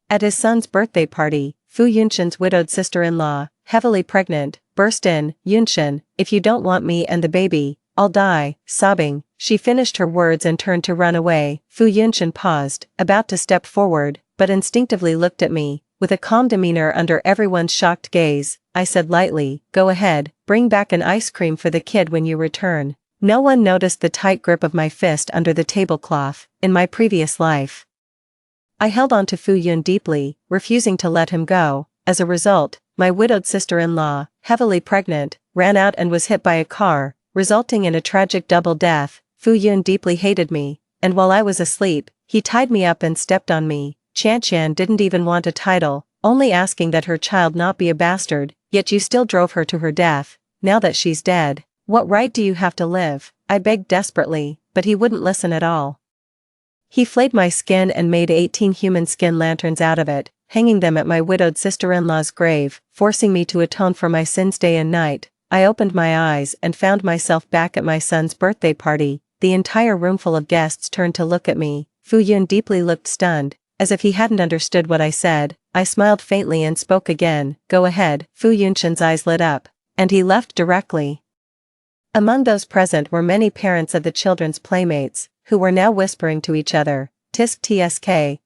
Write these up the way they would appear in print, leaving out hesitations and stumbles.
At his son's birthday party, Fu Yunshin's widowed sister-in-law, heavily pregnant, burst in, "Yunshin, if you don't want me and the baby, I'll die." Sobbing, she finished her words and turned to run away. Fu Yunshin paused, about to step forward, but instinctively looked at me, with a calm demeanor under everyone's shocked gaze. I said lightly, "Go ahead, bring back an ice cream for the kid when you return." No one noticed the tight grip of my fist under the tablecloth. In my previous life, I held on to Fu Yun deeply, refusing to let him go. As a result, my widowed sister-in-law, heavily pregnant, ran out and was hit by a car, resulting in a tragic double death. Fu Yun deeply hated me, and while I was asleep, he tied me up and stepped on me. Qian didn't even want a title, only asking that her child not be a bastard, yet you still drove her to her death. Now that she's dead, what right do you have to live? I begged desperately, but he wouldn't listen at all. He flayed my skin and made 18 human skin lanterns out of it, hanging them at my widowed sister-in-law's grave, forcing me to atone for my sins day and night. I opened my eyes and found myself back at my son's birthday party. The entire roomful of guests turned to look at me. Fu Yun deeply looked stunned, as if he hadn't understood what I said. I smiled faintly and spoke again, "Go ahead." Fu Yunshin's eyes lit up, and he left directly. Among those present were many parents of the children's playmates, who were now whispering to each other, "Tsk,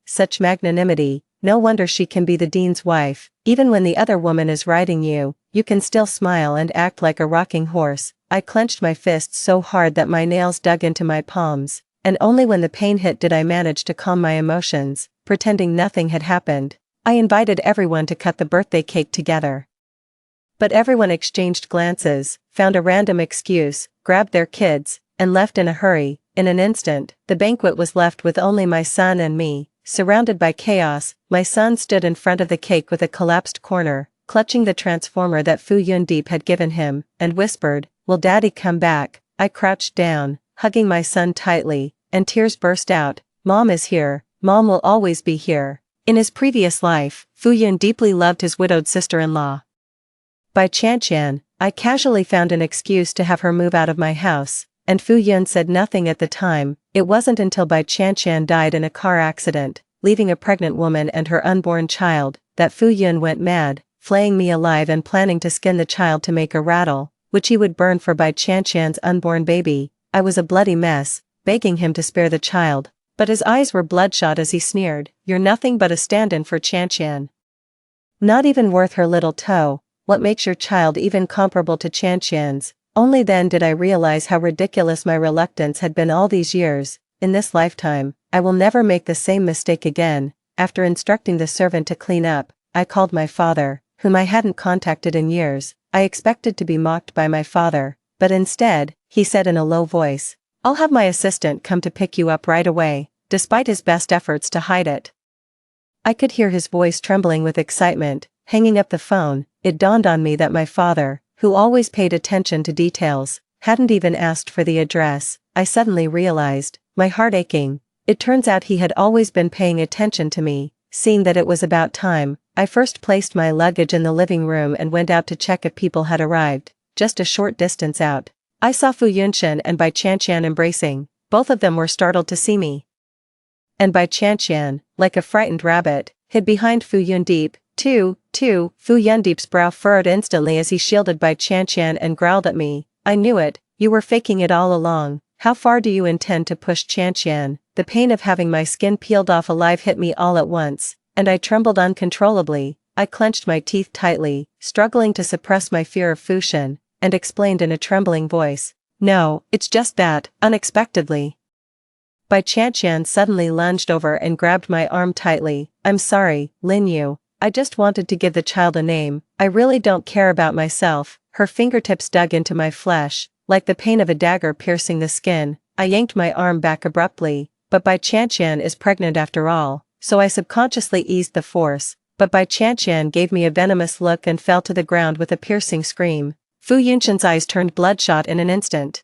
such magnanimity, no wonder she can be the dean's wife. Even when the other woman is riding you, you can still smile and act like a rocking horse." I clenched my fists so hard that my nails dug into my palms, and only when the pain hit did I manage to calm my emotions, pretending nothing had happened. I invited everyone to cut the birthday cake together. But everyone exchanged glances, found a random excuse, grabbed their kids, and left in a hurry. In an instant, the banquet was left with only my son and me. Surrounded by chaos, my son stood in front of the cake with a collapsed corner, clutching the transformer that Fu Yundeep had given him, and whispered, "Will Daddy come back?" I crouched down, hugging my son tightly, and tears burst out. "Mom is here. Mom will always be here." In his previous life, Fu Yun deeply loved his widowed sister-in-law. By Qian, I casually found an excuse to have her move out of my house, and Fu Yun said nothing at the time. It wasn't until Bai Qian died in a car accident, leaving a pregnant woman and her unborn child, that Fu Yun went mad, flaying me alive and planning to skin the child to make a rattle, which he would burn for Bai Qian's unborn baby. I was a bloody mess, begging him to spare the child, but his eyes were bloodshot as he sneered, "You're nothing but a stand-in for Qian. Not even worth her little toe. What makes your child even comparable to Qian's?" Only then did I realize how ridiculous my reluctance had been all these years. In this lifetime, I will never make the same mistake again. After instructing the servant to clean up, I called my father, whom I hadn't contacted in years. I expected to be mocked by my father, but instead, he said in a low voice, "I'll have my assistant come to pick you up right away," despite his best efforts to hide it. I could hear his voice trembling with excitement. Hanging up the phone, it dawned on me that my father, who always paid attention to details, hadn't even asked for the address. I suddenly realized, my heart aching. It turns out he had always been paying attention to me. Seeing that it was about time, I first placed my luggage in the living room and went out to check if people had arrived. Just a short distance out, I saw Fu Yunshin and Bai Qian embracing. Both of them were startled to see me. And Bai Qian, like a frightened rabbit, hid behind Fu Yundeep. Fu Yundeep's brow furrowed instantly as he shielded Bai Qian and growled at me, "I knew it, you were faking it all along. How far do you intend to push Qian?" The pain of having my skin peeled off alive hit me all at once, and I trembled uncontrollably. I clenched my teeth tightly, struggling to suppress my fear of Fushin, and explained in a trembling voice, "No, it's just that, unexpectedly." Bai Qian suddenly lunged over and grabbed my arm tightly. "I'm sorry, Lin Yu. I just wanted to give the child a name. I really don't care about myself." Her fingertips dug into my flesh, like the pain of a dagger piercing the skin. I yanked my arm back abruptly, but Bai Qian is pregnant after all, so I subconsciously eased the force, but Bai Qian gave me a venomous look and fell to the ground with a piercing scream. Fu Yunshin's eyes turned bloodshot in an instant,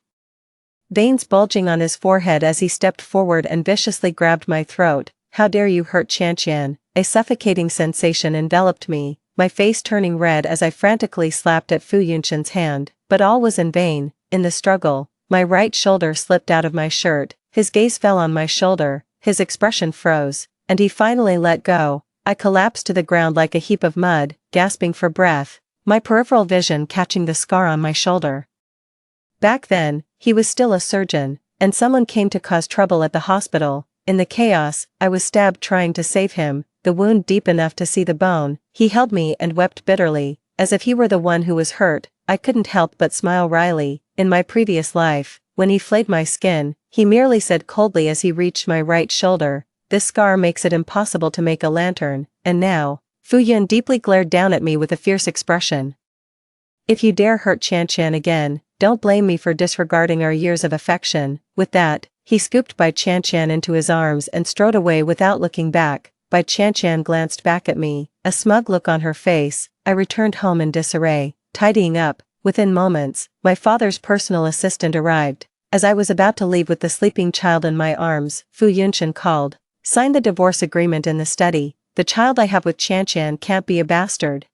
veins bulging on his forehead as he stepped forward and viciously grabbed my throat. "How dare you hurt Qian?" A suffocating sensation enveloped me, my face turning red as I frantically slapped at Fu Yunshin's hand, but all was in vain. In the struggle, my right shoulder slipped out of my shirt, his gaze fell on my shoulder, his expression froze, and he finally let go. I collapsed to the ground like a heap of mud, gasping for breath, my peripheral vision catching the scar on my shoulder. Back then, he was still a surgeon, and someone came to cause trouble at the hospital. In the chaos, I was stabbed trying to save him, the wound deep enough to see the bone. He held me and wept bitterly, as if he were the one who was hurt. I couldn't help but smile wryly. In my previous life, when he flayed my skin, he merely said coldly as he reached my right shoulder, "This scar makes it impossible to make a lantern," and now, Fu Yun deeply glared down at me with a fierce expression. "If you dare hurt Chan Chan again, don't blame me for disregarding our years of affection." With that, he scooped Bai Chan Chan into his arms and strode away without looking back. Bai Chan Chan glanced back at me, a smug look on her face. I returned home in disarray, tidying up. Within moments, my father's personal assistant arrived. As I was about to leave with the sleeping child in my arms, Fu Yunshan called, "Sign the divorce agreement in the study. The child I have with Chan Chan can't be a bastard."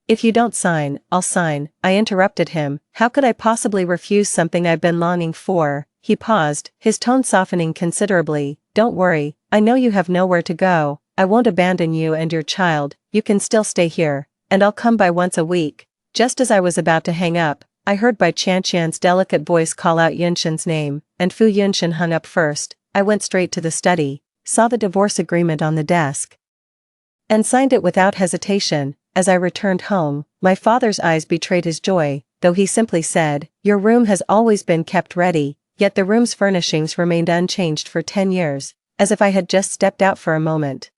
"If you don't sign, I'll sign," I interrupted him. How could I possibly refuse something I've been longing for? He paused, his tone softening considerably. "Don't worry, I know you have nowhere to go. I won't abandon you and your child. You can still stay here, and I'll come by once a week." Just as I was about to hang up, I heard Bai Chan Chan's delicate voice call out Yunshan's name, and Fu Yunshan hung up first. I went straight to the study, saw the divorce agreement on the desk, and signed it without hesitation. As I returned home, my father's eyes betrayed his joy, though he simply said, "Your room has always been kept ready," yet the room's furnishings remained unchanged for 10 years, as if I had just stepped out for a moment.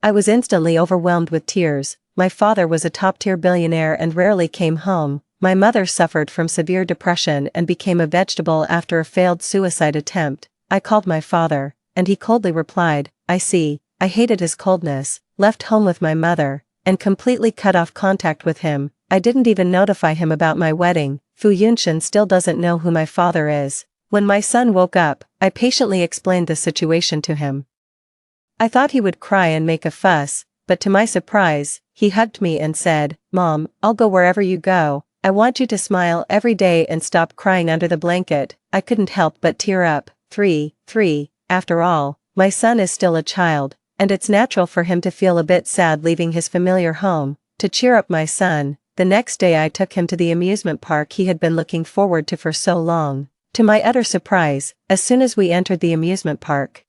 I was instantly overwhelmed with tears. My father was a top-tier billionaire and rarely came home. My mother suffered from severe depression and became a vegetable after a failed suicide attempt. I called my father, and he coldly replied, "I see." I hated his coldness, left home with my mother, and completely cut off contact with him. I didn't even notify him about my wedding. Fu Yunshan still doesn't know who my father is. When my son woke up, I patiently explained the situation to him. I thought he would cry and make a fuss, but to my surprise, he hugged me and said, "Mom, I'll go wherever you go. I want you to smile every day and stop crying under the blanket." I couldn't help but tear up. 3. After all, my son is still a child, and it's natural for him to feel a bit sad leaving his familiar home. To cheer up my son, the next day I took him to the amusement park he had been looking forward to for so long. To my utter surprise, as soon as we entered the amusement park,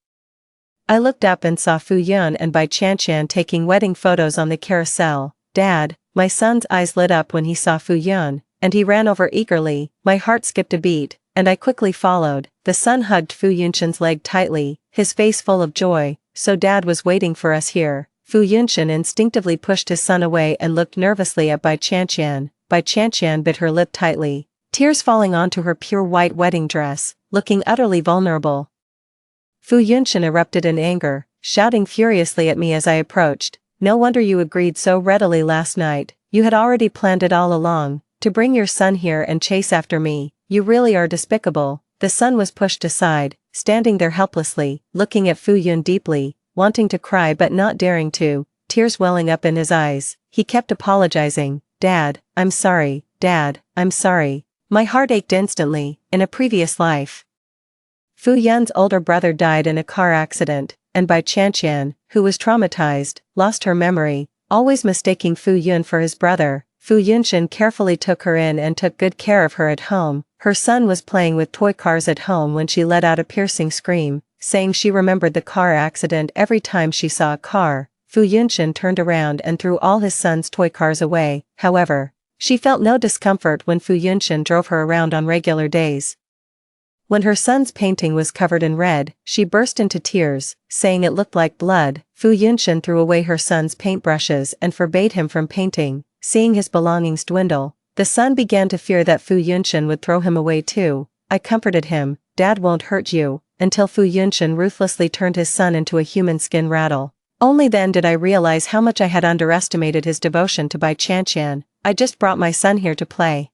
I looked up and saw Fu Yun and Bai Chan Chan taking wedding photos on the carousel. "Dad," my son's eyes lit up when he saw Fu Yun, and he ran over eagerly. My heart skipped a beat, and I quickly followed. The son hugged Fu Yunshan's leg tightly, his face full of joy. "So Dad was waiting for us here." Fu Yunshan instinctively pushed his son away and looked nervously at Bai Chan Chan. Bai Chan Chan bit her lip tightly, tears falling onto her pure white wedding dress, looking utterly vulnerable. Fu Yunshan erupted in anger, shouting furiously at me as I approached. "No wonder you agreed so readily last night. You had already planned it all along, to bring your son here and chase after me. You really are despicable." The son was pushed aside, standing there helplessly, looking at Fu Yun deeply, wanting to cry but not daring to, tears welling up in his eyes. He kept apologizing. "Dad, I'm sorry. Dad, I'm sorry." My heart ached instantly. In a previous life, Fu Yun's older brother died in a car accident, and Bai Chan Chan, who was traumatized, lost her memory, always mistaking Fu Yun for his brother. Fu Yunshan carefully took her in and took good care of her at home. Her son was playing with toy cars at home when she let out a piercing scream, saying she remembered the car accident every time she saw a car. Fu Yunshan turned around and threw all his son's toy cars away. However, she felt no discomfort when Fu Yunshan drove her around on regular days. When her son's painting was covered in red, she burst into tears, saying it looked like blood. Fu Yunshan threw away her son's paintbrushes and forbade him from painting. Seeing his belongings dwindle, the son began to fear that Fu Yunshan would throw him away too. I comforted him, "Dad won't hurt you," until Fu Yunshan ruthlessly turned his son into a human skin rattle. Only then did I realize how much I had underestimated his devotion to Bai Chan Chan. "I just brought my son here to play.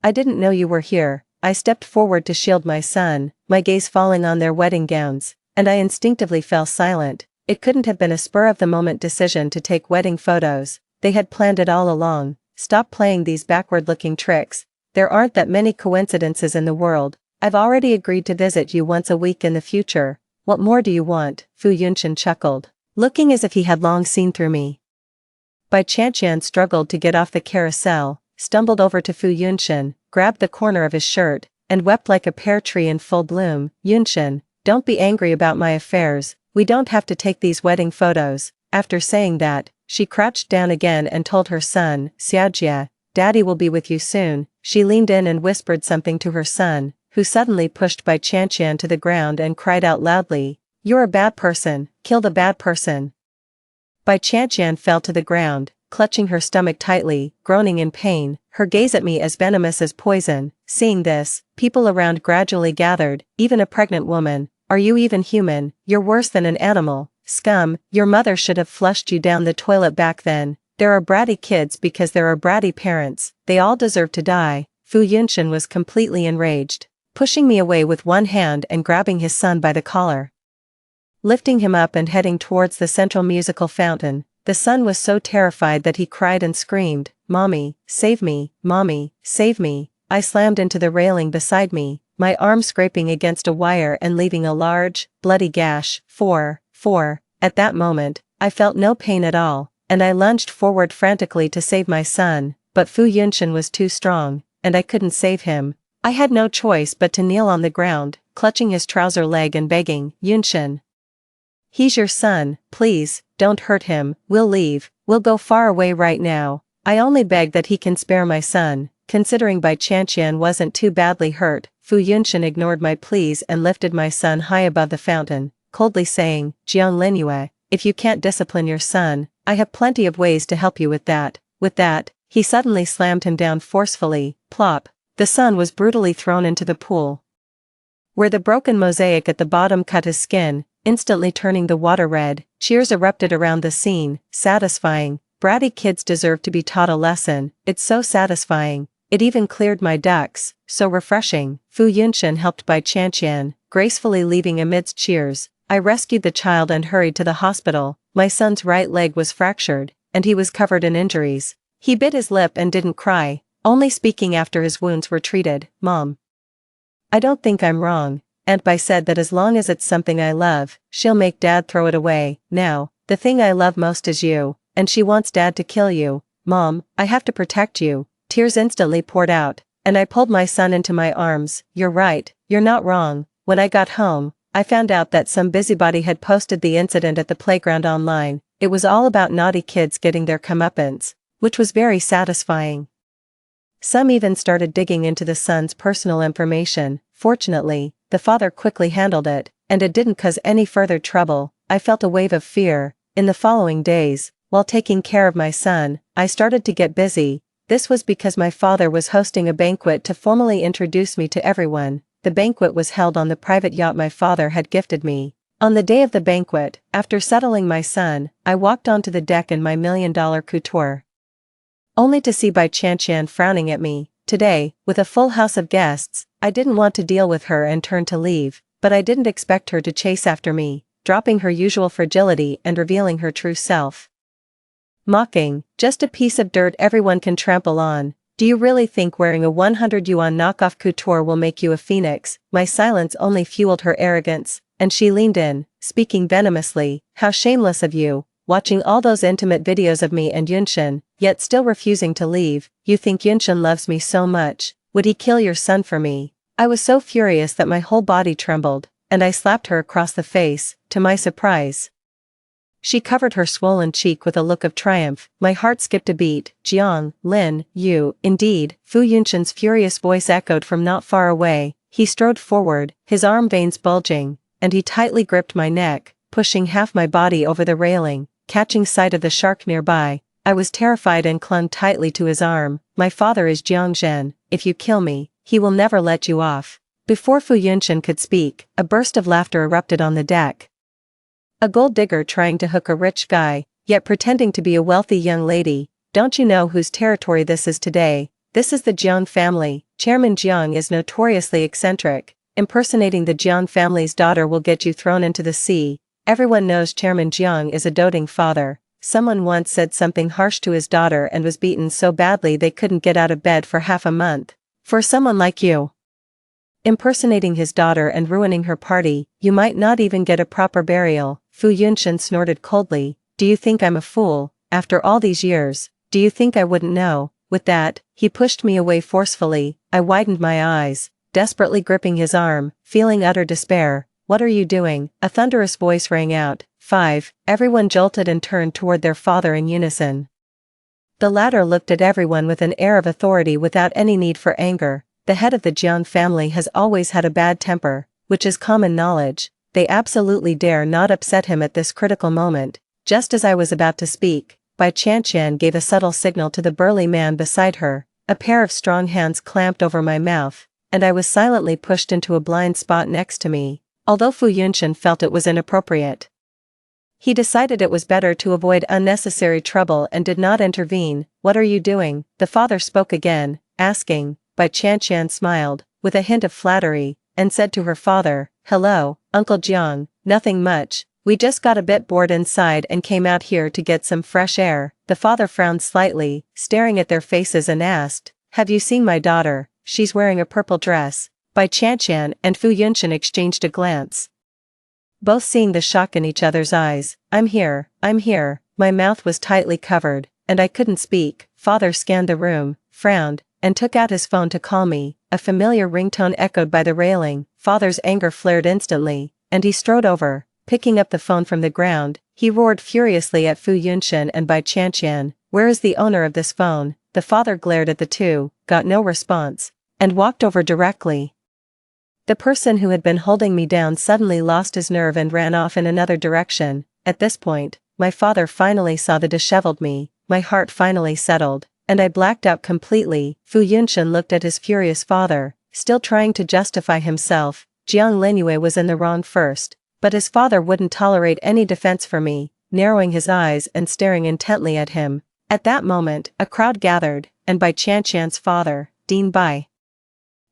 I didn't know you were here." I stepped forward to shield my son, my gaze falling on their wedding gowns, and I instinctively fell silent. It couldn't have been a spur-of-the-moment decision to take wedding photos. They had planned it all along. "Stop playing these backward-looking tricks. There aren't that many coincidences in the world. I've already agreed to visit you once a week in the future. What more do you want?" Fu Yunshan chuckled. looking as if he had long seen through me. Bai Qianqian struggled to get off the carousel, stumbled over to Fu Yunshan, grabbed the corner of his shirt, and wept like a pear tree in full bloom. Yunshan, don't be angry about my affairs, we don't have to take these wedding photos. After saying that, she crouched down again and told her son, Xiaojie, Daddy will be with you soon. She leaned in and whispered something to her son, who suddenly pushed Bai Qianqian to the ground and cried out loudly, you're a bad person, kill the bad person. Bai Qianqian fell to the ground, clutching her stomach tightly, groaning in pain, her gaze at me as venomous as poison. Seeing this, people around gradually gathered, even a pregnant woman. Are you even human? You're worse than an animal. Scum, your mother should have flushed you down the toilet back then. There are bratty kids because there are bratty parents, they all deserve to die. Fu Yunshan was completely enraged, pushing me away with one hand and grabbing his son by the collar. Lifting him up and heading towards the central musical fountain, the son was so terrified that he cried and screamed, Mommy, save me, Mommy, save me. I slammed into the railing beside me, my arm scraping against a wire and leaving a large, bloody gash. At that moment, I felt no pain at all, and I lunged forward frantically to save my son, but Fu Yunshan was too strong, and I couldn't save him. I had no choice but to kneel on the ground, clutching his trouser leg and begging, Yunshan. He's your son, please, don't hurt him, we'll leave, we'll go far away right now. I only beg that he can spare my son. Considering Bai Qianqian wasn't too badly hurt, Fu Yunshan ignored my pleas and lifted my son high above the fountain, coldly saying, Jiang Linyue, if you can't discipline your son, I have plenty of ways to help you with that. With that, he suddenly slammed him down forcefully, plop. The son was brutally thrown into the pool, where the broken mosaic at the bottom cut his skin, instantly turning the water red. Cheers erupted around the scene, satisfying. Bratty kids deserve to be taught a lesson, it's so satisfying. It even cleared my ducts, so refreshing. Fu Yunshan helped Bai Qianqian, gracefully leaving amidst cheers. I rescued the child and hurried to the hospital. My son's right leg was fractured, and he was covered in injuries. He bit his lip and didn't cry, only speaking after his wounds were treated. Mom, I don't think I'm wrong. Aunt Bai said that as long as it's something I love, she'll make Dad throw it away. Now, the thing I love most is you, and she wants Dad to kill you. Mom, I have to protect you. Tears instantly poured out, and I pulled my son into my arms. You're right, you're not wrong. When I got home, I found out that some busybody had posted the incident at the playground online. It was all about naughty kids getting their comeuppance, which was very satisfying. Some even started digging into the son's personal information. Fortunately, the father quickly handled it, and it didn't cause any further trouble. I felt a wave of fear. In the following days, while taking care of my son, I started to get busy. This was because my father was hosting a banquet to formally introduce me to everyone. The banquet was held on the private yacht my father had gifted me. On the day of the banquet, after settling my son, I walked onto the deck in my $1 million couture, only to see Bai Qianqian frowning at me. Today, with a full house of guests, I didn't want to deal with her and turned to leave, but I didn't expect her to chase after me, dropping her usual fragility and revealing her true self. Mocking, just a piece of dirt everyone can trample on. Do you really think wearing a 100 yuan knockoff couture will make you a phoenix? My silence only fueled her arrogance, and she leaned in, speaking venomously. How shameless of you, watching all those intimate videos of me and Yunshan, yet still refusing to leave. You think Yunshan loves me so much, would he kill your son for me? I was so furious that my whole body trembled, and I slapped her across the face. To my surprise, she covered her swollen cheek with a look of triumph. My heart skipped a beat. Jiang, Lin, you, indeed. Fu Yunshan's furious voice echoed from not far away. He strode forward, his arm veins bulging, and he tightly gripped my neck, pushing half my body over the railing. Catching sight of the shark nearby, I was terrified and clung tightly to his arm. My father is Jiang Zhen. If you kill me, he will never let you off. Before Fu Yunshan could speak, a burst of laughter erupted on the deck. A gold digger trying to hook a rich guy, yet pretending to be a wealthy young lady. Don't you know whose territory this is today? This is the Jiang family. Chairman Jiang is notoriously eccentric. Impersonating the Jiang family's daughter will get you thrown into the sea. Everyone knows Chairman Jiang is a doting father. Someone once said something harsh to his daughter and was beaten so badly they couldn't get out of bed for half a month. For someone like you, Impersonating his daughter and ruining her party, you might not even get a proper burial. Fu Yunshan snorted coldly. Do you think I'm a fool? After all these years, do you think I wouldn't know? With that, he pushed me away forcefully. I widened my eyes, desperately gripping his arm, feeling utter despair. What are you doing? A thunderous voice rang out. 5. Everyone jolted and turned toward their father in unison. The latter looked at everyone with an air of authority without any need for anger. The head of the Jiang family has always had a bad temper, which is common knowledge. They absolutely dare not upset him at this critical moment. Just as I was about to speak, Bai Qianqian gave a subtle signal to the burly man beside her. A pair of strong hands clamped over my mouth, and I was silently pushed into a blind spot next to me, although Fu Yunshan felt it was inappropriate. He decided it was better to avoid unnecessary trouble and did not intervene. What are you doing? The father spoke again, asking. Bai Qianqian smiled, with a hint of flattery, and said to her father, Hello, Uncle Jiang, nothing much, we just got a bit bored inside and came out here to get some fresh air. The father frowned slightly, staring at their faces and asked, Have you seen my daughter? She's wearing a purple dress. Bai Qianqian and Fu Yunshan exchanged a glance, both seeing the shock in each other's eyes. I'm here. My mouth was tightly covered, and I couldn't speak. Father scanned the room, frowned, and took out his phone to call me. A familiar ringtone echoed by the railing. Father's anger flared instantly, and he strode over, picking up the phone from the ground. He roared furiously at Fu Yunshan and Bai Qianqian. Where is the owner of this phone? The father glared at the two, got no response, and walked over directly. The person who had been holding me down suddenly lost his nerve and ran off in another direction. At this point, my father finally saw the disheveled me. My heart finally settled, and I blacked out completely. Fu Yunshan looked at his furious father, still trying to justify himself. Jiang Linyue was in the wrong first, but his father wouldn't tolerate any defense for me, narrowing his eyes and staring intently at him. At that moment, a crowd gathered, and Bai Qianqian's father, Dean Bai,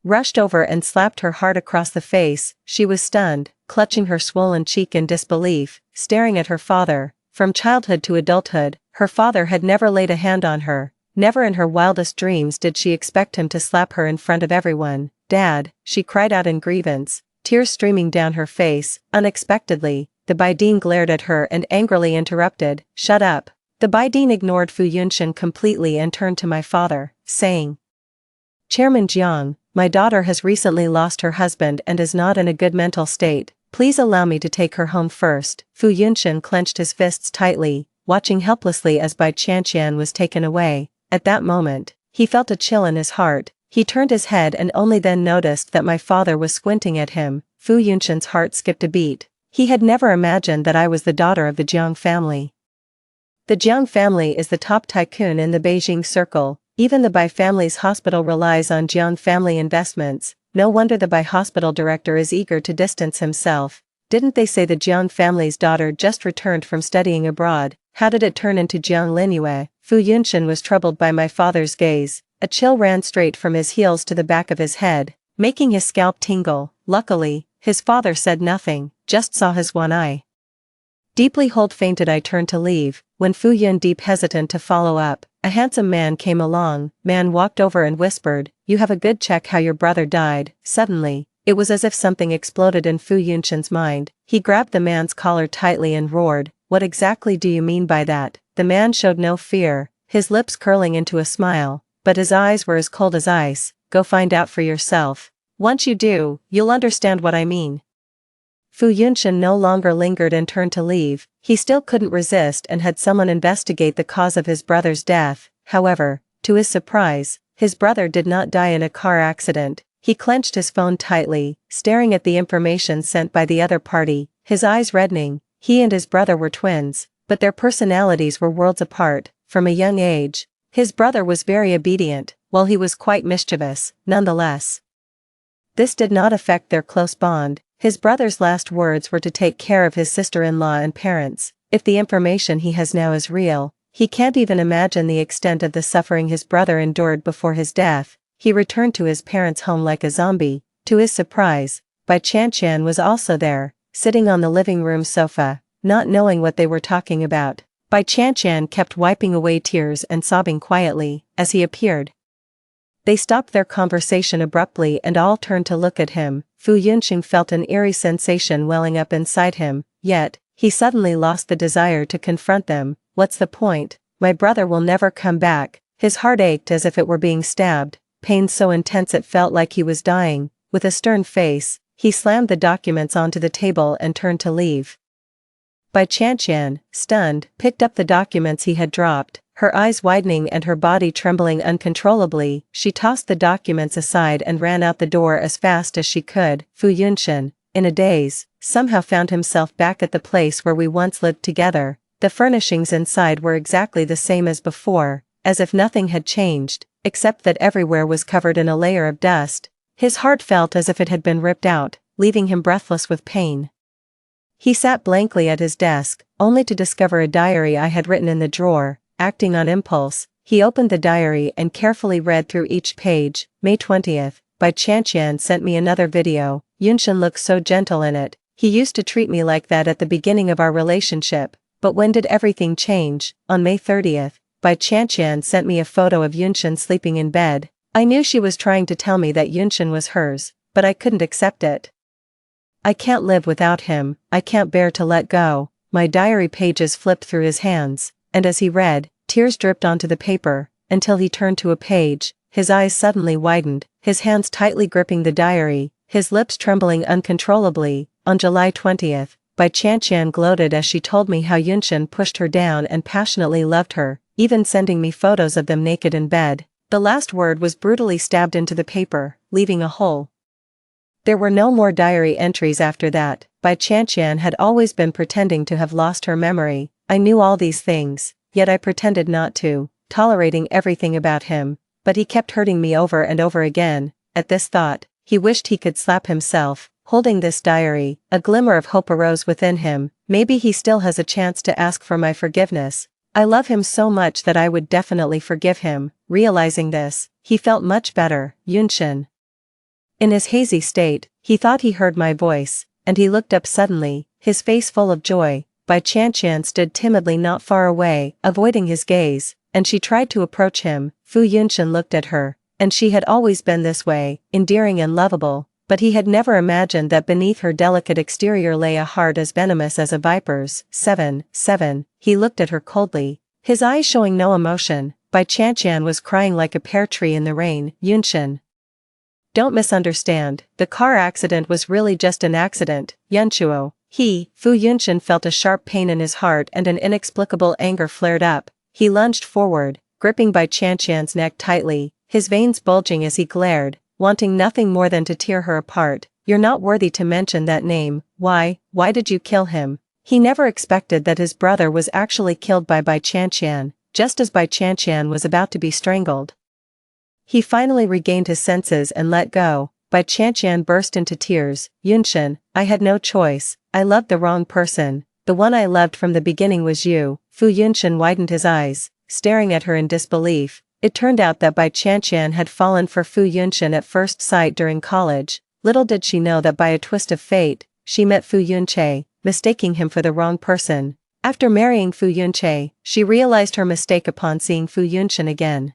rushed over and slapped her hard across the face. She was stunned, clutching her swollen cheek in disbelief, staring at her father. From childhood to adulthood, her father had never laid a hand on her. Never in her wildest dreams did she expect him to slap her in front of everyone. Dad, she cried out in grievance, tears streaming down her face. Unexpectedly, the Baidin glared at her and angrily interrupted, Shut up. The Baidin ignored Fu Yunshan completely and turned to my father, saying, Chairman Jiang, my daughter has recently lost her husband and is not in a good mental state. Please allow me to take her home first. Fu Yunshan clenched his fists tightly, watching helplessly as Bai Qianqian was taken away. At that moment, he felt a chill in his heart. He turned his head and only then noticed that my father was squinting at him. Fu Yunshan's heart skipped a beat. He had never imagined that I was the daughter of the Jiang family. The Jiang family is the top tycoon in the Beijing circle. Even the Bai family's hospital relies on Jiang family investments. No wonder the Bai hospital director is eager to distance himself. Didn't they say the Jiang family's daughter just returned from studying abroad? How did it turn into Jiang Linyue? Fu Yunshan was troubled by my father's gaze. A chill ran straight from his heels to the back of his head, making his scalp tingle. Luckily, his father said nothing, just saw his one eye. Deeply fainted. I turned to leave, when Fu Yun deep hesitant to follow up. A handsome man came along. Man walked over and whispered, You have a good check how your brother died. Suddenly, it was as if something exploded in Fu Yunshan's mind. He grabbed the man's collar tightly and roared, What exactly do you mean by that? The man showed no fear, his lips curling into a smile, but his eyes were as cold as ice. Go find out for yourself. Once you do, you'll understand what I mean. Fu Yunshan no longer lingered and turned to leave. He still couldn't resist and had someone investigate the cause of his brother's death. However, to his surprise, his brother did not die in a car accident. He clenched his phone tightly, staring at the information sent by the other party, his eyes reddening. He and his brother were twins, but their personalities were worlds apart. From a young age, his brother was very obedient, while he was quite mischievous. Nonetheless, this did not affect their close bond. His brother's last words were to take care of his sister-in-law and parents. If the information he has now is real, he can't even imagine the extent of the suffering his brother endured before his death. He returned to his parents' home like a zombie. To his surprise, Bai Qianqian was also there, sitting on the living room sofa, not knowing what they were talking about. Bai Qianqian kept wiping away tears and sobbing quietly. As he appeared, They stopped their conversation abruptly and all turned to look at him. Fu Yunqing felt an eerie sensation welling up inside him, yet, he suddenly lost the desire to confront them. What's the point? My brother will never come back. His heart ached as if it were being stabbed, pain so intense it felt like he was dying. With a stern face, he slammed the documents onto the table and turned to leave. Bai Qianqian, stunned, picked up the documents he had dropped, her eyes widening and her body trembling uncontrollably. She tossed the documents aside and ran out the door as fast as she could. Fu Yunqian, in a daze, somehow found himself back at the place where we once lived together. The furnishings inside were exactly the same as before, as if nothing had changed, except that everywhere was covered in a layer of dust. His heart felt as if it had been ripped out, leaving him breathless with pain. He sat blankly at his desk, only to discover a diary I had written in the drawer. Acting on impulse, he opened the diary and carefully read through each page. May 20th, Bai Qianqian sent me another video. Yunqian looks so gentle in it. He used to treat me like that at the beginning of our relationship, but when did everything change? On May 30th, Bai Qianqian sent me a photo of Yunqian sleeping in bed. I knew she was trying to tell me that Yunqian was hers, but I couldn't accept it. I can't live without him, I can't bear to let go. My diary pages flipped through his hands, and as he read, tears dripped onto the paper, until he turned to a page. His eyes suddenly widened, his hands tightly gripping the diary, his lips trembling uncontrollably. On July 20th, Bai Qianqian gloated as she told me how Yunqian pushed her down and passionately loved her, even sending me photos of them naked in bed. The last word was brutally stabbed into the paper, leaving a hole. There were no more diary entries after that. Bai Qianqian had always been pretending to have lost her memory. I knew all these things, yet I pretended not to, tolerating everything about him, but he kept hurting me over and over again. At this thought, he wished he could slap himself. Holding this diary, a glimmer of hope arose within him. Maybe he still has a chance to ask for my forgiveness. I love him so much that I would definitely forgive him. Realizing this, he felt much better. Yunqian. In his hazy state, he thought he heard my voice, and he looked up suddenly, his face full of joy. Bai Qianqian stood timidly not far away, avoiding his gaze, and she tried to approach him. Fu Yunqian looked at her, and she had always been this way, endearing and lovable, but he had never imagined that beneath her delicate exterior lay a heart as venomous as a viper's. 7. He looked at her coldly, his eyes showing no emotion. Bai Qianqian was crying like a pear tree in the rain. Yunqian. Don't misunderstand, the car accident was really just an accident. Yunchuo. Fu Yunqian felt a sharp pain in his heart and an inexplicable anger flared up. He lunged forward, gripping Bai Qianqian's neck tightly, his veins bulging as he glared, wanting nothing more than to tear her apart. You're not worthy to mention that name. Why did you kill him? He never expected that his brother was actually killed by Bai Qianqian, just as Bai Qianqian was about to be strangled. He finally regained his senses and let go. Bai Qianqian burst into tears. Yunqian, I had no choice. I loved the wrong person. The one I loved from the beginning was you. Fu Yunqian widened his eyes, staring at her in disbelief. It turned out that Bai Qianqian had fallen for Fu Yunqian at first sight during college. Little did she know that by a twist of fate, she met Fu Yunqie, mistaking him for the wrong person. After marrying Fu Yunqie, she realized her mistake upon seeing Fu Yunqian again.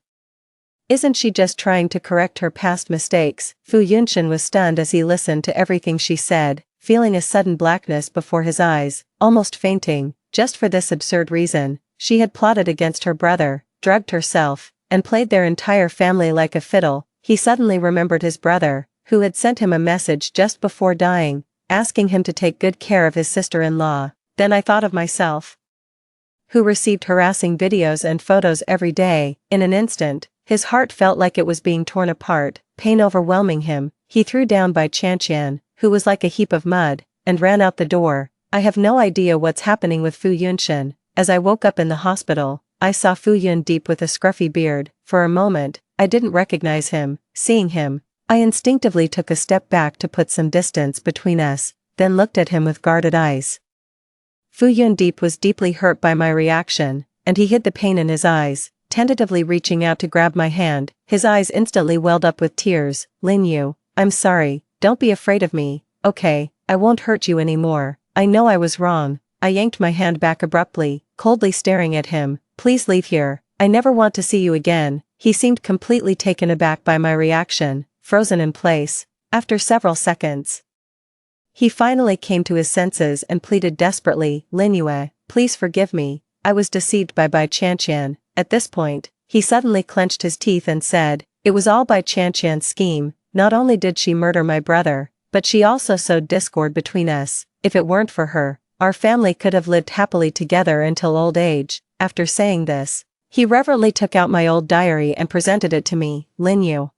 Isn't she just trying to correct her past mistakes? Fu Yunqian was stunned as he listened to everything she said, feeling a sudden blackness before his eyes, almost fainting. Just for this absurd reason, she had plotted against her brother, drugged herself, and played their entire family like a fiddle. He suddenly remembered his brother, who had sent him a message just before dying, asking him to take good care of his sister-in-law. Then I thought of myself, who received harassing videos and photos every day. In an instant, his heart felt like it was being torn apart, pain overwhelming him. He threw down Bai Qianqian, who was like a heap of mud, and ran out the door. I have no idea what's happening with Fu Yunqian. As I woke up in the hospital, I saw Fu Yun deep with a scruffy beard. For a moment, I didn't recognize him. Seeing him, I instinctively took a step back to put some distance between us, then looked at him with guarded eyes. Fu Yun Deep was deeply hurt by my reaction, and he hid the pain in his eyes, tentatively reaching out to grab my hand. His eyes instantly welled up with tears. Lin Yu, I'm sorry, don't be afraid of me, okay, I won't hurt you anymore. I know I was wrong. I yanked my hand back abruptly, coldly staring at him. Please leave here, I never want to see you again." He seemed completely taken aback by my reaction, frozen in place. After several seconds, he finally came to his senses and pleaded desperately, "Lin Yue, please forgive me. I was deceived by Bai Qianqian." At this point, he suddenly clenched his teeth and said, "It was all Bai Qianqian's scheme. Not only did she murder my brother, but she also sowed discord between us. If it weren't for her, our family could have lived happily together until old age." After saying this, he reverently took out my old diary and presented it to me. "Lin Yu,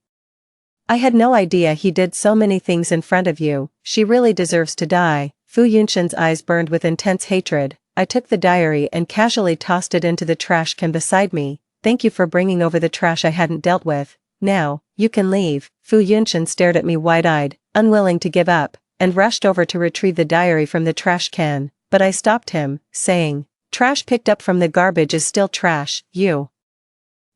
I had no idea he did so many things in front of you. She really deserves to die." Fu Yunshan's eyes burned with intense hatred. I took the diary and casually tossed it into the trash can beside me. "Thank you for bringing over the trash I hadn't dealt with. Now, you can leave." Fu Yunshan stared at me wide-eyed, unwilling to give up, and rushed over to retrieve the diary from the trash can, but I stopped him, saying, "Trash picked up from the garbage is still trash, you."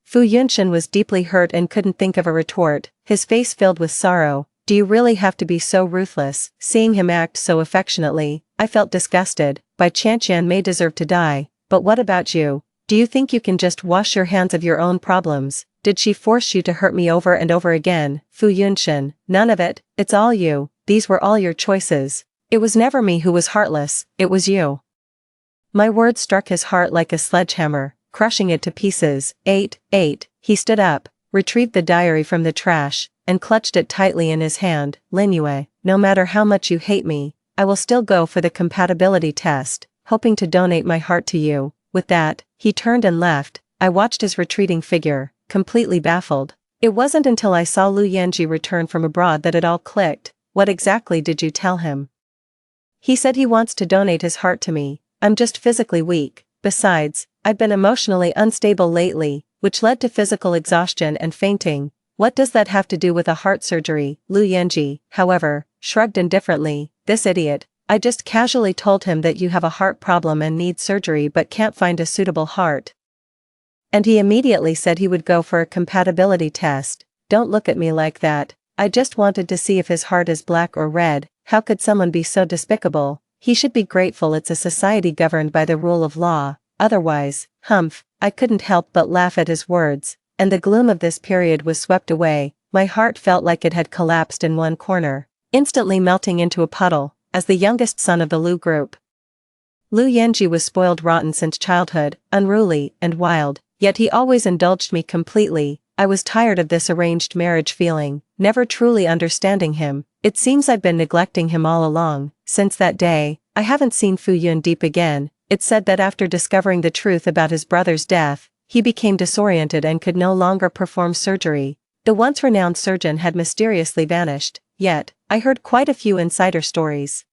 Fu Yunshan was deeply hurt and couldn't think of a retort, his face filled with sorrow. "Do you really have to be so ruthless?" Seeing him act so affectionately, I felt disgusted. Bai Qianqian may deserve to die, but what about you? Do you think you can just wash your hands of your own problems? Did she force you to hurt me over and over again? Fu Yunshan, none of it. It's all you. These were all your choices. It was never me who was heartless, it was you. My words struck his heart like a sledgehammer, crushing it to pieces. Eight. He stood up, retrieved the diary from the trash, and clutched it tightly in his hand. "Lin Yue, no matter how much you hate me, I will still go for the compatibility test, hoping to donate my heart to you." With that, he turned and left. I watched his retreating figure, completely baffled. It wasn't until I saw Lu Yanji return from abroad that it all clicked. "What exactly did you tell him?" "He said he wants to donate his heart to me. I'm just physically weak. Besides, I've been emotionally unstable lately, which led to physical exhaustion and fainting." "What does that have to do with a heart surgery?" Lu Yanji, however, shrugged indifferently. "This idiot. I just casually told him that you have a heart problem and need surgery but can't find a suitable heart. And he immediately said he would go for a compatibility test." "Don't look at me like that. I just wanted to see if his heart is black or red." How could someone be so despicable? He should be grateful it's a society governed by the rule of law. Otherwise, humph. I couldn't help but laugh at his words, and the gloom of this period was swept away. My heart felt like it had collapsed in one corner, instantly melting into a puddle. As the youngest son of the Lu group, Lu Yanji was spoiled rotten since childhood, unruly and wild, yet he always indulged me completely. I was tired of this arranged marriage feeling, never truly understanding him. It seems I've been neglecting him all along. Since that day, I haven't seen Fu Yun Deep again. It's said that after discovering the truth about his brother's death, he became disoriented and could no longer perform surgery. The once renowned surgeon had mysteriously vanished, yet, I heard quite a few insider stories.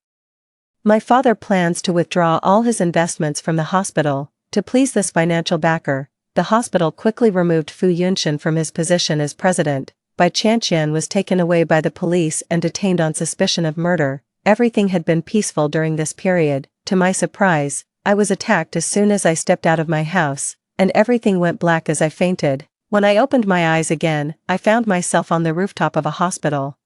My father plans to withdraw all his investments from the hospital. To please this financial backer, the hospital quickly removed Fu Yunshan from his position as president. Bai Qianqian was taken away by the police and detained on suspicion of murder. Everything had been peaceful during this period. To my surprise, I was attacked as soon as I stepped out of my house, and everything went black as I fainted. When I opened my eyes again, I found myself on the rooftop of a hospital.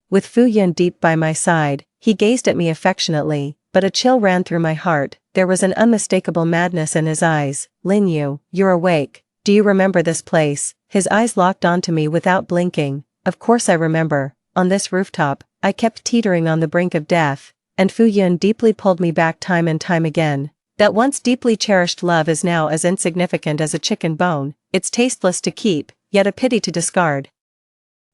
With Fu Yun Deep by my side, he gazed at me affectionately, but a chill ran through my heart. There was an unmistakable madness in his eyes. "Lin Yu, you're awake. Do you remember this place?" His eyes locked onto me without blinking. Of course I remember. On this rooftop, I kept teetering on the brink of death, and Fu Yun deeply pulled me back time and time again. That once deeply cherished love is now as insignificant as a chicken bone. It's tasteless to keep, yet a pity to discard.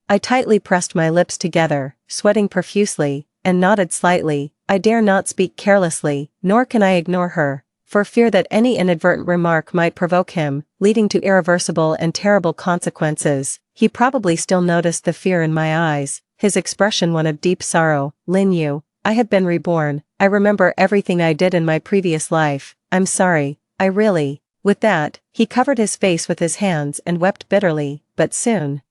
I tightly pressed my lips together, sweating profusely, and nodded slightly. I dare not speak carelessly, nor can I ignore her, for fear that any inadvertent remark might provoke him, leading to irreversible and terrible consequences. He probably still noticed the fear in my eyes, his expression one of deep sorrow. "Lin Yu, I have been reborn. I remember everything I did in my previous life. I'm sorry, I really." With that, he covered his face with his hands and wept bitterly, but soon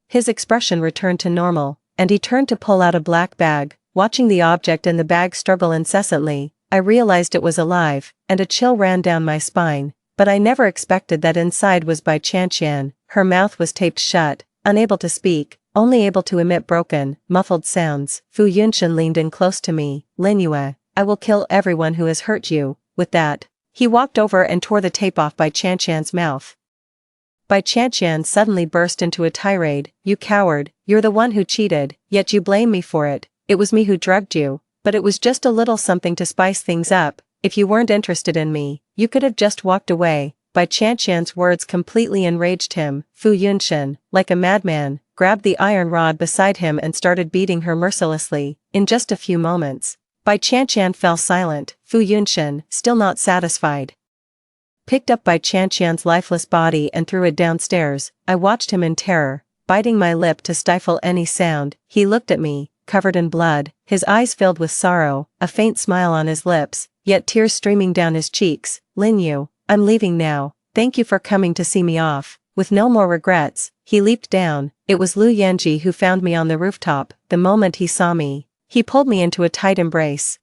his expression returned to normal, and he turned to pull out a black bag. Watching the object in the bag struggle incessantly, I realized it was alive, and a chill ran down my spine. But I never expected that inside was Bai Qianqian. Her mouth was taped shut, unable to speak, only able to emit broken, muffled sounds. Fu Yunshan leaned in close to me. "Lin Yue, I will kill everyone who has hurt you." With that, He walked over and tore the tape off Bai Chanchan's mouth. Bai Chanchan suddenly burst into a tirade. You coward, you're the one who cheated, yet you blame me for it. It was me who drugged you, but it was just a little something to spice things up. If you weren't interested in me, you could have just walked away. Bai Chanchan's words completely enraged him. Fu Yunshan, like a madman, grabbed the iron rod beside him and started beating her mercilessly. In just a few moments, Bai Chanchan fell silent. Fu Yunshan, still not satisfied, picked up Bai Chanchan's lifeless body and threw it downstairs. I watched him in terror, biting my lip to stifle any sound. He looked at me, covered in blood, his eyes filled with sorrow, a faint smile on his lips, yet tears streaming down his cheeks. Lin Yu, I'm leaving now, thank you for coming to see me off. With no more regrets, he leaped down. It was Lu Yanji who found me on the rooftop. The moment he saw me, he pulled me into a tight embrace.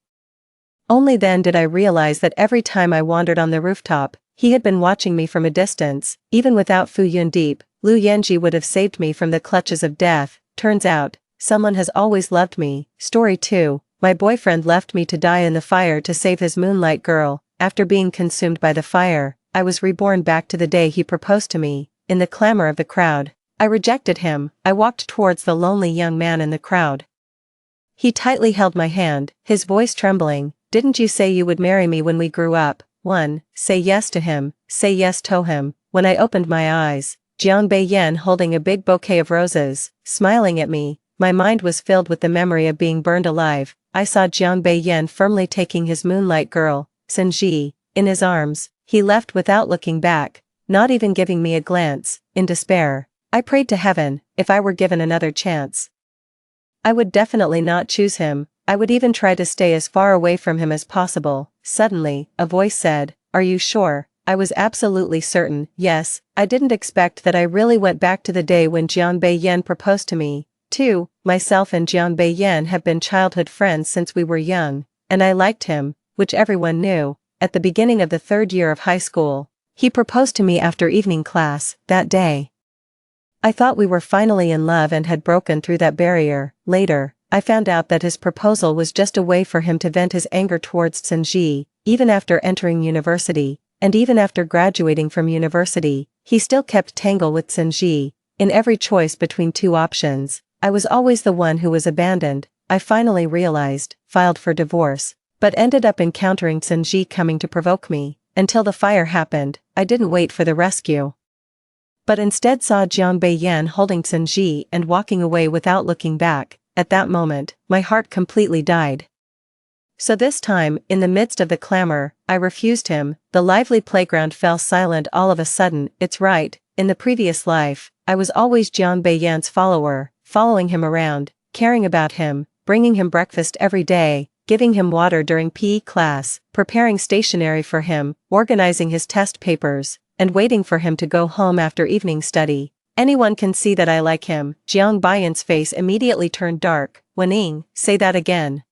Only then did I realize that every time I wandered on the rooftop, he had been watching me from a distance. Even without Fu Yundeep, Lu Yanji would have saved me from the clutches of death. Turns out, someone has always loved me. Story 2, my boyfriend left me to die in the fire to save his moonlight girl. After being consumed by the fire, I was reborn back to the day he proposed to me. In the clamor of the crowd, I rejected him. I walked towards the lonely young man in the crowd. He tightly held my hand, his voice trembling. Didn't you say you would marry me when we grew up? 1. Say yes to him, say yes to him. When I opened my eyes, Jiang Beiyan holding a big bouquet of roses, smiling at me, my mind was filled with the memory of being burned alive. I saw Jiang Beiyan firmly taking his moonlight girl, Senji, in his arms. He left without looking back, not even giving me a glance. In despair, I prayed to heaven, if I were given another chance, I would definitely not choose him. I would even try to stay as far away from him as possible. Suddenly, a voice said, "Are you sure?" I was absolutely certain. Yes, I didn't expect that. I really went back to the day when Jiang Beiyan proposed to me. 2. Myself and Jiang Beiyan have been childhood friends since we were young, and I liked him, which everyone knew. At the beginning of the 3rd year of high school, he proposed to me after evening class. That day, I thought we were finally in love and had broken through that barrier. Later, I found out that his proposal was just a way for him to vent his anger towards Senji. Even after entering university, and even after graduating from university, he still kept tangle with Senji. In every choice between two options, I was always the one who was abandoned. I finally realized, filed for divorce, but ended up encountering Senji coming to provoke me. Until the fire happened, I didn't wait for the rescue, but instead saw Jiang Beiyan holding Senji and walking away without looking back. At that moment, my heart completely died. So this time, in the midst of the clamor, I refused him. The lively playground fell silent all of a sudden. It's right, in the previous life, I was always Jiang Beiyan's follower, following him around, caring about him, bringing him breakfast every day, giving him water during PE class, preparing stationery for him, organizing his test papers, and waiting for him to go home after evening study. Anyone can see that I like him. Jiang Beiyan's face immediately turned dark. Wening, say that again.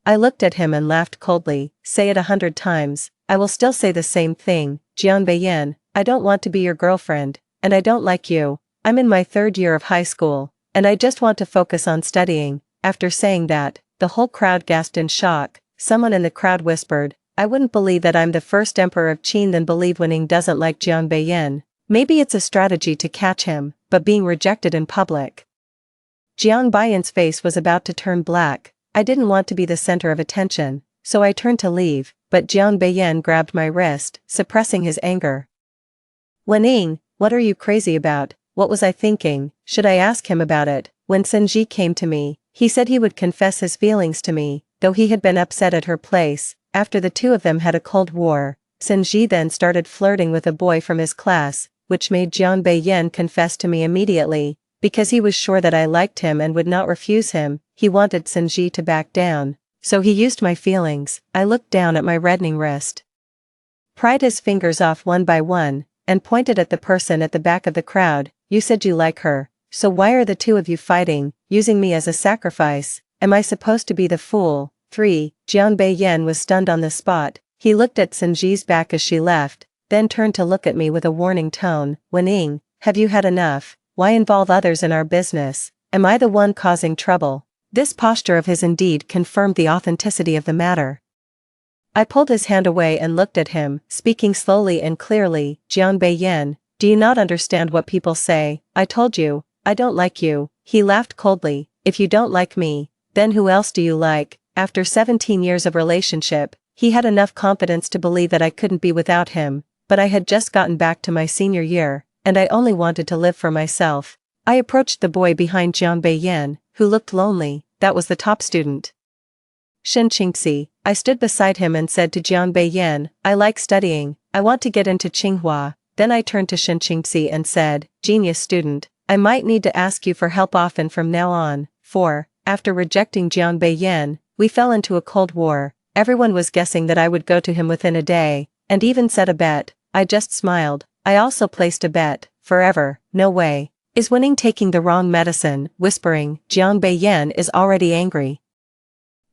I looked at him and laughed coldly. Say it 100 times, I will still say the same thing. Jiang Beiyan, I don't want to be your girlfriend, and I don't like you. I'm in my 3rd year of high school, and I just want to focus on studying. After saying that, the whole crowd gasped in shock. Someone in the crowd whispered, I wouldn't believe that I'm the first emperor of Qin then believe Wening doesn't like Jiang Beiyan. Maybe it's a strategy to catch him, but being rejected in public. Jiang Beiyan's face was about to turn black. I didn't want to be the center of attention, so I turned to leave, but Jiang Beiyan grabbed my wrist, suppressing his anger. Wening, what are you crazy about? What was I thinking? Should I ask him about it? When Senji came to me, he said he would confess his feelings to me, though he had been upset at her place. After the two of them had a cold war, Senji then started flirting with a boy from his class, which made Jiang Beiyan confess to me immediately, because he was sure that I liked him and would not refuse him. He wanted Senji to back down, so he used my feelings. I looked down at my reddening wrist, pried his fingers off one by one, and pointed at the person at the back of the crowd. You said you like her, so why are the two of you fighting, using me as a sacrifice? Am I supposed to be the fool? 3. Jiang Beiyan was stunned on the spot. He looked at Senji's back as she left, then turned to look at me with a warning tone. Wening, have you had enough? Why involve others in our business? Am I the one causing trouble? This posture of his indeed confirmed the authenticity of the matter. I pulled his hand away and looked at him, speaking slowly and clearly. Jian Beiyan, do you not understand what people say? I told you, I don't like you. He laughed coldly. If you don't like me, then who else do you like? After 17 years of relationship, he had enough confidence to believe that I couldn't be without him, but I had just gotten back to my senior year, and I only wanted to live for myself. I approached the boy behind Jian Beiyan, who looked lonely. That was the top student. Shen Qingxi. I stood beside him and said to Jian Beiyan, I like studying, I want to get into Tsinghua. Then I turned to Shen Qingxi and said, genius student, I might need to ask you for help often from now on, for, after rejecting Jian Beiyan, we fell into a cold war. Everyone was guessing that I would go to him within a day, and even set a bet. I just smiled. I also placed a bet, forever, no way. Is winning taking the wrong medicine, whispering, Jian Beiyan is already angry.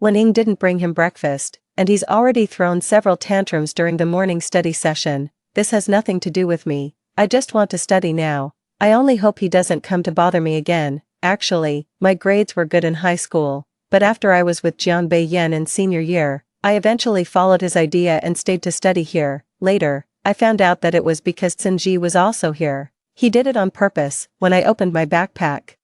Wen Ying didn't bring him breakfast, and he's already thrown several tantrums during the morning study session. This has nothing to do with me. I just want to study now. I only hope he doesn't come to bother me again. Actually, my grades were good in high school, but after I was with Jian Beiyan in senior year, I eventually followed his idea and stayed to study here. Later, I found out that it was because Tsinji was also here. He did it on purpose. When I opened my backpack,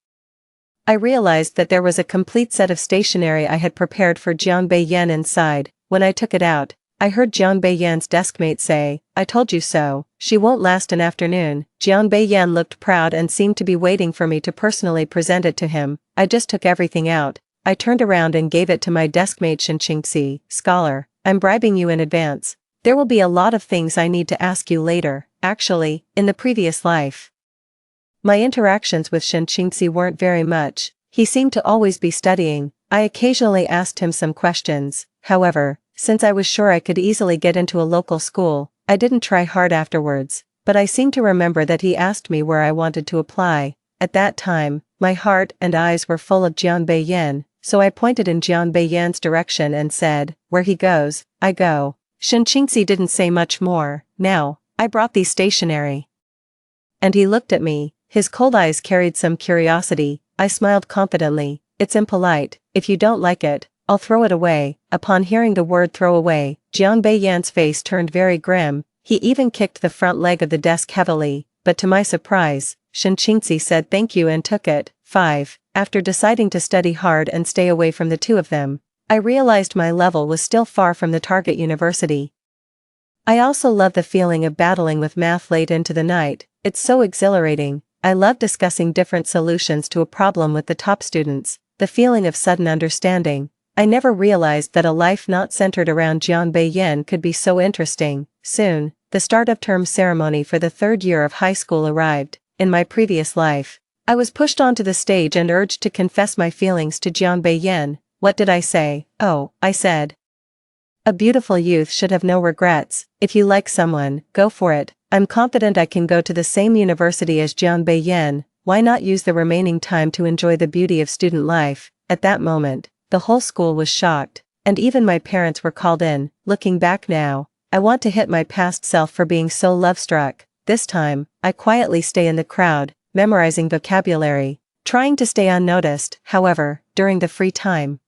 I realized that there was a complete set of stationery I had prepared for Jian Beiyan inside. When I took it out, I heard Jian Beiyan's deskmate say, I told you so, she won't last an afternoon. Jian Beiyan looked proud and seemed to be waiting for me to personally present it to him. I just took everything out. I turned around and gave it to my deskmate Shen Qingxi. Scholar, I'm bribing you in advance. There will be a lot of things I need to ask you later. Actually, in the previous life, my interactions with Shen Qingxi weren't very much. He seemed to always be studying. I occasionally asked him some questions. However, since I was sure I could easily get into a local school, I didn't try hard afterwards, but I seem to remember that he asked me where I wanted to apply. At that time, my heart and eyes were full of Jian Beiyan, so I pointed in Jian Beiyan's direction and said, where he goes, I go. Shen Qingxi didn't say much more. Now, I brought these stationery. And he looked at me. His cold eyes carried some curiosity. I smiled confidently. It's impolite. If you don't like it, I'll throw it away. Upon hearing the word throw away, Jian Beiyan's face turned very grim. He even kicked the front leg of the desk heavily, but to my surprise, Shen Qingxi said thank you and took it. 5. After deciding to study hard and stay away from the two of them, I realized my level was still far from the target university. I also love the feeling of battling with math late into the night. It's so exhilarating. I love discussing different solutions to a problem with the top students. The feeling of sudden understanding. I never realized that a life not centered around Jian Beiyan could be so interesting. Soon, the start of term ceremony for the third year of high school arrived. In my previous life, I was pushed onto the stage and urged to confess my feelings to Jian Beiyan. What did I say? Oh, I said, a beautiful youth should have no regrets. If you like someone, go for it. I'm confident I can go to the same university as Jian Beiyan. Why not use the remaining time to enjoy the beauty of student life? At that moment, the whole school was shocked, and even my parents were called in. Looking back now, I want to hit my past self for being so love-struck. This time, I quietly stay in the crowd, memorizing vocabulary, trying to stay unnoticed. However, during the free time,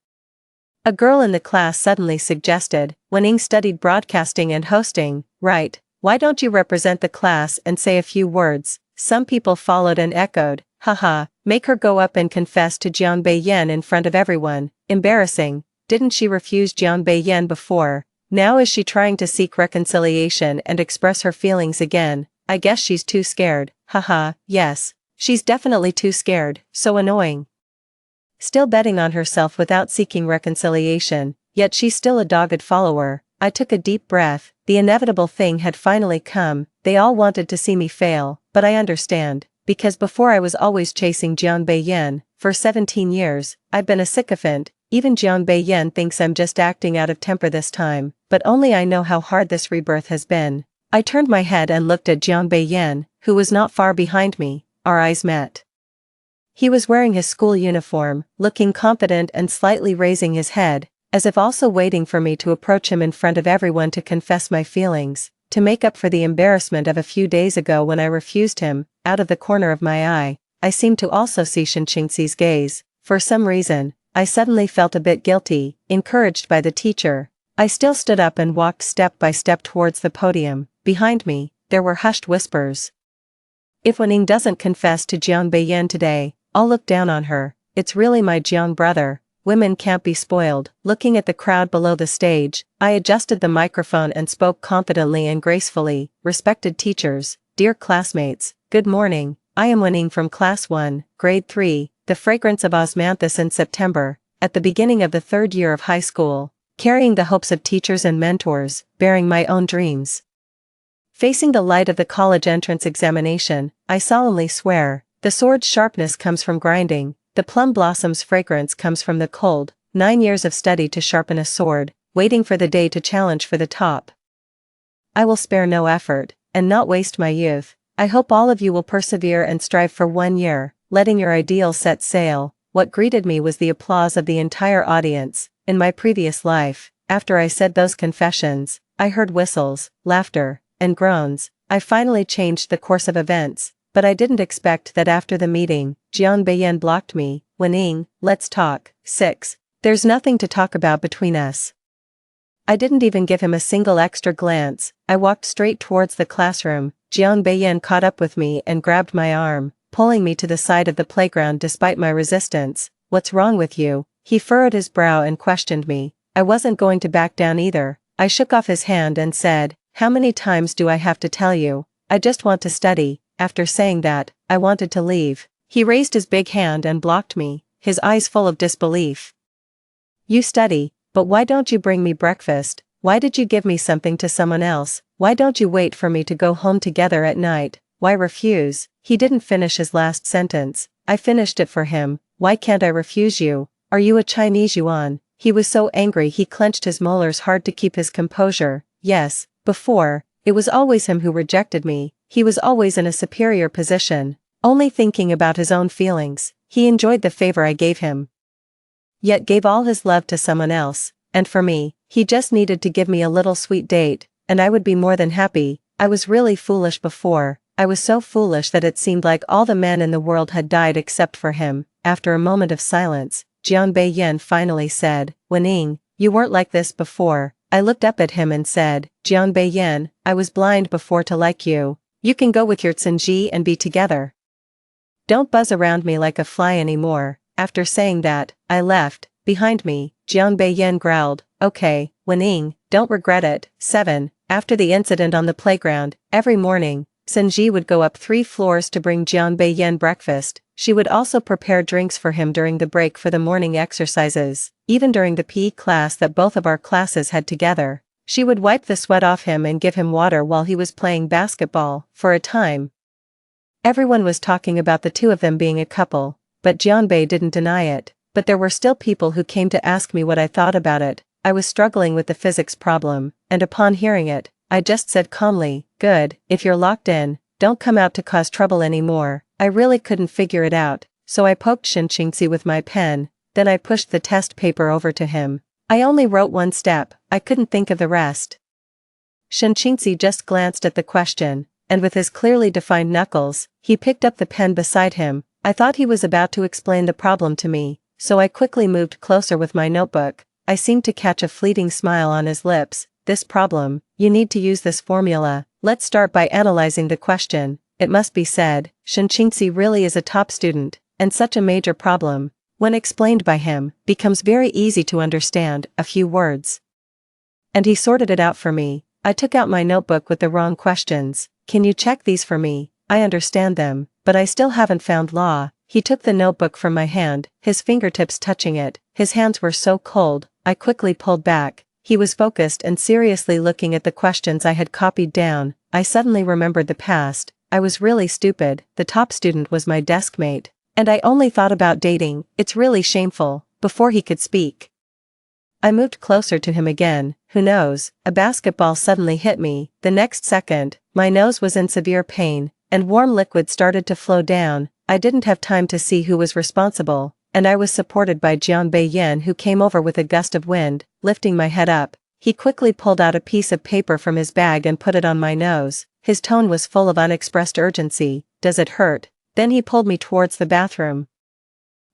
a girl in the class suddenly suggested, Wen Ying studied broadcasting and hosting, right? Why don't you represent the class and say a few words? Some people followed and echoed, haha, make her go up and confess to Jian Beiyan in front of everyone. Embarrassing. Didn't she refuse Jian Beiyan before? Now is she trying to seek reconciliation and express her feelings again? I guess she's too scared. Haha, yes. She's definitely too scared. So annoying. Still betting on herself without seeking reconciliation, yet she's still a dogged follower. I took a deep breath. The inevitable thing had finally come. They all wanted to see me fail, but I understand, because before I was always chasing Jian Beiyan. For 17 years, I've been a sycophant. Even Jian Beiyan thinks I'm just acting out of temper this time, but only I know how hard this rebirth has been. I turned my head and looked at Jian Beiyan, who was not far behind me. Our eyes met. He was wearing his school uniform, looking confident and slightly raising his head, as if also waiting for me to approach him in front of everyone to confess my feelings, to make up for the embarrassment of a few days ago when I refused him. Out of the corner of my eye, I seemed to also see Shen Qingxi's gaze. For some reason, I suddenly felt a bit guilty, encouraged by the teacher. I still stood up and walked step by step towards the podium. Behind me, there were hushed whispers. If Wening doesn't confess to Jiang Beiyan today, I'll look down on her. It's really my Jiang brother. Women can't be spoiled. Looking at the crowd below the stage, I adjusted the microphone and spoke confidently and gracefully. Respected teachers, dear classmates, good morning. I am Wening from Class 1, Grade 3, the fragrance of osmanthus in September, at the beginning of the third year of high school, carrying the hopes of teachers and mentors, bearing my own dreams. Facing the light of the college entrance examination, I solemnly swear, the sword's sharpness comes from grinding, the plum blossom's fragrance comes from the cold, 9 years of study to sharpen a sword, waiting for the day to challenge for the top. I will spare no effort, and not waste my youth. I hope all of you will persevere and strive for 1 year, letting your ideals set sail. What greeted me was the applause of the entire audience. In my previous life, after I said those confessions, I heard whistles, laughter, and groans. I finally changed the course of events, but I didn't expect that after the meeting, Jiang Beiyan blocked me. Wening, let's talk. 6. There's nothing to talk about between us. I didn't even give him a single extra glance. I walked straight towards the classroom. Jiang Beiyan caught up with me and grabbed my arm, pulling me to the side of the playground despite my resistance. What's wrong with you? He furrowed his brow and questioned me. I wasn't going to back down either. I shook off his hand and said, how many times do I have to tell you? I just want to study. After saying that, I wanted to leave. He raised his big hand and blocked me, his eyes full of disbelief. You study, but why don't you bring me breakfast? Why did you give me something to someone else? Why don't you wait for me to go home together at night? Why refuse? He didn't finish his last sentence. I finished it for him. Why can't I refuse you? Are you a Chinese yuan? He was so angry he clenched his molars hard to keep his composure. Yes, before, it was always him who rejected me. He was always in a superior position, only thinking about his own feelings. He enjoyed the favor I gave him, yet gave all his love to someone else, and for me, he just needed to give me a little sweet date, and I would be more than happy. I was really foolish before. I was so foolish that it seemed like all the men in the world had died except for him. After a moment of silence, Jiang Beiyan finally said, Wening, you weren't like this before. I looked up at him and said, Jiang Beiyan, I was blind before to like you. You can go with your Tsinji and be together. Don't buzz around me like a fly anymore. After saying that, I left. Behind me, Jiang Beiyan growled, okay, Wening, don't regret it. 7. After the incident on the playground, every morning, Tsinji would go up 3 floors to bring Jiang Beiyan breakfast. She would also prepare drinks for him during the break for the morning exercises. Even during the PE class that both of our classes had together, she would wipe the sweat off him and give him water while he was playing basketball. For a time, everyone was talking about the two of them being a couple, but Jianbei didn't deny it. But there were still people who came to ask me what I thought about it. I was struggling with the physics problem, and upon hearing it, I just said calmly, good, if you're locked in, don't come out to cause trouble anymore. I really couldn't figure it out, so I poked Shinqingzi with my pen, then I pushed the test paper over to him. I only wrote 1 step, I couldn't think of the rest. Shinqingzi just glanced at the question, and with his clearly defined knuckles, he picked up the pen beside him. I thought he was about to explain the problem to me, so I quickly moved closer with my notebook. I seemed to catch a fleeting smile on his lips. This problem, you need to use this formula. Let's start by analyzing the question. It must be said, Shinqingzi really is a top student, and such a major problem, when explained by him, becomes very easy to understand. A few words, and he sorted it out for me. I took out my notebook with the wrong questions. Can you check these for me? I understand them, but I still haven't found law. He took the notebook from my hand, his fingertips touching it. His hands were so cold, I quickly pulled back. He was focused and seriously looking at the questions I had copied down. I suddenly remembered the past. I was really stupid. The top student was my desk mate, and I only thought about dating. It's really shameful. Before he could speak, I moved closer to him again. Who knows? A basketball suddenly hit me. The next second, my nose was in severe pain, and warm liquid started to flow down. I didn't have time to see who was responsible, and I was supported by Jiang Beiyan, who came over with a gust of wind. Lifting my head up, he quickly pulled out a piece of paper from his bag and put it on my nose. His tone was full of unexpressed urgency. Does it hurt? Then he pulled me towards the bathroom.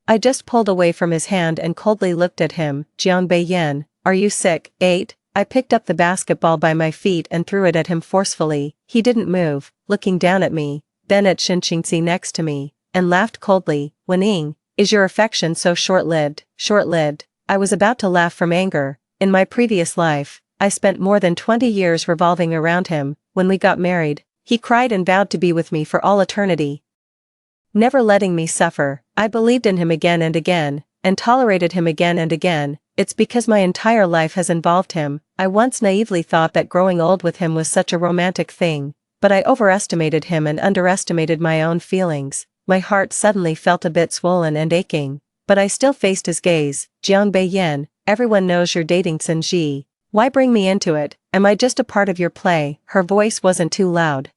I just pulled away from his hand and coldly looked at him. Jiang Beiyan, are you sick? 8. I picked up the basketball by my feet and threw it at him forcefully. He didn't move, looking down at me, then at Shinchingzi next to me, and laughed coldly. Wening, is your affection so short-lived? Short-lived. I was about to laugh from anger. In my previous life, I spent more than 20 years revolving around him. When we got married, he cried and vowed to be with me for all eternity, never letting me suffer. I believed in him again and again, and tolerated him again and again. It's because my entire life has involved him. I once naively thought that growing old with him was such a romantic thing, but I overestimated him and underestimated my own feelings. My heart suddenly felt a bit swollen and aching, but I still faced his gaze. Jiang Beiyan, everyone knows you're dating Sun Ji. Why bring me into it? Am I just a part of your play? Her voice wasn't too loud,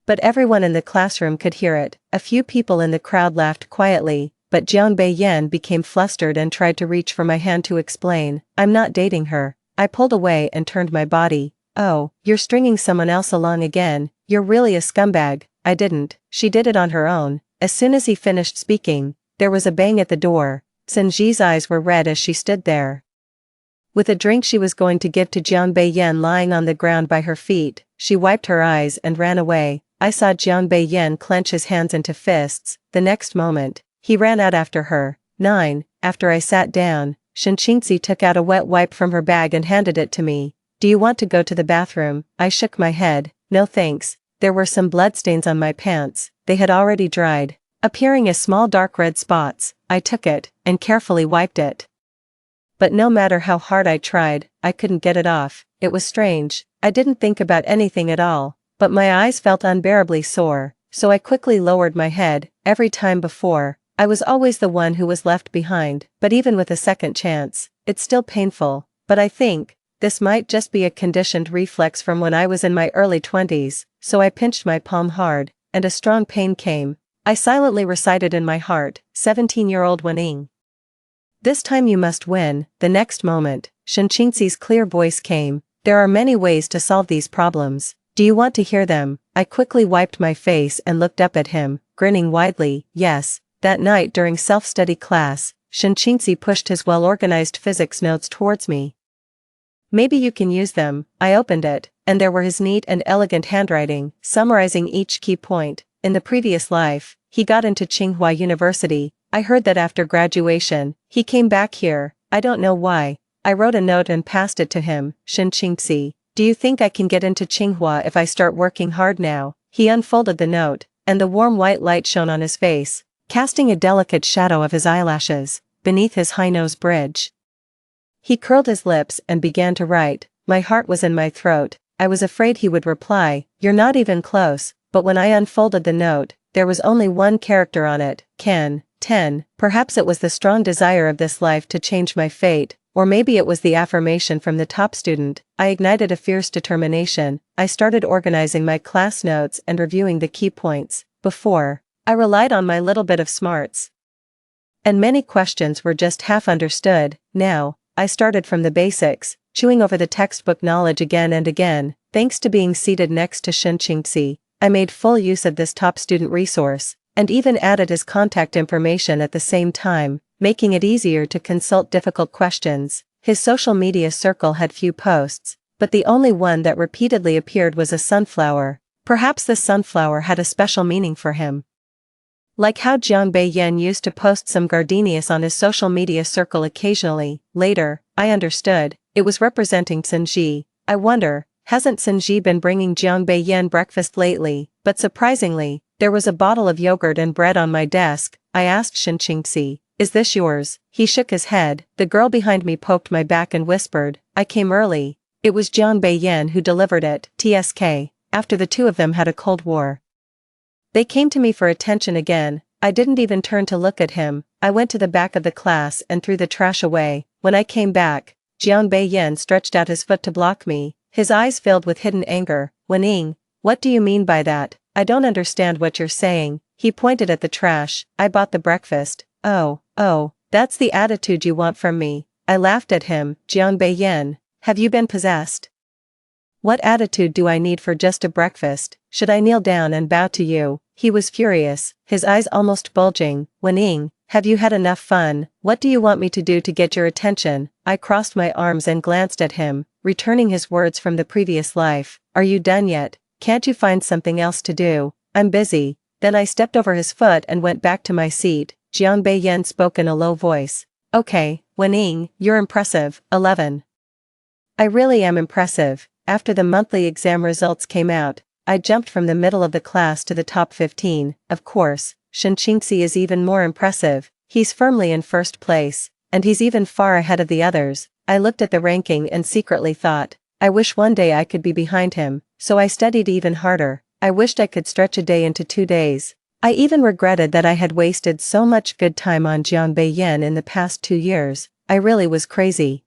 but everyone in the classroom could hear it. A few people in the crowd laughed quietly, but Jiang Beiyan became flustered and tried to reach for my hand to explain. I'm not dating her. I pulled away and turned my body. Oh, you're stringing someone else along again. You're really a scumbag. I didn't. She did it on her own. As soon as he finished speaking, there was a bang at the door. Sunji's eyes were red as she stood there with a drink she was going to give to Jiang Beiyan lying on the ground by her feet. She wiped her eyes and ran away. I saw Jiang Beiyan clench his hands into fists. The next moment, he ran out after her. 9. After I sat down, Shinchingzi took out a wet wipe from her bag and handed it to me. Do you want to go to the bathroom? I shook my head. No thanks. There were some bloodstains on my pants. They had already dried, appearing as small dark red spots. I took it, and carefully wiped it. But no matter how hard I tried, I couldn't get it off. It was strange. I didn't think about anything at all, but my eyes felt unbearably sore, so I quickly lowered my head. Every time before, I was always the one who was left behind, but even with a second chance, it's still painful. But I think this might just be a conditioned reflex from when I was in my early 20s, so I pinched my palm hard, and a strong pain came. I silently recited in my heart, 17-year-old Wening, this time you must win. The next moment, Shinchingzi's clear voice came. There are many ways to solve these problems. Do you want to hear them? I quickly wiped my face and looked up at him, grinning widely. Yes. That night during self-study class, Shinchingzi pushed his well-organized physics notes towards me. Maybe you can use them. I opened it, and there were his neat and elegant handwriting, summarizing each key point. In the previous life, he got into Tsinghua University. I heard that after graduation, he came back here. I don't know why. I wrote a note and passed it to him. Shinchingzi, do you think I can get into Tsinghua if I start working hard now? He unfolded the note, and the warm white light shone on his face, casting a delicate shadow of his eyelashes beneath his high nose bridge. He curled his lips and began to write. My heart was in my throat. I was afraid he would reply, "You're not even close," but when I unfolded the note, there was only one character on it, Ken. 10. Perhaps it was the strong desire of this life to change my fate, or maybe it was the affirmation from the top student. I ignited a fierce determination. I started organizing my class notes and reviewing the key points. Before, I relied on my little bit of smarts, and many questions were just half understood. Now, I started from the basics, chewing over the textbook knowledge again and again. Thanks to being seated next to Shinchingzi, I made full use of this top student resource, and even added his contact information at the same time, making it easier to consult difficult questions. His social media circle had few posts, but the only one that repeatedly appeared was a sunflower. Perhaps the sunflower had a special meaning for him. Like how Jiang Beiyan used to post some gardenias on his social media circle occasionally. Later, I understood, it was representing Sunji. I wonder, hasn't Sunji been bringing Jiang Beiyan breakfast lately? But surprisingly, there was a bottle of yogurt and bread on my desk. I asked Shinchingzi, is this yours? He shook his head. The girl behind me poked my back and whispered, I came early. It was Jiang Beiyan who delivered it. TSK. After the two of them had a cold war, they came to me for attention again. I didn't even turn to look at him. I went to the back of the class and threw the trash away. When I came back, Jiang Beiyan stretched out his foot to block me. His eyes filled with hidden anger. Wening, what do you mean by that? I don't understand what you're saying. He pointed at the trash. I bought the breakfast. Oh, that's the attitude you want from me. I laughed at him. Jiang Beiyan, have you been possessed? What attitude do I need for just a breakfast? Should I kneel down and bow to you? He was furious, his eyes almost bulging. Wening, Have you had enough fun? What do you want me to do to get your attention? I crossed my arms and glanced at him, returning his words from the previous life. Are you done yet? Can't you find something else to do? I'm busy. Then I stepped over his foot and went back to my seat. Jiang Beiyan spoke in a low voice. Okay, Wening, you're impressive. 11. I really am impressive. After the monthly exam results came out, I jumped from the middle of the class to the top 15. Of course, Shen Qingxi is even more impressive. He's firmly in first place, and he's even far ahead of the others. I looked at the ranking and secretly thought, I wish one day I could be behind him, so I studied even harder. I wished I could stretch a day into 2 days. I even regretted that I had wasted so much good time on Jiang Beiyan in the past 2 years. I really was crazy.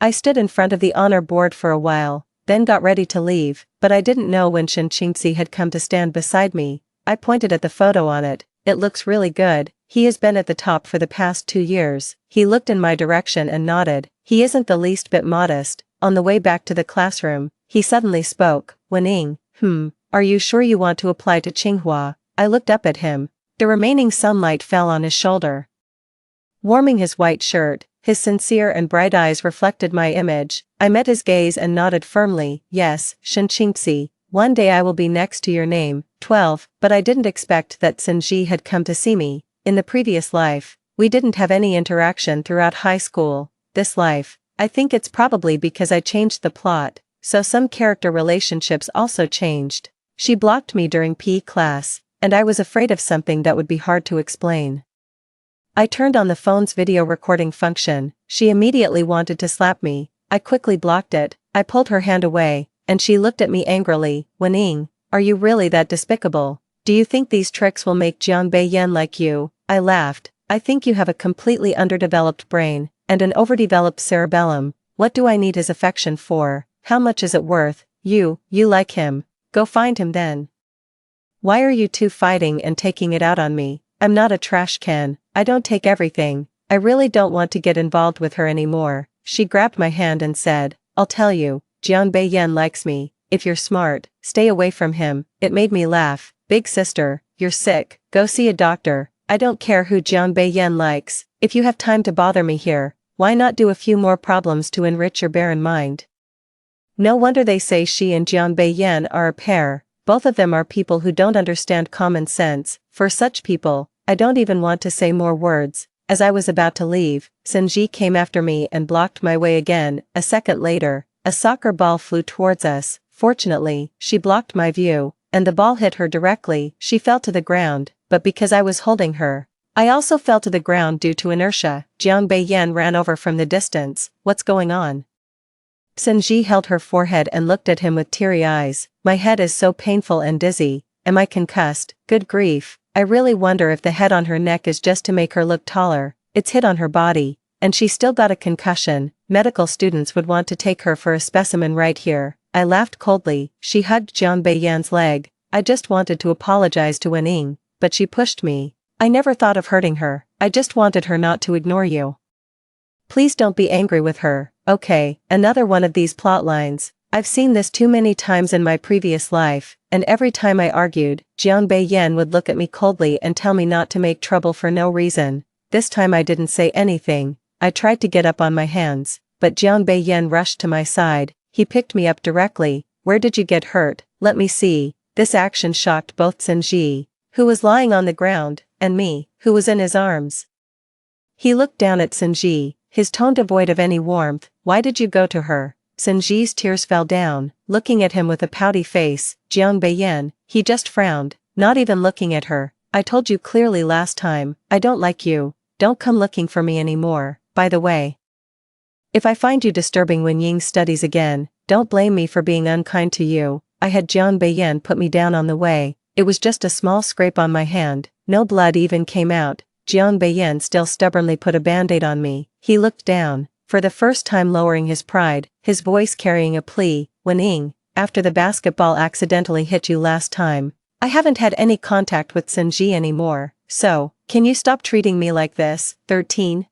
I stood in front of the honor board for a while, then got ready to leave, but I didn't know when Shen Qingxi had come to stand beside me. I pointed at the photo on it. It looks really good. He has been at the top for the past 2 years. He looked in my direction and nodded. He isn't the least bit modest. On the way back to the classroom, he suddenly spoke. Wening, are you sure you want to apply to Tsinghua? I looked up at him. The remaining sunlight fell on his shoulder, warming his white shirt. His sincere and bright eyes reflected my image. I met his gaze and nodded firmly. Yes, Shen Qingxi, one day I will be next to your name. 12. But I didn't expect that Sinji had come to see me. In the previous life, we didn't have any interaction throughout high school. This life, I think it's probably because I changed the plot, so some character relationships also changed. She blocked me during PE class, and I was afraid of something that would be hard to explain. I turned on the phone's video recording function. She immediately wanted to slap me. I quickly blocked it. I pulled her hand away, and she looked at me angrily. Wening, are you really that despicable? Do you think these tricks will make Jiang Beiyan like you? I laughed. I think you have a completely underdeveloped brain, and an overdeveloped cerebellum. What do I need his affection for? How much is it worth? You like him. Go find him then. Why are you two fighting and taking it out on me? I'm not a trash can. I don't take everything. I really don't want to get involved with her anymore. She grabbed my hand and said, I'll tell you, Jiang Beiyan likes me. If you're smart, stay away from him. It made me laugh. Big sister, you're sick. Go see a doctor. I don't care who Jiang Beiyan likes. If you have time to bother me here, why not do a few more problems to enrich your barren mind? No wonder they say she and Jiang Beiyan are a pair. Both of them are people who don't understand common sense. For such people, I don't even want to say more words. As I was about to leave, Senji came after me and blocked my way again. A second later, a soccer ball flew towards us. Fortunately, she blocked my view, and the ball hit her directly. She fell to the ground, but because I was holding her, I also fell to the ground due to inertia. Jiang Beiyan ran over from the distance. What's going on? Senji held her forehead and looked at him with teary eyes. My head is so painful and dizzy. Am I concussed? Good grief. I really wonder if the head on her neck is just to make her look taller. It's hit on her body, and she still got a concussion. Medical students would want to take her for a specimen right here. I laughed coldly. She hugged Jiang Beiyan's leg. I just wanted to apologize to Wening, but she pushed me. I never thought of hurting her. I just wanted her not to ignore you. Please don't be angry with her. Okay, another one of these plot lines. I've seen this too many times in my previous life, and every time I argued, Jiang Beiyan would look at me coldly and tell me not to make trouble for no reason. This time I didn't say anything. I tried to get up on my hands, but Jiang Beiyan rushed to my side. He picked me up directly. Where did you get hurt? Let me see. This action shocked both Senji, who was lying on the ground, and me, who was in his arms. He looked down at Senji, his tone devoid of any warmth. Why did you go to her? Senji's tears fell down, looking at him with a pouty face. Jiang Beiyan, he just frowned, not even looking at her. I told you clearly last time, I don't like you. Don't come looking for me anymore. By the way, if I find you disturbing Wenying's studies again, don't blame me for being unkind to you. I had Jiang Beiyan put me down on the way. It was just a small scrape on my hand. No blood even came out. Jiang Beiyan still stubbornly put a band-aid on me. He looked down, for the first time lowering his pride, his voice carrying a plea. Wening, after the basketball accidentally hit you last time, I haven't had any contact with Senji anymore, so, can you stop treating me like this? 13.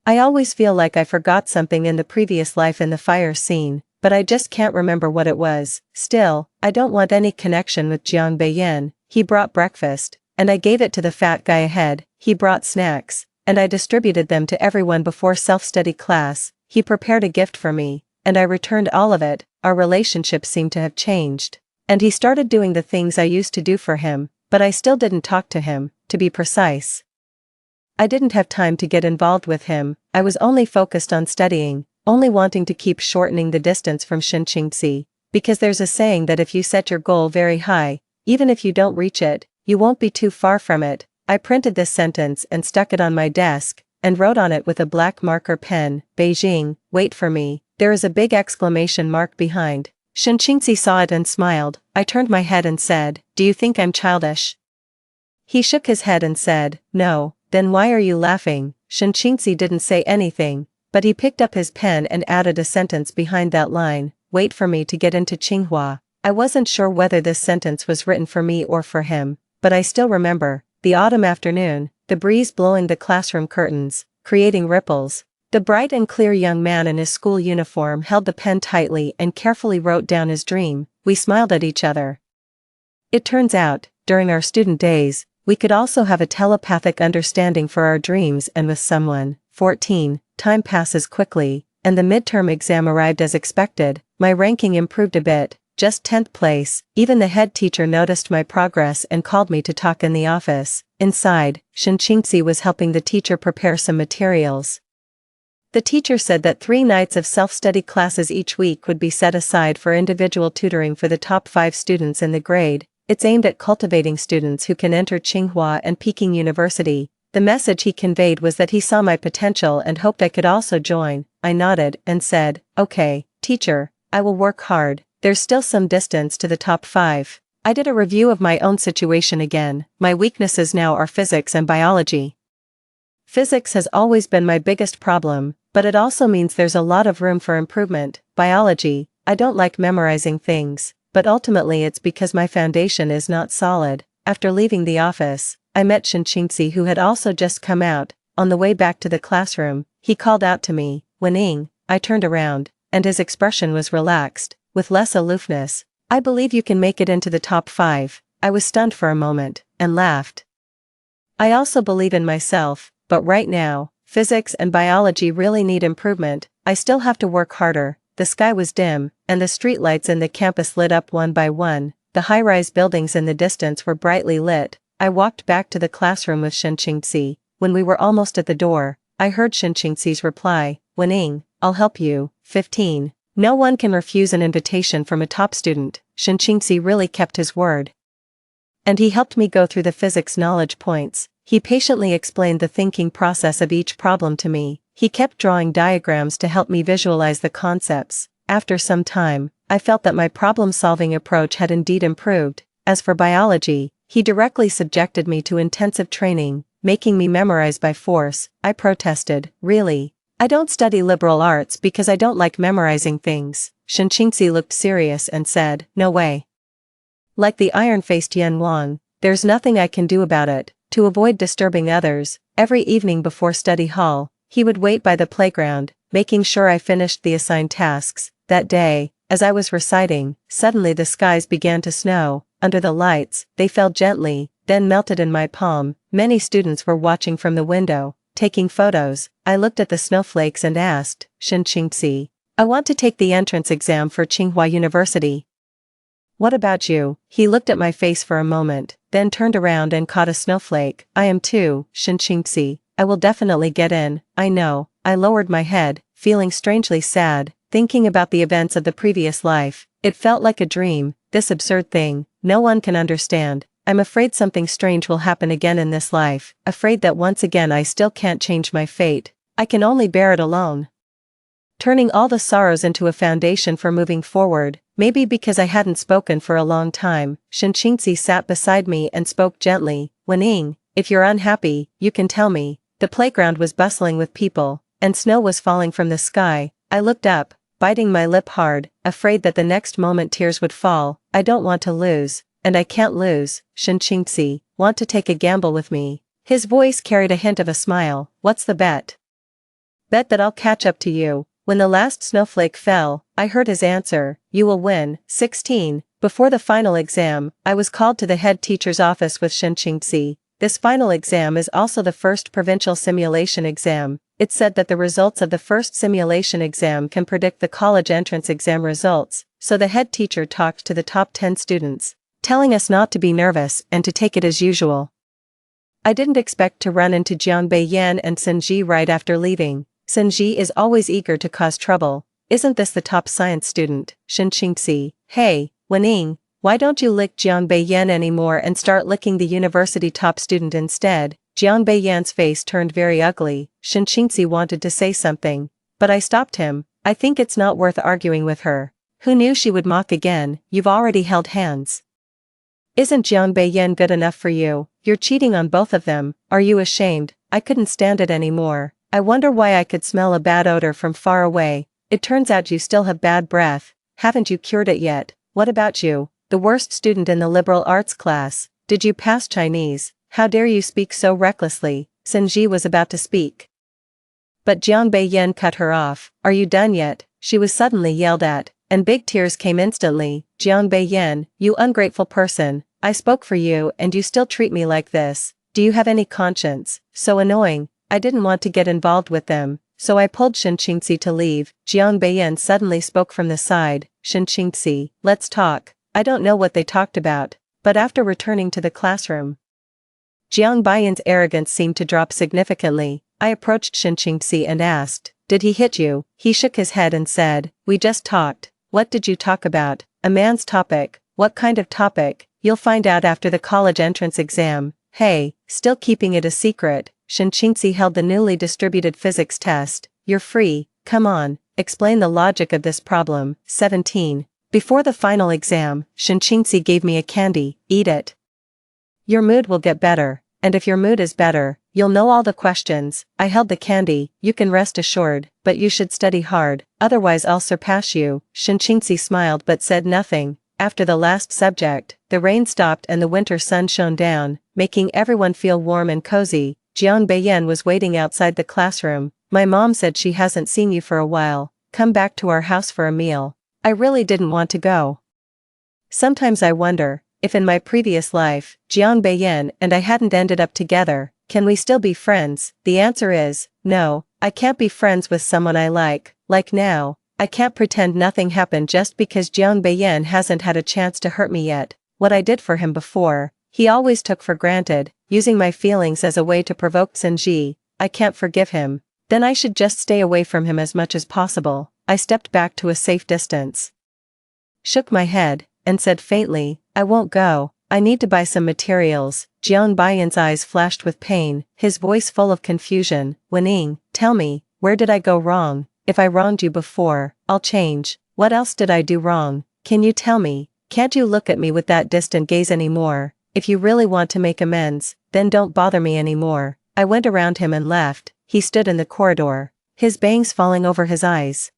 I always feel like I forgot something in the previous life in the fire scene, but I just can't remember what it was. Still, I don't want any connection with Jiang Beiyan. He brought breakfast, and I gave it to the fat guy ahead. he brought snacks, and I distributed them to everyone before self-study class. He prepared a gift for me, and I returned all of it. Our relationship seemed to have changed. And he started doing the things I used to do for him, but I still didn't talk to him, to be precise. I didn't have time to get involved with him. I was only focused on studying, only wanting to keep shortening the distance from Shinchingzi, because there's a saying that if you set your goal very high, even if you don't reach it, you won't be too far from it. I printed this sentence and stuck it on my desk, and wrote on it with a black marker pen, Beijing, wait for me. There is a big exclamation mark behind. Shinchingzi saw it and smiled. I turned my head and said, "Do you think I'm childish?" He shook his head and said, "No." "Then why are you laughing?" Shinchingzi didn't say anything, but he picked up his pen and added a sentence behind that line, "Wait for me to get into Tsinghua." I wasn't sure whether this sentence was written for me or for him, but I still remember, the autumn afternoon, the breeze blowing the classroom curtains, creating ripples. The bright and clear young man in his school uniform held the pen tightly and carefully wrote down his dream. We smiled at each other. It turns out, during our student days, we could also have a telepathic understanding for our dreams and with someone. 14. Time passes quickly, and the midterm exam arrived as expected. My ranking improved a bit, just 10th place. Even the head teacher noticed my progress and called me to talk in the office. Inside, Shinchingzi was helping the teacher prepare some materials. The teacher said that 3 nights of self-study classes each week would be set aside for individual tutoring for the top 5 students in the grade. It's aimed at cultivating students who can enter Tsinghua and Peking University. The message he conveyed was that he saw my potential and hoped I could also join. I nodded and said, "Okay, teacher, I will work hard." There's still some distance to the top 5. I did a review of my own situation again. My weaknesses now are physics and biology. Physics has always been my biggest problem, but it also means there's a lot of room for improvement. Biology, I don't like memorizing things, but ultimately it's because my foundation is not solid. After leaving the office, I met Shinchingzi, who had also just come out. On the way back to the classroom, he called out to me, "Wening." I turned around, and his expression was relaxed, with less aloofness. "I believe you can make it into the top 5. I was stunned for a moment, and laughed. I also believe in myself, but right now, physics and biology really need improvement. I still have to work harder. The sky was dim, and the streetlights in the campus lit up one by one. The high-rise buildings in the distance were brightly lit. I walked back to the classroom with Shinchingzi. When we were almost at the door, I heard Shinchingzi's reply, "Wening, I'll help you." 15. No one can refuse an invitation from a top student. Shinchingzi really kept his word. And he helped me go through the physics knowledge points. He patiently explained the thinking process of each problem to me. He kept drawing diagrams to help me visualize the concepts. After some time, I felt that my problem-solving approach had indeed improved. As for biology, he directly subjected me to intensive training, making me memorize by force. I protested, "Really? I don't study liberal arts because I don't like memorizing things." Shinchingzi looked serious and said, "No way. Like the iron-faced Yan Wang, there's nothing I can do about it." To avoid disturbing others, every evening before study hall, he would wait by the playground, making sure I finished the assigned tasks. That day, as I was reciting, suddenly the skies began to snow. Under the lights, they fell gently, then melted in my palm. Many students were watching from the window, taking photos. I looked at the snowflakes and asked, "Shinchingzi, I want to take the entrance exam for Tsinghua University. What about you?" He looked at my face for a moment, then turned around and caught a snowflake. "I am too, Shinchingzi. I will definitely get in." "I know." I lowered my head, feeling strangely sad, thinking about the events of the previous life. It felt like a dream, this absurd thing. No one can understand. I'm afraid something strange will happen again in this life, afraid that once again I still can't change my fate. I can only bear it alone. Turning all the sorrows into a foundation for moving forward. Maybe because I hadn't spoken for a long time, Shinchingzi sat beside me and spoke gently, "Wening, if you're unhappy, you can tell me." The playground was bustling with people, and snow was falling from the sky. I looked up, biting my lip hard, afraid that the next moment tears would fall. "I don't want to lose, and I can't lose. Shinchingzi, want to take a gamble with me?" His voice carried a hint of a smile. "What's the bet?" "Bet that I'll catch up to you." When the last snowflake fell, I heard his answer, "You will win." 16. Before the final exam, I was called to the head teacher's office with Shinchingzi. This final exam is also the first provincial simulation exam. It said that the results of the first simulation exam can predict the college entrance exam results, so the head teacher talked to the top 10 students, telling us not to be nervous and to take it as usual. I didn't expect to run into Jiang Beiyan and Senji right after leaving. Senji is always eager to cause trouble. Isn't this the top science student, Shen Qingxi? Hey, Wening, why don't you lick Jiang Beiyan anymore and start licking the university top student instead? Jiang Beiyan's face turned very ugly. Shen Qingxi wanted to say something, but I stopped him. I think it's not worth arguing with her. Who knew she would mock again? You've already held hands. Isn't Jiang Beiyan good enough for you? You're cheating on both of them. Are you ashamed? I couldn't stand it anymore. I wonder why I could smell a bad odor from far away. It turns out you still have bad breath. Haven't you cured it yet? What about you? The worst student in the liberal arts class. Did you pass Chinese? How dare you speak so recklessly? Senji was about to speak, but Jiang Beiyan cut her off. Are you done yet? She was suddenly yelled at, and big tears came instantly. Jiang Beiyan, you ungrateful person. I spoke for you and you still treat me like this. Do you have any conscience? So annoying. I didn't want to get involved with them, so I pulled Shen Qingxi to leave. Jiang Beiyan suddenly spoke from the side. Shen Qingxi, let's talk. I don't know what they talked about, but after returning to the classroom, Jiang Beiyan's arrogance seemed to drop significantly. I approached Shen Qingxi and asked, did he hit you? He shook his head and said, we just talked. What did you talk about? A man's topic. What kind of topic? You'll find out after the college entrance exam. Hey, still keeping it a secret. Shen Qingxi held the newly distributed physics test. You're free. Come on, explain the logic of this problem. 17. Before the final exam, Shen Qingxi gave me a candy. Eat it. Your mood will get better, and if your mood is better, you'll know all the questions. I held the candy. You can rest assured, but you should study hard, otherwise I'll surpass you. Shen Qingxi smiled but said nothing. After the last subject, the rain stopped and the winter sun shone down, making everyone feel warm and cozy. Jiang Beiyan was waiting outside the classroom. My mom said she hasn't seen you for a while. Come back to our house for a meal. I really didn't want to go. Sometimes I wonder, if in my previous life, Jiang Beiyan and I hadn't ended up together, can we still be friends? The answer is, no, I can't be friends with someone I like now. I can't pretend nothing happened just because Jiang Beiyan hasn't had a chance to hurt me yet. What I did for him before, he always took for granted, using my feelings as a way to provoke Senji. I can't forgive him. Then I should just stay away from him as much as possible. I stepped back to a safe distance, shook my head, and said faintly, I won't go. I need to buy some materials. Jiang Beiyan's eyes flashed with pain, his voice full of confusion. Wening, tell me, where did I go wrong? If I wronged you before, I'll change. What else did I do wrong? Can you tell me? Can't you look at me with that distant gaze anymore? If you really want to make amends, then don't bother me anymore. I went around him and left. He stood in the corridor, his bangs falling over his eyes.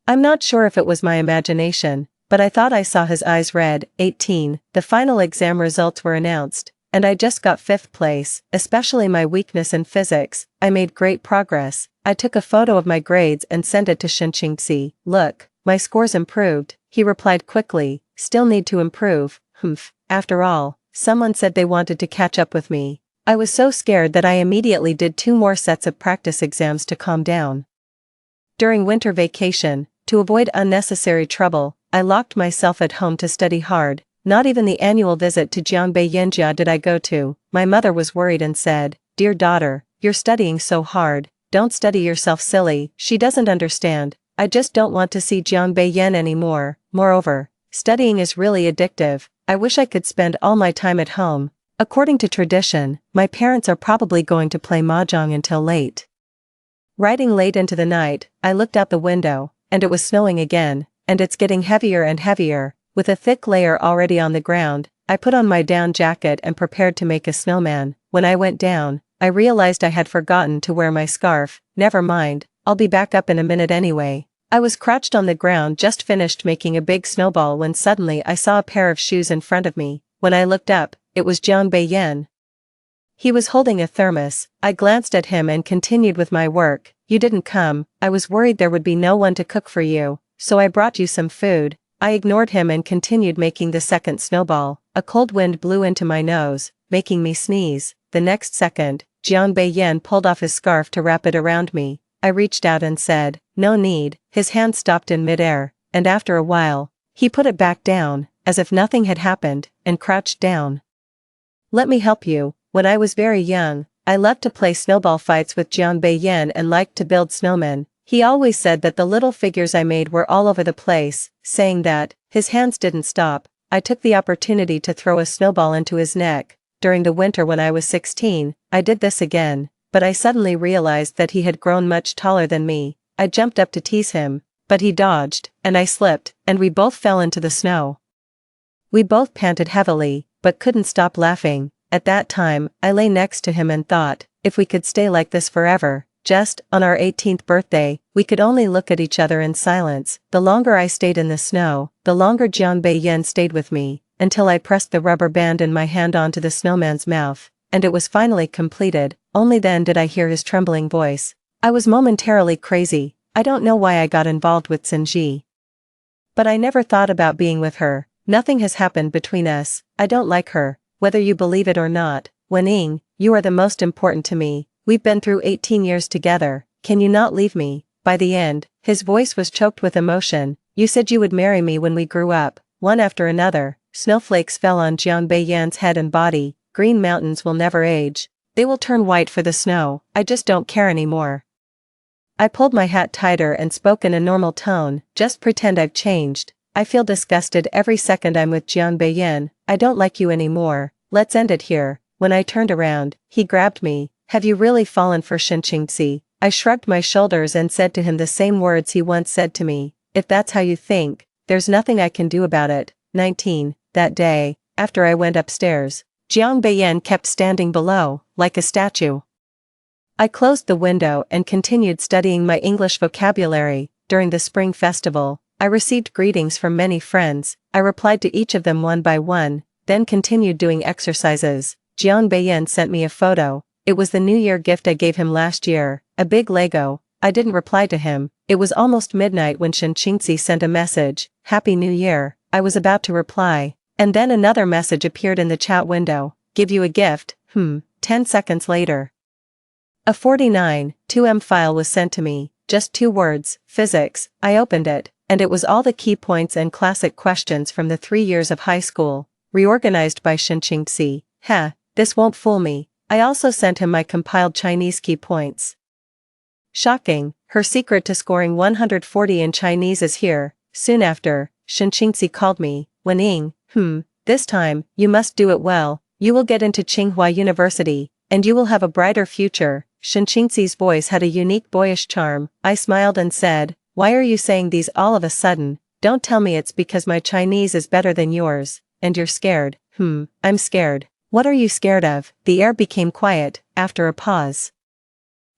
I'm not sure if it was my imagination, but I thought I saw his eyes red. 18. The final exam results were announced, and I just got 5th place, especially my weakness in physics. I made great progress. I took a photo of my grades and sent it to Shen Qingxi. Look, my scores improved. He replied quickly, still need to improve. Humph. After all, someone said they wanted to catch up with me. I was so scared that I immediately did 2 more sets of practice exams to calm down. During winter vacation, to avoid unnecessary trouble, I locked myself at home to study hard. Not even the annual visit to Jiang Beiyanjia did I go to. My mother was worried and said, dear daughter, you're studying so hard. Don't study yourself silly. She doesn't understand. I just don't want to see Jiang Beiyan anymore. Moreover, studying is really addictive. I wish I could spend all my time at home. According to tradition, my parents are probably going to play mahjong until late. Riding late into the night, I looked out the window, and it was snowing again, and it's getting heavier and heavier. With a thick layer already on the ground, I put on my down jacket and prepared to make a snowman. When I went down, I realized I had forgotten to wear my scarf. Never mind, I'll be back up in a minute anyway. I was crouched on the ground, just finished making a big snowball when suddenly I saw a pair of shoes in front of me. When I looked up, it was Jiang Beiyan. He was holding a thermos. I glanced at him and continued with my work. You didn't come. I was worried there would be no one to cook for you, so I brought you some food. I ignored him and continued making the second snowball. A cold wind blew into my nose, making me sneeze. The next second, Jian Beiyan pulled off his scarf to wrap it around me. I reached out and said, "No need." His hand stopped in midair, and after a while, he put it back down, as if nothing had happened, and crouched down. "Let me help you." When I was very young, I loved to play snowball fights with Jian Beiyan and liked to build snowmen. He always said that the little figures I made were all over the place, saying that, his hands didn't stop. I took the opportunity to throw a snowball into his neck. During the winter when I was 16, I did this again, but I suddenly realized that he had grown much taller than me. I jumped up to tease him, but he dodged, and I slipped, and we both fell into the snow. We both panted heavily, but couldn't stop laughing. At that time, I lay next to him and thought, if we could stay like this forever. Just, on our 18th birthday, we could only look at each other in silence. The longer I stayed in the snow, the longer Jian Beiyan stayed with me, until I pressed the rubber band in my hand onto the snowman's mouth, and it was finally completed. Only then did I hear his trembling voice. I was momentarily crazy. I don't know why I got involved with Sinji. But I never thought about being with her. Nothing has happened between us. I don't like her, whether you believe it or not. Wen-ing, you are the most important to me. We've been through 18 years together. Can you not leave me? By the end, his voice was choked with emotion. You said you would marry me when we grew up. One after another, snowflakes fell on Jian Beiyan's head and body. Green mountains will never age. They will turn white for the snow. I just don't care anymore. I pulled my hat tighter and spoke in a normal tone. Just pretend I've changed. I feel disgusted every second I'm with Jian Beiyan. I don't like you anymore. Let's end it here. When I turned around, he grabbed me. Have you really fallen for Shinqingzi? I shrugged my shoulders and said to him the same words he once said to me. If that's how you think, there's nothing I can do about it. 19. That day, after I went upstairs, Jiang Beiyan kept standing below, like a statue. I closed the window and continued studying my English vocabulary. During the spring festival, I received greetings from many friends. I replied to each of them one by one, then continued doing exercises. Jiang Beiyan sent me a photo. It was the New Year gift I gave him last year, a big Lego. I didn't reply to him. It was almost midnight when Shinqingzi sent a message, Happy New Year. I was about to reply, and then another message appeared in the chat window, give you a gift. 10 seconds later. A 49.2M file was sent to me, just 2 words, physics. I opened it, and it was all the key points and classic questions from the 3 years of high school, reorganized by Shinqingzi. This won't fool me. I also sent him my compiled Chinese key points. Shocking, her secret to scoring 140 in Chinese is here. Soon after, Shinqingzi called me. Wen-ing, this time, you must do it well. You will get into Tsinghua University, and you will have a brighter future. Shinqingzi's voice had a unique boyish charm. I smiled and said, why are you saying these all of a sudden? Don't tell me it's because my Chinese is better than yours, and you're scared. I'm scared. What are you scared of? The air became quiet, after a pause.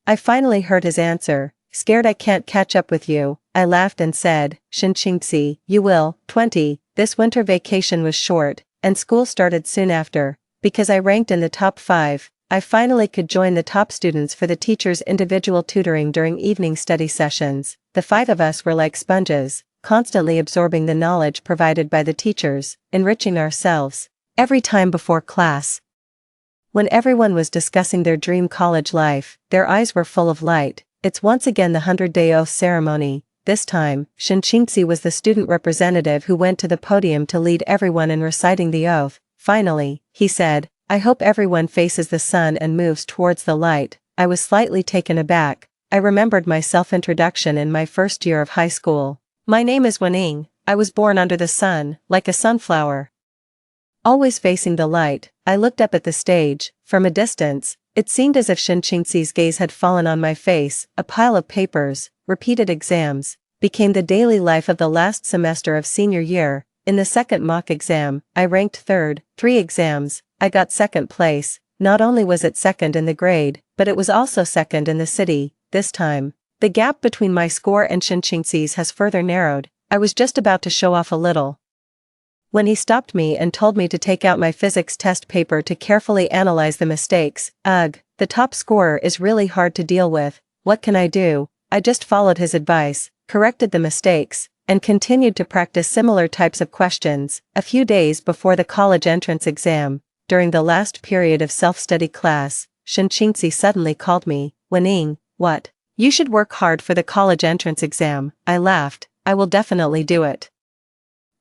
I finally heard his answer, scared I can't catch up with you. I laughed and said, Shinqingzi, you will. 20. This winter vacation was short, and school started soon after. Because I ranked in the top 5, I finally could join the top students for the teacher's individual tutoring during evening study sessions. The 5 of us were like sponges, constantly absorbing the knowledge provided by the teachers, enriching ourselves every time before class. When everyone was discussing their dream college life, their eyes were full of light. It's once again the 100-day oath ceremony. This time, Shinqingzi was the student representative who went to the podium to lead everyone in reciting the oath. Finally, he said, I hope everyone faces the sun and moves towards the light. I was slightly taken aback. I remembered my self-introduction in my first year of high school. My name is Wen-ing. I was born under the sun, like a sunflower. Always facing the light, I looked up at the stage. From a distance, it seemed as if Shinqingzi's gaze had fallen on my face. A pile of papers, repeated exams, became the daily life of the last semester of senior year. In the second mock exam, I ranked 3rd. 3 exams, I got 2nd place. Not only was it 2nd in the grade, but it was also 2nd in the city. This time, the gap between my score and Shinqingzi's has further narrowed. I was just about to show off a little, when he stopped me and told me to take out my physics test paper to carefully analyze the mistakes. Ugh, the top scorer is really hard to deal with. What can I do? I just followed his advice, corrected the mistakes, and continued to practice similar types of questions. A few days before the college entrance exam, during the last period of self-study class, Shinchingzi suddenly called me. Wening, what? You should work hard for the college entrance exam. I laughed. I will definitely do it.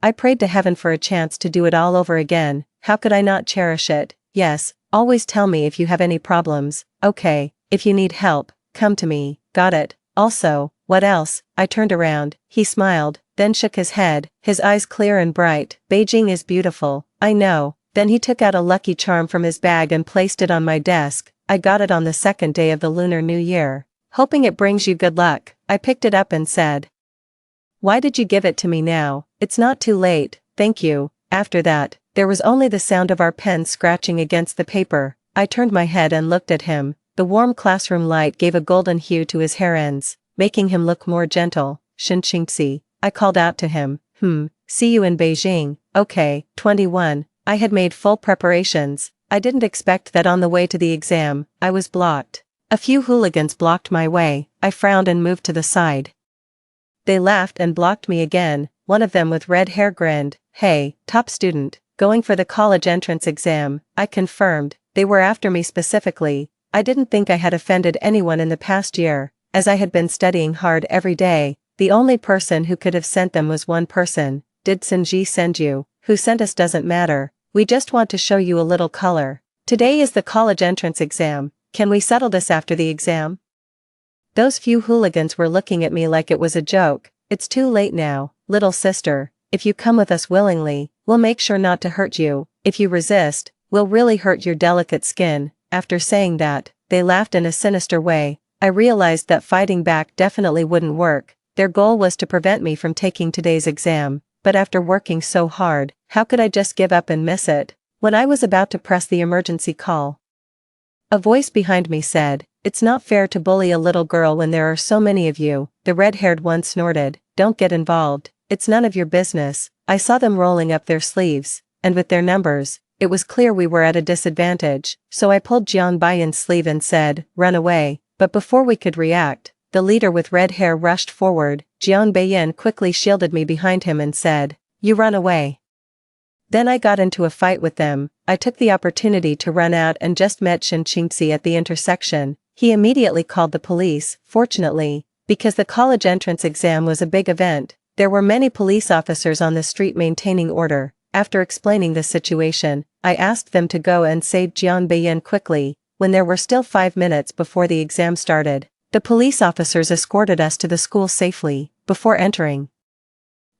I prayed to heaven for a chance to do it all over again. How could I not cherish it? Yes, always tell me if you have any problems. Okay, if you need help, come to me. Got it. Also, what else? I turned around. He smiled, then shook his head, his eyes clear and bright. Beijing is beautiful. I know. Then he took out a lucky charm from his bag and placed it on my desk. I got it on the second day of the Lunar New Year. Hoping it brings you good luck, I picked it up and said, "Why did you give it to me now? It's not too late, thank you." After that, there was only the sound of our pens scratching against the paper. I turned my head and looked at him. The warm classroom light gave a golden hue to his hair ends, making him look more gentle. Shinchingzi, I called out to him. See you in Beijing. Okay, 21. I had made full preparations. I didn't expect that on the way to the exam, I was blocked. A few hooligans blocked my way. I frowned and moved to the side. They laughed and blocked me again. One of them with red hair grinned. Hey, top student, going for the college entrance exam. I confirmed. They were after me specifically. I didn't think I had offended anyone in the past year, as I had been studying hard every day. The only person who could have sent them was one person. Did Sinji send you? Who sent us doesn't matter. We just want to show you a little color. Today is the college entrance exam. Can we settle this after the exam? Those few hooligans were looking at me like it was a joke. It's too late now, little sister. If you come with us willingly, we'll make sure not to hurt you. If you resist, we'll really hurt your delicate skin. After saying that, they laughed in a sinister way. I realized that fighting back definitely wouldn't work. Their goal was to prevent me from taking today's exam, but after working so hard, how could I just give up and miss it? When I was about to press the emergency call, a voice behind me said, "It's not fair to bully a little girl when there are so many of you." The red-haired one snorted, "Don't get involved. It's none of your business." I saw them rolling up their sleeves, and with their numbers, it was clear we were at a disadvantage, so I pulled Jiang Baiyan's sleeve and said, "Run away." But before we could react, the leader with red hair rushed forward. Jiang Baiyan quickly shielded me behind him and said, "You run away." Then I got into a fight with them. I took the opportunity to run out and just met Shinchingzi at the intersection. He immediately called the police. Fortunately, because the college entrance exam was a big event, there were many police officers on the street maintaining order. After explaining the situation, I asked them to go and save Jiang Baiyan quickly. When there were still 5 minutes before the exam started, the police officers escorted us to the school safely. Before entering,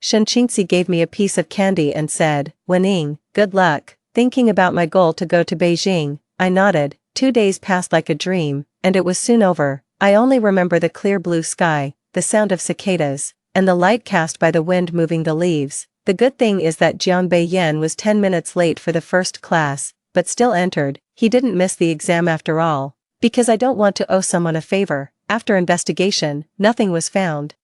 Shinchingzi gave me a piece of candy and said, "Wening, good luck." Thinking about my goal to go to Beijing, I nodded. 2 days passed like a dream, and it was soon over. I only remember the clear blue sky, the sound of cicadas, and the light cast by the wind moving the leaves. The good thing is that Jiang Baiyan was 10 minutes late for the first class, but still entered. He didn't miss the exam after all. Because I don't want to owe someone a favor. After investigation, nothing was found.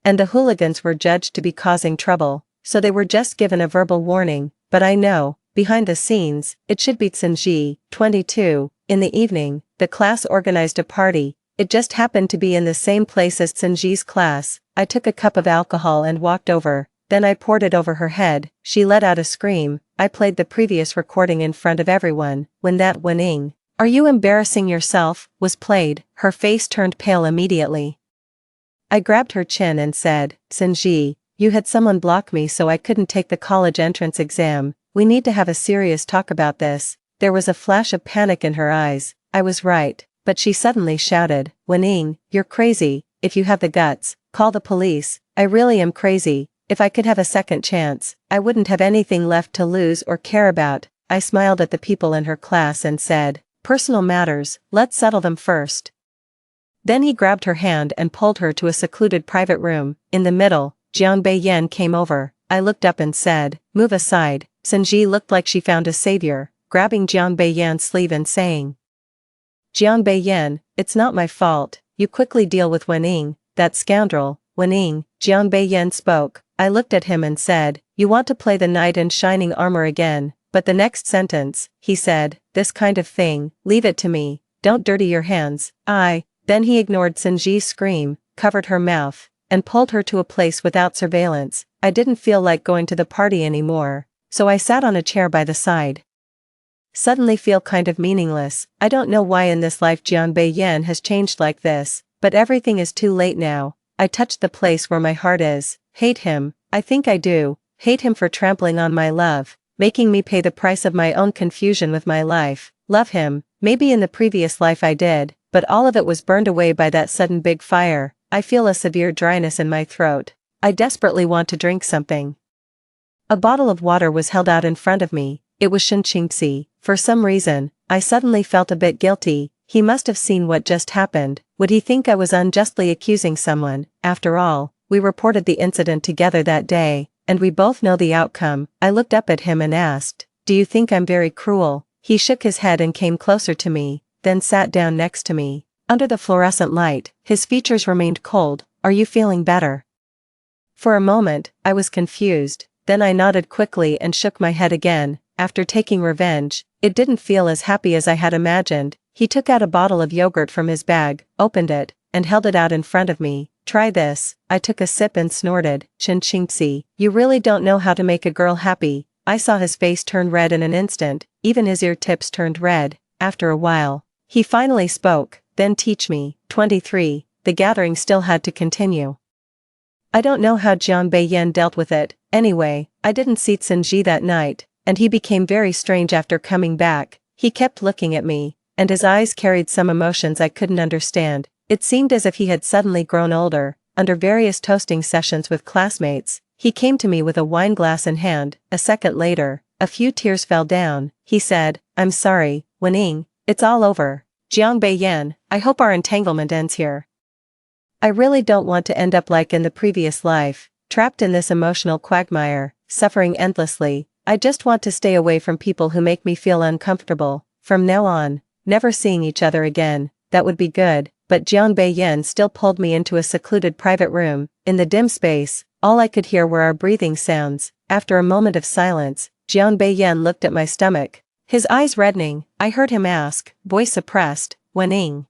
And the hooligans were judged to be causing trouble, so they were just given a verbal warning. But I know, behind the scenes, it should be Tsinji, 22. In the evening, the class organized a party. It just happened to be in the same place as Tsinji's class. I took a cup of alcohol and walked over. Then I poured it over her head. She let out a scream. I played the previous recording in front of everyone. When that "Wening, are you embarrassing yourself?" was played, her face turned pale immediately. I grabbed her chin and said, "Tsinji, you had someone block me so I couldn't take the college entrance exam. We need to have a serious talk about this." There was a flash of panic in her eyes. I was right, but she suddenly shouted, "Wening, you're crazy. If you have the guts, call the police." I really am crazy. If I could have a second chance, I wouldn't have anything left to lose or care about. I smiled at the people in her class and said, "Personal matters, let's settle them first." Then he grabbed her hand and pulled her to a secluded private room. In the middle, Jiang Baiyan came over. I looked up and said, "Move aside." Tsinji looked like she found a savior, grabbing Jiang Baiyan's sleeve and saying, "Jiang Baiyan, it's not my fault. You quickly deal with Wening, that scoundrel." "Wening," Jiang Baiyan spoke. I looked at him and said, "You want to play the knight in shining armor again." But the next sentence, he said, "This kind of thing, leave it to me. Don't dirty your hands." Then he ignored Tsinji's scream, covered her mouth, and pulled her to a place without surveillance. I didn't feel like going to the party anymore, so I sat on a chair by the side. Suddenly feel kind of meaningless. I don't know why in this life Jian Beiyan has changed like this, but everything is too late now. I touched the place where my heart is. Hate him, I think I do. Hate him for trampling on my love, making me pay the price of my own confusion with my life. Love him, maybe in the previous life I did, but all of it was burned away by that sudden big fire. I feel a severe dryness in my throat. I desperately want to drink something. A bottle of water was held out in front of me. It was Shinqingxi. For some reason, I suddenly felt a bit guilty. He must have seen what just happened. Would he think I was unjustly accusing someone? After all, we reported the incident together that day, and we both know the outcome. I looked up at him and asked, "Do you think I'm very cruel?" He shook his head and came closer to me, then sat down next to me. Under the fluorescent light, his features remained cold. "Are you feeling better?" For a moment, I was confused, then I nodded quickly and shook my head again. After taking revenge, it didn't feel as happy as I had imagined. He took out a bottle of yogurt from his bag, opened it, and held it out in front of me. "Try this." I took a sip and snorted. "Shinqingxi, you really don't know how to make a girl happy." I saw his face turn red in an instant, even his ear tips turned red. After a while, he finally spoke, "Then teach me." 23. The gathering still had to continue. I don't know how Jian Beiyan dealt with it. Anyway, I didn't see Tsinji that night, and he became very strange after coming back. He kept looking at me, and his eyes carried some emotions I couldn't understand. It seemed as if he had suddenly grown older. Under various toasting sessions with classmates, he came to me with a wine glass in hand. A second later, a few tears fell down. He said, "I'm sorry, Wening, it's all over. Jiang Beiyan, I hope our entanglement ends here. I really don't want to end up like in the previous life, trapped in this emotional quagmire, suffering endlessly. I just want to stay away from people who make me feel uncomfortable. From now on, never seeing each other again, that would be good." But Jiang Beiyan still pulled me into a secluded private room. In the dim space, all I could hear were our breathing sounds. After a moment of silence, Jiang Beiyan looked at my stomach. His eyes reddening, I heard him ask, voice suppressed, "Wening,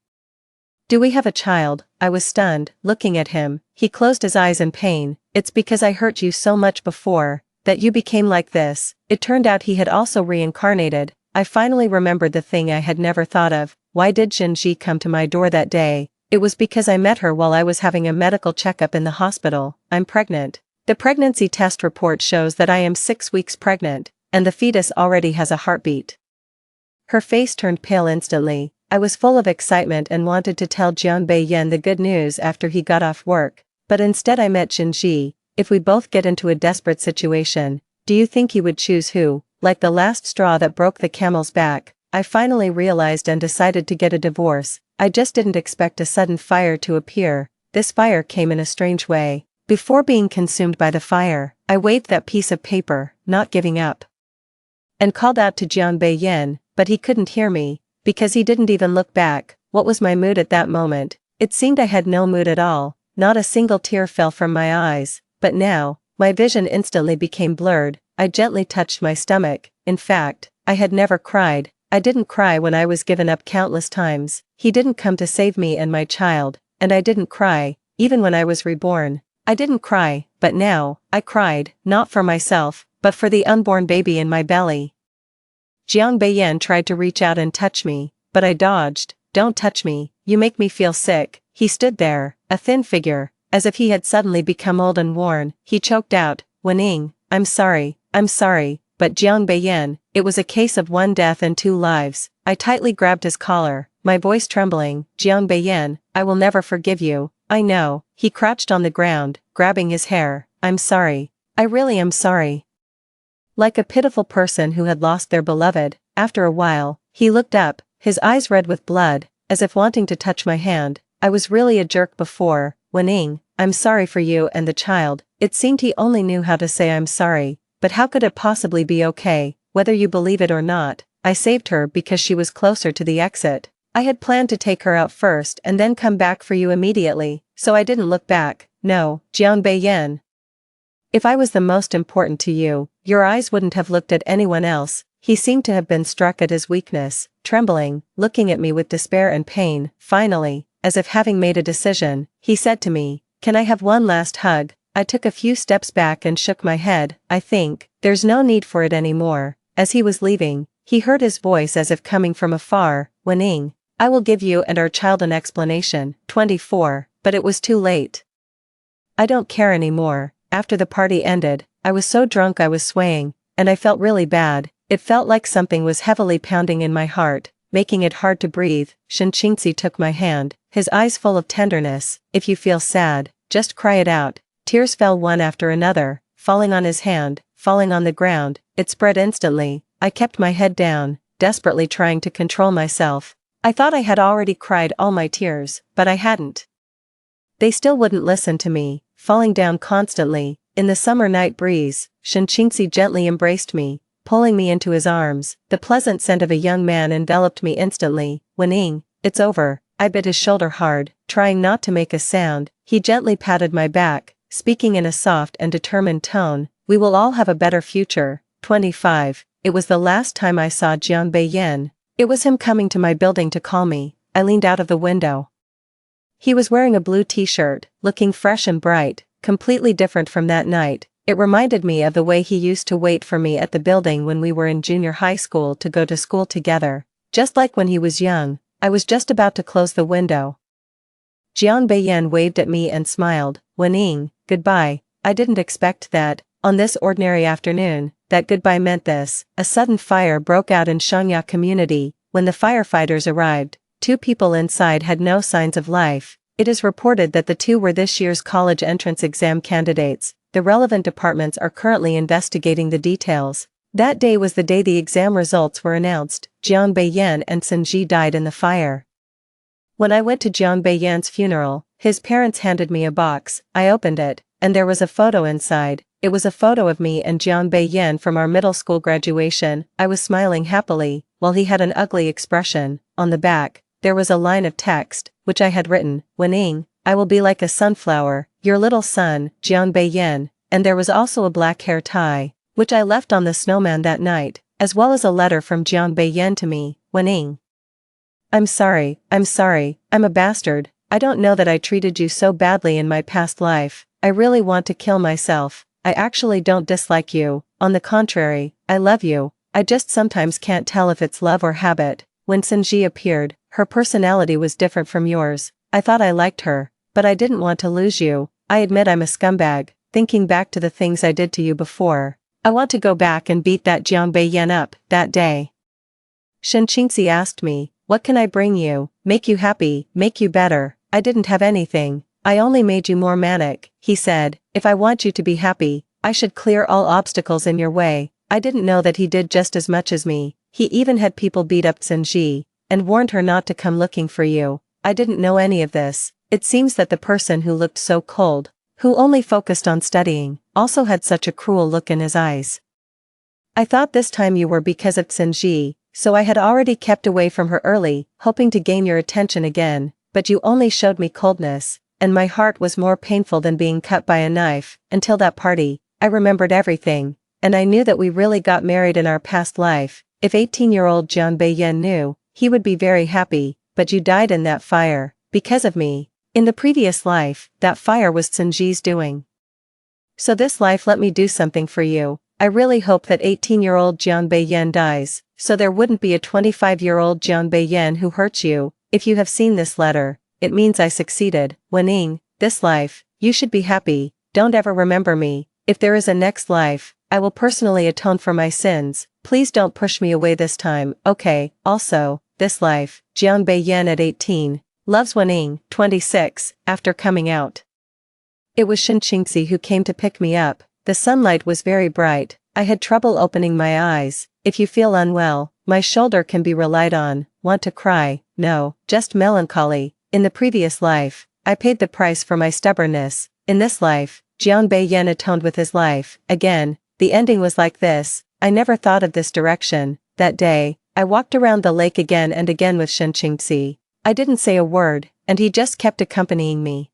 do we have a child?" I was stunned, looking at him. He closed his eyes in pain. "It's because I hurt you so much before, that you became like this." It turned out he had also reincarnated. I finally remembered the thing I had never thought of. Why did Shinji come to my door that day? It was because I met her while I was having a medical checkup in the hospital. "I'm pregnant. The pregnancy test report shows that I am 6 weeks pregnant, and the fetus already has a heartbeat." Her face turned pale instantly. I was full of excitement and wanted to tell Jian Beiyan the good news after he got off work, but instead I met Shinji. "If we both get into a desperate situation, do you think you would choose who?" Like the last straw that broke the camel's back, I finally realized and decided to get a divorce. I just didn't expect a sudden fire to appear. This fire came in a strange way. Before being consumed by the fire, I waved that piece of paper, not giving up, and called out to Jian Beiyan, but he couldn't hear me, because he didn't even look back. What was my mood at that moment? It seemed I had no mood at all. Not a single tear fell from my eyes. But now, my vision instantly became blurred. I gently touched my stomach. In fact, I had never cried. I didn't cry when I was given up countless times. He didn't come to save me and my child, and I didn't cry, even when I was reborn. I didn't cry, but now, I cried, not for myself, but for the unborn baby in my belly. Jiang Beiyan tried to reach out and touch me, but I dodged. "Don't touch me, you make me feel sick." He stood there, a thin figure, as if he had suddenly become old and worn. He choked out, "Wening, I'm sorry, but Jiang Beiyan, it was a case of 1 death and 2 lives." I tightly grabbed his collar, my voice trembling. "Jiang Beiyan, I will never forgive you." "I know." He crouched on the ground, grabbing his hair. "I'm sorry. I really am sorry." Like a pitiful person who had lost their beloved, after a while, he looked up, his eyes red with blood, as if wanting to touch my hand. "I was really a jerk before, Wening, I'm sorry for you and the child." It seemed he only knew how to say "I'm sorry," but how could it possibly be okay? Whether you believe it or not, I saved her because she was closer to the exit. I had planned to take her out first and then come back for you immediately, so I didn't look back. "No, Jian Beiyan. If I was the most important to you, your eyes wouldn't have looked at anyone else." He seemed to have been struck at his weakness, trembling, looking at me with despair and pain. Finally, as if having made a decision, he said to me, Can I have one last hug? I took a few steps back and shook my head. I think there's no need for it anymore. As he was leaving, he heard his voice as if coming from afar. Wen-ing, I will give you and our child an explanation. 24, but it was too late. I don't care anymore. After the party ended, I was so drunk I was swaying, and I felt really bad. It felt like something was heavily pounding in my heart, making it hard to breathe. Shen Qingzi took my hand, his eyes full of tenderness. If you feel sad, just cry it out. Tears fell one after another, falling on his hand, falling on the ground. It spread instantly. I kept my head down, desperately trying to control myself. I thought I had already cried all my tears, but I hadn't. They still wouldn't listen to me, falling down constantly. In the summer night breeze, Shen Qingzi gently embraced me, pulling me into his arms. The pleasant scent of a young man enveloped me instantly. Wen-ing, it's over. I bit his shoulder hard, trying not to make a sound. He gently patted my back, speaking in a soft and determined tone. We will all have a better future. 25. It was the last time I saw Jiang Beiyan. It was him coming to my building to call me. I leaned out of the window. He was wearing a blue t-shirt, looking fresh and bright, completely different from that night. It reminded me of the way he used to wait for me at the building when we were in junior high school to go to school together. Just like when he was young. I was just about to close the window. Jiang Beiyan waved at me and smiled. Wen-ing, goodbye. I didn't expect that, on this ordinary afternoon, that goodbye meant this. A sudden fire broke out in Shangya community. When the firefighters arrived, 2 people inside had no signs of life. It is reported that the 2 were this year's college entrance exam candidates. The relevant departments are currently investigating the details. That day was the day the exam results were announced. Jiang Beiyan and Sun Ji died in the fire. When I went to Jiang Beiyan's funeral, his parents handed me a box. I opened it, and there was a photo inside. It was a photo of me and Jiang Beiyan from our middle school graduation. I was smiling happily, while he had an ugly expression. On the back, there was a line of text, which I had written. Wen-ing, I will be like a sunflower, your little son, Jiang Beiyan. And there was also a black hair tie, which I left on the snowman that night, as well as a letter from Jiang Beiyan to me. Wen-ing, I'm sorry, I'm a bastard. I don't know that I treated you so badly in my past life. I really want to kill myself. I actually don't dislike you. On the contrary, I love you. I just sometimes can't tell if it's love or habit. When Sun Ji appeared, her personality was different from yours. I thought I liked her, but I didn't want to lose you. I admit I'm a scumbag, thinking back to the things I did to you before. I want to go back and beat that Jiang Beiyan up. That day, Shen Qingzi asked me, what can I bring you, make you happy, make you better? I didn't have anything. I only made you more manic. He said, if I want you to be happy, I should clear all obstacles in your way. I didn't know that he did just as much as me. He even had people beat up Sun Ji, and warned her not to come looking for you. I didn't know any of this. It seems that the person who looked so cold, who only focused on studying, also had such a cruel look in his eyes. I thought this time you were because of Sun Ji, so I had already kept away from her early, hoping to gain your attention again, but you only showed me coldness, and my heart was more painful than being cut by a knife. Until that party, I remembered everything, and I knew that we really got married in our past life. If 18-year-old Jiang Beiyan knew, he would be very happy, but you died in that fire, because of me. In the previous life, that fire was Sun Ji's doing. So this life let me do something for you. I really hope that 18-year-old Jiang Beiyan dies, so there wouldn't be a 25-year-old Jiang Beiyan who hurts you. If you have seen this letter, it means I succeeded. Wen-ing, this life, you should be happy. Don't ever remember me. If there is a next life, I will personally atone for my sins. Please don't push me away this time, okay? Also, this life, Jiang Beiyan at 18, loves Wen-ing. 26, after coming out. It was Shen Qingzi who came to pick me up. The sunlight was very bright. I had trouble opening my eyes. If you feel unwell, my shoulder can be relied on. Want to cry? No, just melancholy. In the previous life, I paid the price for my stubbornness. In this life, Jiang Beiyan atoned with his life. Again, the ending was like this. I never thought of this direction. That day, I walked around the lake again and again with Shen Qingzi. I didn't say a word, and he just kept accompanying me.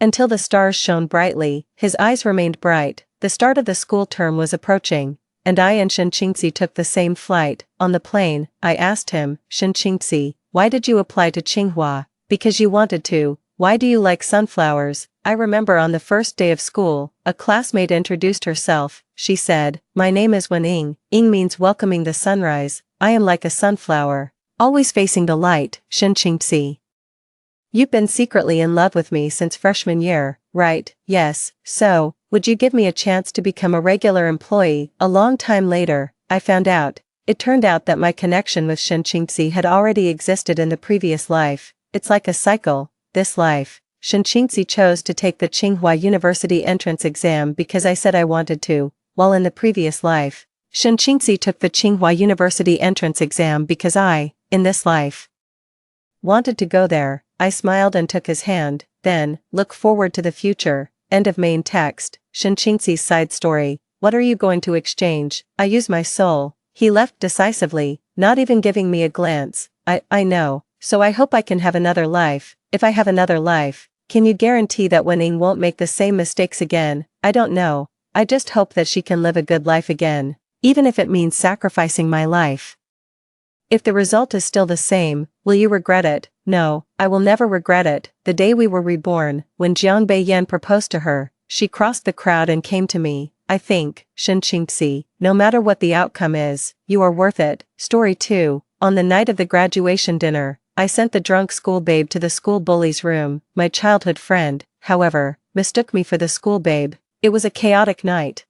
Until the stars shone brightly, his eyes remained bright. The start of the school term was approaching, and I and Shen Qingzi took the same flight. On the plane, I asked him, Shen Qingzi, why did you apply to Tsinghua? Because you wanted to. Why do you like sunflowers? I remember on the first day of school, a classmate introduced herself. She said, "My name is Wen Ying. Ying means welcoming the sunrise. I am like a sunflower, always facing the light." Shen Qingzi. You've been secretly in love with me since freshman year, right? Yes. So, would you give me a chance to become a regular employee? A long time later, I found out. It turned out that my connection with Shen Qingzi had already existed in the previous life. It's like a cycle. This life, Shen Qingzi chose to take the Tsinghua University entrance exam because I said I wanted to, while in the previous life, Shen Qingzi took the Tsinghua University entrance exam because I, in this life, wanted to go there. I smiled and took his hand. Then, look forward to the future. End of main text. Shen Qingzi's side story. What are you going to exchange? I use my soul. He left decisively, not even giving me a glance. I know. So I hope I can have another life. If I have another life, can you guarantee that Wen Ying won't make the same mistakes again? I don't know. I just hope that she can live a good life again, even if it means sacrificing my life. If the result is still the same, will you regret it? No, I will never regret it. The day we were reborn, when Jiang Beiyan proposed to her, she crossed the crowd and came to me. I think, Shen Qingzi, no matter what the outcome is, you are worth it. Story 2. On the night of the graduation dinner, I sent the drunk school babe to the school bully's room. My childhood friend, however, mistook me for the school babe. It was a chaotic night.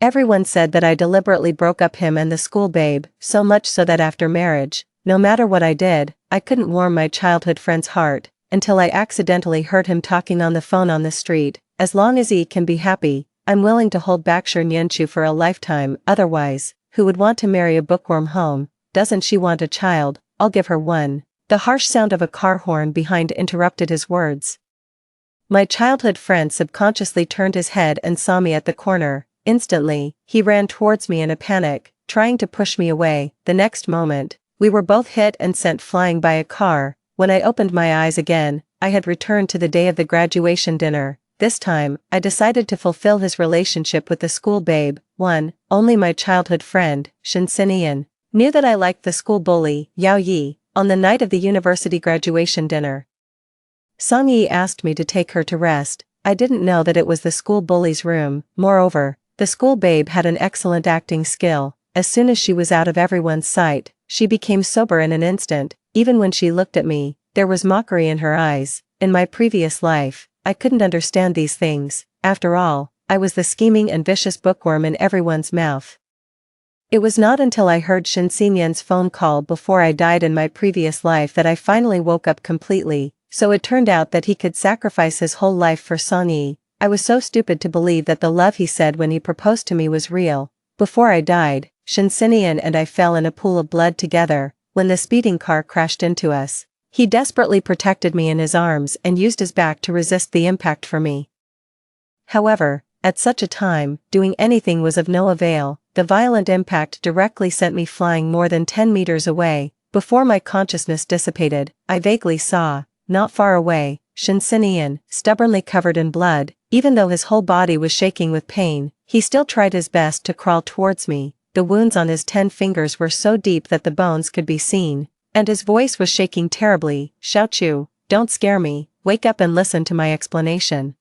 Everyone said that I deliberately broke up him and the school babe, so much so that after marriage, no matter what I did, I couldn't warm my childhood friend's heart, until I accidentally heard him talking on the phone on the street. As long as he can be happy, I'm willing to hold back Nianchu for a lifetime. Otherwise, who would want to marry a bookworm home? Doesn't she want a child? I'll give her one. The harsh sound of a car horn behind interrupted his words. My childhood friend subconsciously turned his head and saw me at the corner. Instantly, he ran towards me in a panic, trying to push me away. The next moment, we were both hit and sent flying by a car. When I opened my eyes again, I had returned to the day of the graduation dinner. This time, I decided to fulfill his relationship with the school babe. Only my childhood friend, Shen Xinian, knew that I liked the school bully, Yao Yi, on the night of the university graduation dinner. Song Yi asked me to take her to rest. I didn't know that it was the school bully's room. Moreover, the school babe had an excellent acting skill. As soon as she was out of everyone's sight, she became sober in an instant. Even when she looked at me, there was mockery in her eyes. In my previous life, I couldn't understand these things. After all, I was the scheming and vicious bookworm in everyone's mouth. It was not until I heard Shen Xinyan's phone call before I died in my previous life that I finally woke up completely. So it turned out that he could sacrifice his whole life for Song Yi. I was so stupid to believe that the love he said when he proposed to me was real. Before I died, Shen Xinyan and I fell in a pool of blood together. When the speeding car crashed into us, he desperately protected me in his arms and used his back to resist the impact for me. However, at such a time, doing anything was of no avail. The violent impact directly sent me flying more than 10 meters away. Before my consciousness dissipated, I vaguely saw, not far away, Shen Xinian, stubbornly covered in blood. Even though his whole body was shaking with pain, he still tried his best to crawl towards me. The wounds on his 10 fingers were so deep that the bones could be seen, and his voice was shaking terribly. Xiaochu, don't scare me, wake up and listen to my explanation.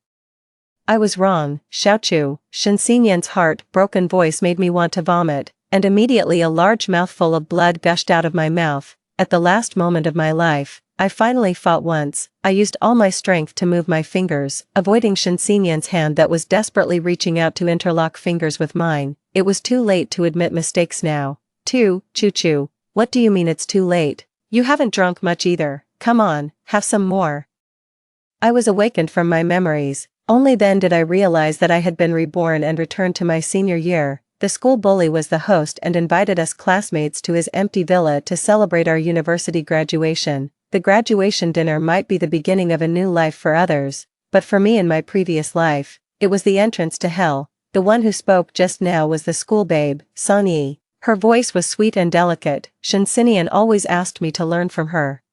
I was wrong, Xiaochu. Shen Xinyan's heart-broken voice made me want to vomit, and immediately a large mouthful of blood gushed out of my mouth. At the last moment of my life, I finally fought once. I used all my strength to move my fingers, avoiding Shen Xinyan's hand that was desperately reaching out to interlock fingers with mine. It was too late to admit mistakes now. Choo-choo. What do you mean it's too late? You haven't drunk much either. Come on, have some more. I was awakened from my memories. Only then did I realize that I had been reborn and returned to my senior year. The school bully was the host and invited us classmates to his empty villa to celebrate our university graduation. The graduation dinner might be the beginning of a new life for others, but for me in my previous life, it was the entrance to hell. The one who spoke just now was the school babe, Song Yi. Her voice was sweet and delicate. Shen Xinian always asked me to learn from her.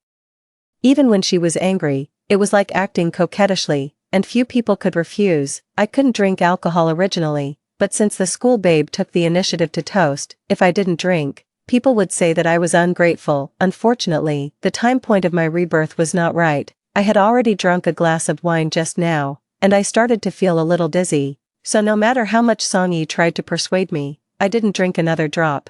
Even when she was angry, it was like acting coquettishly, and few people could refuse. I couldn't drink alcohol originally, but since the school babe took the initiative to toast, if I didn't drink, people would say that I was ungrateful. Unfortunately, the time point of my rebirth was not right. I had already drunk a glass of wine just now, and I started to feel a little dizzy, so no matter how much Songyi tried to persuade me, I didn't drink another drop.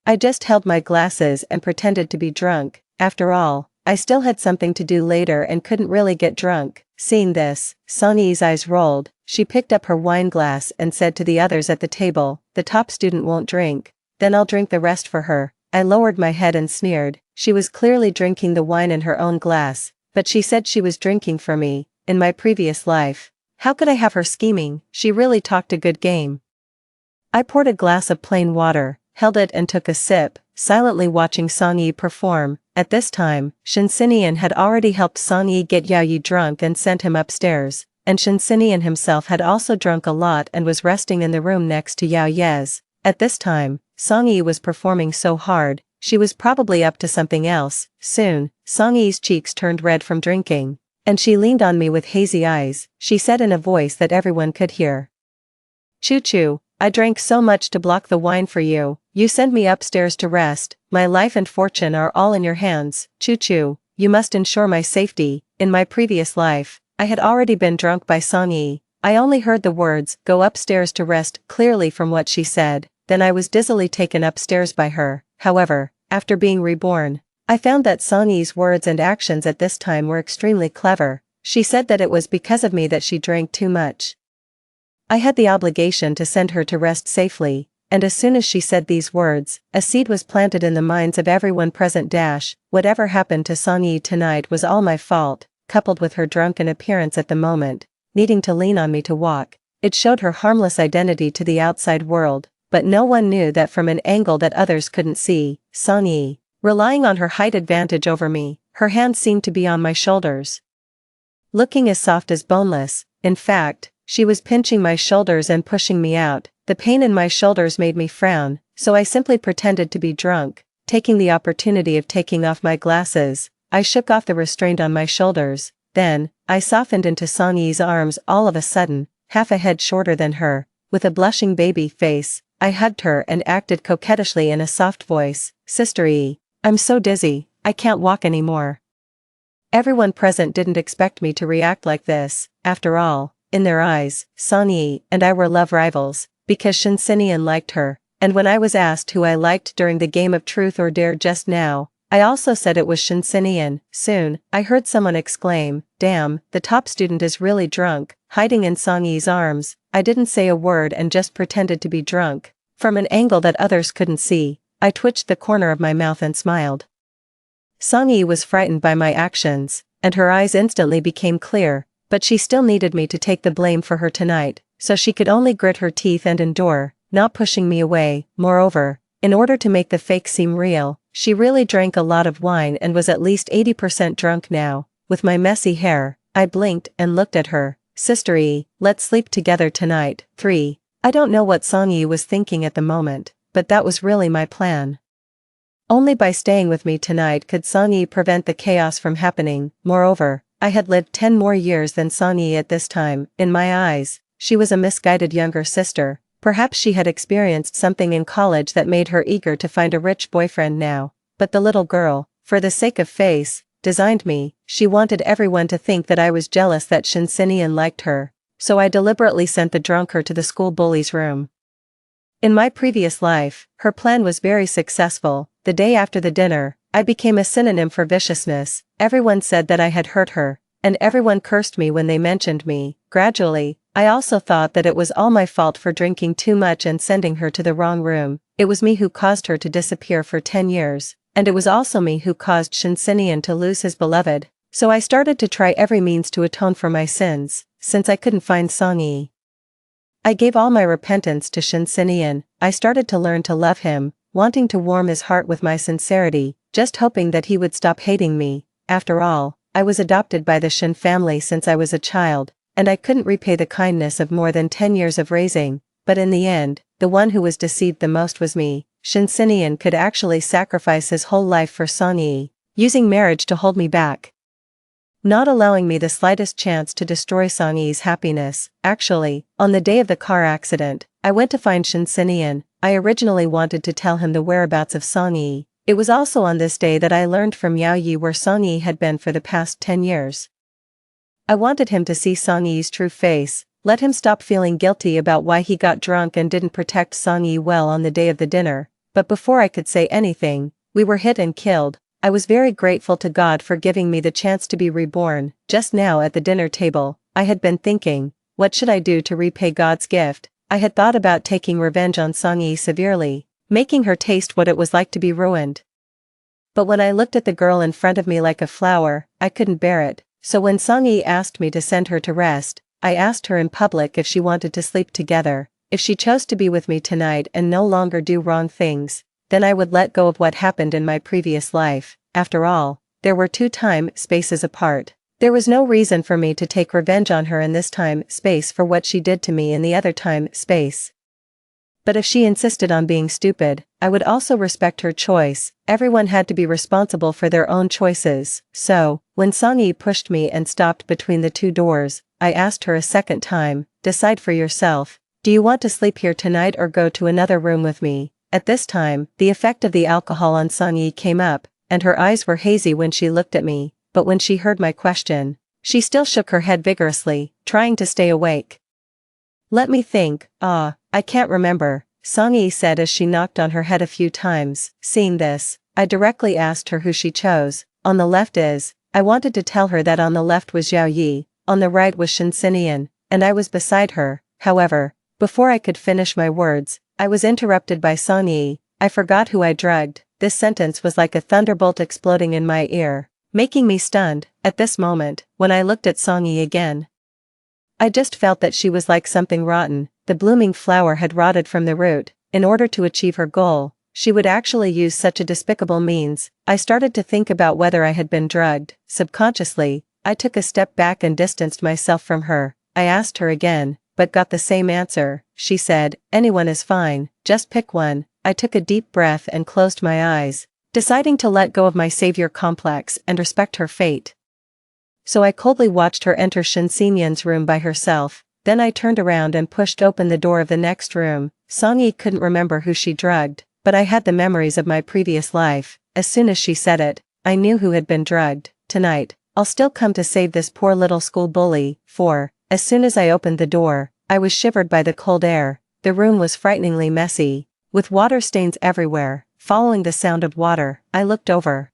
I just held my glasses and pretended to be drunk. After all, I still had something to do later and couldn't really get drunk. Seeing this, Songyi's eyes rolled. She picked up her wine glass and said to the others at the table, "The top student won't drink. Then I'll drink the rest for her." I lowered my head and sneered. She was clearly drinking the wine in her own glass, but she said she was drinking for me. In my previous life, how could I have her scheming? She really talked a good game. I poured a glass of plain water, held it and took a sip, silently watching Songyi perform. At this time, Shinxinian had already helped Songyi get Yaoyi drunk and sent him upstairs, and Shinxinian himself had also drunk a lot and was resting in the room next to Yao Ye's. At this time, Songyi was performing so hard, she was probably up to something else. Soon, Songyi's cheeks turned red from drinking, and she leaned on me with hazy eyes. She said in a voice that everyone could hear, "Choo-choo, I drank so much to block the wine for you. You send me upstairs to rest. My life and fortune are all in your hands. Choo-choo, you must ensure my safety." In my previous life, I had already been drunk by Songyi. I only heard the words, "go upstairs to rest," clearly from what she said. Then I was dizzily taken upstairs by her. However, after being reborn, I found that Songyi's words and actions at this time were extremely clever. She said that it was because of me that she drank too much. I had the obligation to send her to rest safely, and as soon as she said these words, a seed was planted in the minds of everyone present. Whatever happened to Songyi tonight was all my fault, coupled with her drunken appearance at the moment, needing to lean on me to walk. It showed her harmless identity to the outside world, but no one knew that from an angle that others couldn't see. Songyi, relying on her height advantage over me, her hands seemed to be on my shoulders, looking as soft as boneless. In fact, she was pinching my shoulders and pushing me out. The pain in my shoulders made me frown, so I simply pretended to be drunk. Taking the opportunity of taking off my glasses, I shook off the restraint on my shoulders. Then, I softened into Songyi's arms all of a sudden, half a head shorter than her. With a blushing baby face, I hugged her and acted coquettishly in a soft voice, "Sister E, I'm so dizzy, I can't walk anymore." Everyone present didn't expect me to react like this. After all, in their eyes, Songyi and I were love rivals, because Shinxinian liked her, and when I was asked who I liked during the game of truth or dare just now, I also said it was Shinxinian. Soon, I heard someone exclaim, "Damn, the top student is really drunk." Hiding in Songyi's arms, I didn't say a word and just pretended to be drunk. From an angle that others couldn't see, I twitched the corner of my mouth and smiled. Songyi was frightened by my actions, and her eyes instantly became clear, but she still needed me to take the blame for her tonight, so she could only grit her teeth and endure, not pushing me away. Moreover, in order to make the fake seem real, she really drank a lot of wine and was at least 80% drunk now. With my messy hair, I blinked and looked at her. "Sister E, let's sleep together tonight." 3. I don't know what Songyi was thinking at the moment, but that was really my plan. Only by staying with me tonight could Songyi prevent the chaos from happening. Moreover, I had lived 10 more years than Songyi at this time. In my eyes, she was a misguided younger sister. Perhaps she had experienced something in college that made her eager to find a rich boyfriend now. But the little girl, for the sake of face, designed me. She wanted everyone to think that I was jealous that Shinxinian liked her, so I deliberately sent the drunker to the school bully's room. In my previous life, her plan was very successful. The day after the dinner, I became a synonym for viciousness. Everyone said that I had hurt her, and everyone cursed me when they mentioned me. Gradually, I also thought that it was all my fault for drinking too much and sending her to the wrong room. It was me who caused her to disappear for 10 years, and it was also me who caused Shinxinian to lose his beloved. So I started to try every means to atone for my sins, since I couldn't find Songyi. I gave all my repentance to Shinxinian. I started to learn to love him, wanting to warm his heart with my sincerity, just hoping that he would stop hating me. After all, I was adopted by the Shin family since I was a child, and I couldn't repay the kindness of more than 10 years of raising. But in the end, the one who was deceived the most was me. Shinxinian could actually sacrifice his whole life for Songyi, using marriage to hold me back, not allowing me the slightest chance to destroy Songyi's happiness. Actually, on the day of the car accident, I went to find Shinxinian. I originally wanted to tell him the whereabouts of Songyi. It was also on this day that I learned from Yao Yi where Song Yi had been for the past 10 years. I wanted him to see Song Yi's true face, let him stop feeling guilty about why he got drunk and didn't protect Song Yi well on the day of the dinner, but before I could say anything, we were hit and killed. I was very grateful to God for giving me the chance to be reborn. Just now at the dinner table, I had been thinking, what should I do to repay God's gift? I had thought about taking revenge on Song Yi severely, making her taste what it was like to be ruined. But when I looked at the girl in front of me like a flower, I couldn't bear it. So when Song Yi asked me to send her to rest, I asked her in public if she wanted to sleep together. If she chose to be with me tonight and no longer do wrong things, then I would let go of what happened in my previous life. After all, there were 2 time spaces apart. There was no reason for me to take revenge on her in this time space for what she did to me in the other time space. But if she insisted on being stupid, I would also respect her choice. Everyone had to be responsible for their own choices. So, when Song Yi pushed me and stopped between the 2 doors, I asked her a second time, decide for yourself. Do you want to sleep here tonight or go to another room with me? At this time, the effect of the alcohol on Song Yi came up, and her eyes were hazy when she looked at me, but when she heard my question, she still shook her head vigorously, trying to stay awake. Let me think. I can't remember, Song Yi said as she knocked on her head a few times. Seeing this, I directly asked her who she chose. On the left is, I wanted to tell her that on the left was Yao Yi, on the right was Shen Xinian, and I was beside her. However, before I could finish my words, I was interrupted by Song Yi. I forgot who I drugged. This sentence was like a thunderbolt exploding in my ear, making me stunned. At this moment, when I looked at Song Yi again, I just felt that she was like something rotten. The blooming flower had rotted from the root. In order to achieve her goal, she would actually use such a despicable means. I started to think about whether I had been drugged. Subconsciously, I took a step back and distanced myself from her. I asked her again, but got the same answer. She said, anyone is fine, just pick one. I took a deep breath and closed my eyes, deciding to let go of my savior complex and respect her fate. So I coldly watched her enter Shen Xinyan's room by herself. Then I turned around and pushed open the door of the next room. Song Yi couldn't remember who she drugged, but I had the memories of my previous life. As soon as she said it, I knew who had been drugged. Tonight, I'll still come to save this poor little school bully. As soon as I opened the door, I was shivered by the cold air. The room was frighteningly messy, with water stains everywhere. Following the sound of water, I looked over.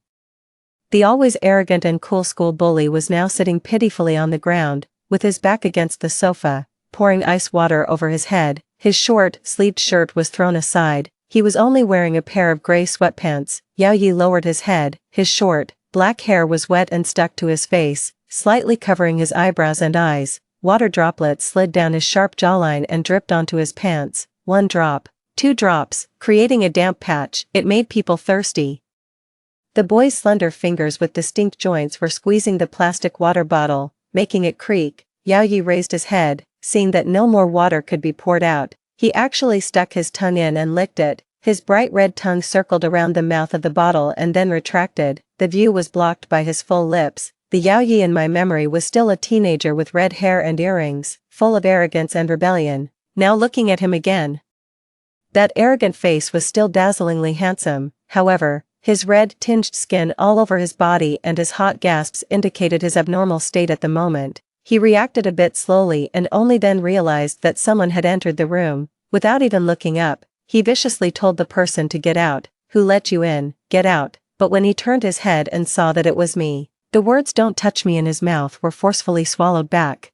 The always arrogant and cool school bully was now sitting pitifully on the ground, with his back against the sofa, pouring ice water over his head. His short-sleeved shirt was thrown aside. He was only wearing a pair of gray sweatpants. Yao Yi lowered his head. His short, black hair was wet and stuck to his face, slightly covering his eyebrows and eyes. Water droplets slid down his sharp jawline and dripped onto his pants. 1 drop, 2 drops, creating a damp patch. It made people thirsty. The boy's slender fingers with distinct joints were squeezing the plastic water bottle, making it creak. Yao Yi raised his head, seeing that no more water could be poured out. He actually stuck his tongue in and licked it. His bright red tongue circled around the mouth of the bottle and then retracted. The view was blocked by his full lips. The Yao Yi in my memory was still a teenager with red hair and earrings, full of arrogance and rebellion. Now looking at him again, that arrogant face was still dazzlingly handsome. However, his red-tinged skin all over his body and his hot gasps indicated his abnormal state at the moment. He reacted a bit slowly and only then realized that someone had entered the room. Without even looking up, he viciously told the person to get out. Who let you in? Get out. But when he turned his head and saw that it was me, the words "don't touch me" in his mouth were forcefully swallowed back.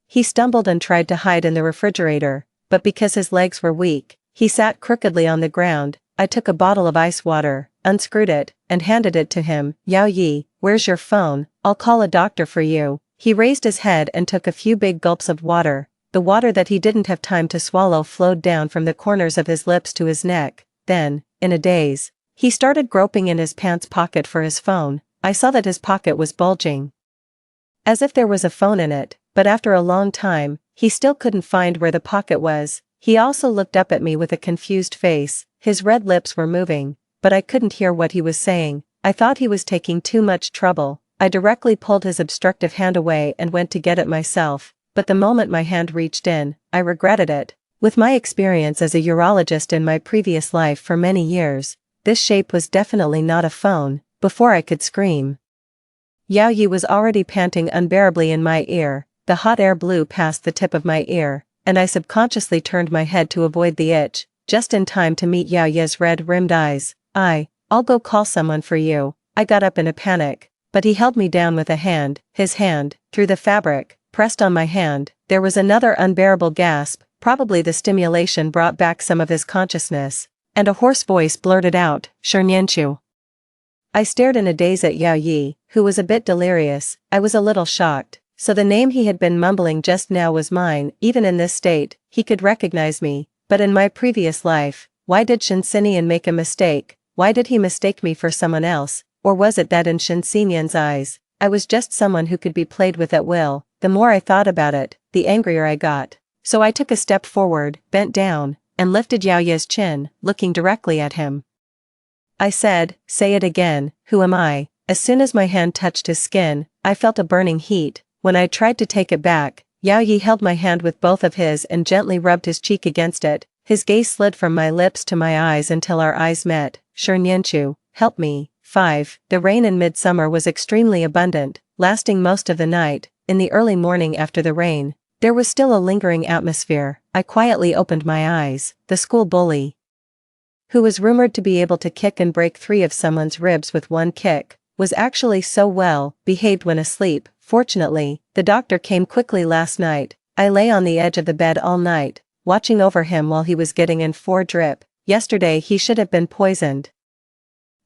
He stumbled and tried to hide in the refrigerator, but because his legs were weak, he sat crookedly on the ground. I took a bottle of ice water, unscrewed it, and handed it to him. Yao Yi, where's your phone? I'll call a doctor for you. He raised his head and took a few big gulps of water. The water that he didn't have time to swallow flowed down from the corners of his lips to his neck. Then, in a daze, he started groping in his pants pocket for his phone. I saw that his pocket was bulging, as if there was a phone in it, but after a long time, he still couldn't find where the pocket was. He also looked up at me with a confused face. His red lips were moving, but I couldn't hear what he was saying. I thought he was taking too much trouble. I directly pulled his obstructive hand away and went to get it myself, but the moment my hand reached in, I regretted it. With my experience as a urologist in my previous life for many years, this shape was definitely not a phone, before I could scream. Yao Yi was already panting unbearably in my ear, the hot air blew past the tip of my ear, and I subconsciously turned my head to avoid the itch, just in time to meet Yao Yi's red-rimmed eyes. I'll go call someone for you. I got up in a panic, but he held me down with a hand, his hand, through the fabric, pressed on my hand. There was another unbearable gasp, probably the stimulation brought back some of his consciousness, and a hoarse voice blurted out, "Shernyanchu." I stared in a daze at Yao Yi, who was a bit delirious. I was a little shocked, so the name he had been mumbling just now was mine. Even in this state, he could recognize me, but in my previous life, why did Shinsinyan make a mistake? Why did he mistake me for someone else? Or was it that in Shinsinyan's eyes, I was just someone who could be played with at will? The more I thought about it, the angrier I got. So I took a step forward, bent down, and lifted Yao Yi's chin, looking directly at him. I said, "Say it again, who am I?" As soon as my hand touched his skin, I felt a burning heat. When I tried to take it back, Yao Yi held my hand with both of his and gently rubbed his cheek against it. His gaze slid from my lips to my eyes until our eyes met. "Shernyanchu, help me." 5. The rain in midsummer was extremely abundant, lasting most of the night. In the early morning after the rain, there was still a lingering atmosphere. I quietly opened my eyes. The school bully, who was rumored to be able to kick and break 3 of someone's ribs with one kick, was actually so well behaved when asleep. Fortunately, the doctor came quickly last night. I lay on the edge of the bed all night, watching over him while he was getting in 4 drip. Yesterday he should have been poisoned.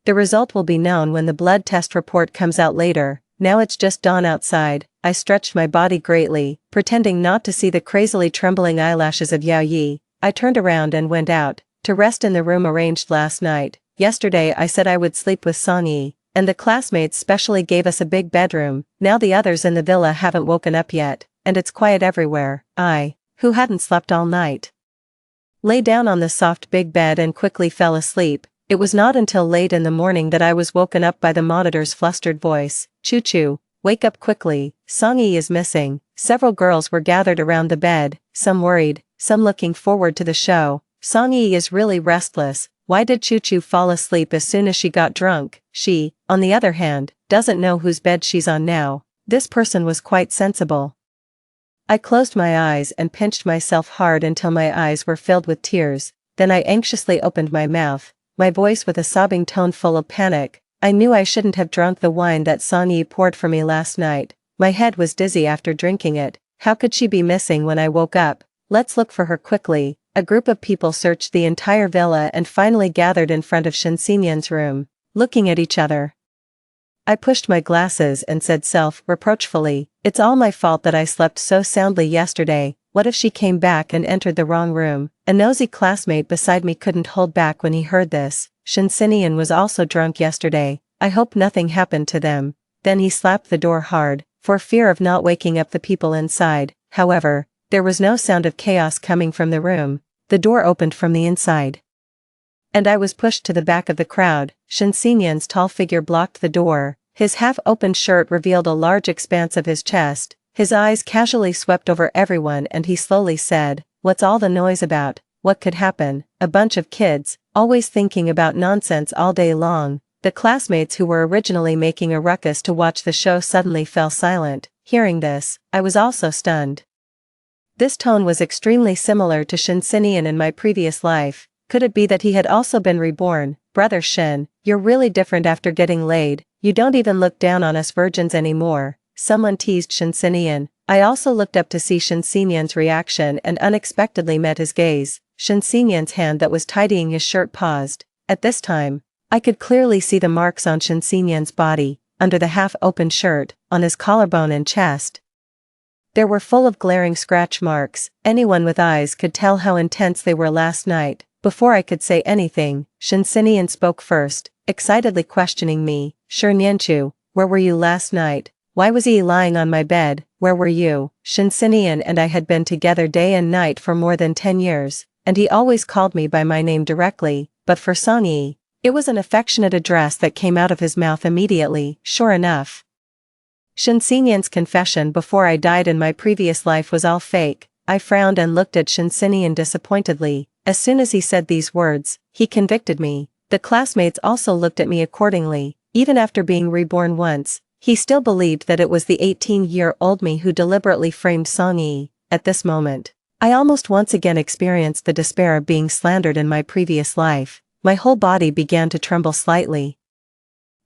The result will be known when the blood test report comes out later. Now it's just dawn outside. I stretched my body greatly, pretending not to see the crazily trembling eyelashes of Yao Yi. I turned around and went out, to rest in the room arranged last night. Yesterday I said I would sleep with Song Yi, and the classmates specially gave us a big bedroom. Now the others in the villa haven't woken up yet, and it's quiet everywhere. I, who hadn't slept all night, lay down on the soft big bed and quickly fell asleep. It was not until late in the morning that I was woken up by the monitor's flustered voice. "Choo-choo, wake up quickly, Song Yi is missing." Several girls were gathered around the bed, some worried, some looking forward to the show. "Song Yi is really restless. Why did Choo-choo fall asleep as soon as she got drunk? She, on the other hand, doesn't know whose bed she's on now." This person was quite sensible. I closed my eyes and pinched myself hard until my eyes were filled with tears. Then I anxiously opened my mouth, my voice with a sobbing tone full of panic. I knew I shouldn't have drunk the wine that Song Yi poured for me last night. My head was dizzy after drinking it. How could she be missing when I woke up? "Let's look for her quickly." A group of people searched the entire villa and finally gathered in front of Shinsinyan's room, looking at each other. I pushed my glasses and said self-reproachfully, "It's all my fault that I slept so soundly yesterday. What if she came back and entered the wrong room?" A nosy classmate beside me couldn't hold back when he heard this. "Shinsinyan was also drunk yesterday. I hope nothing happened to them." Then he slapped the door hard, for fear of not waking up the people inside. However, there was no sound of chaos coming from the room. The door opened from the inside, and I was pushed to the back of the crowd. Shinsinyan's tall figure blocked the door. His half-opened shirt revealed a large expanse of his chest. His eyes casually swept over everyone and he slowly said, "What's all the noise about? What could happen?" A bunch of kids, always thinking about nonsense all day long. The classmates who were originally making a ruckus to watch the show suddenly fell silent. Hearing this, I was also stunned. This tone was extremely similar to Shinsinyan in my previous life. Could it be that he had also been reborn? "Brother Shin, you're really different after getting laid. You don't even look down on us virgins anymore." Someone teased Shinsinyan. I also looked up to see Shinsinyan's reaction and unexpectedly met his gaze. Shinsinyan's hand that was tidying his shirt paused. At this time, I could clearly see the marks on Shinsinyan's body, under the half-open shirt, on his collarbone and chest. They were full of glaring scratch marks. Anyone with eyes could tell how intense they were last night. Before I could say anything, Shinsinyan spoke first, excitedly questioning me. "Shernyanchu, where were you last night? Why was he lying on my bed? Where were you?" Shinsinyan and I had been together day and night for more than 10 years, and he always called me by my name directly, but for Song Yi, it was an affectionate address that came out of his mouth immediately. Sure enough, Shinsinyan's confession before I died in my previous life was all fake. I frowned and looked at Shinsinyan disappointedly. As soon as he said these words, he convicted me. The classmates also looked at me accordingly. Even after being reborn once, he still believed that it was the 18-year-old me who deliberately framed Song Yi. At this moment, I almost once again experienced the despair of being slandered in my previous life. My whole body began to tremble slightly.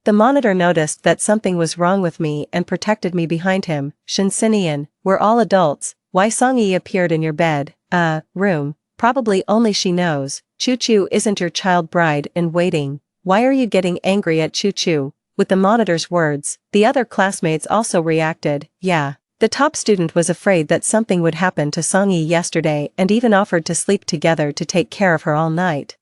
The monitor noticed that something was wrong with me and protected me behind him. Shinsinian, we're all adults. Why Song Yi appeared in your bed, room? Probably only she knows. Choo Choo isn't your child bride in waiting. Why are you getting angry at Choo Choo? With the monitor's words, the other classmates also reacted. Yeah. The top student was afraid that something would happen to Song Yi yesterday and even offered to sleep together to take care of her all night.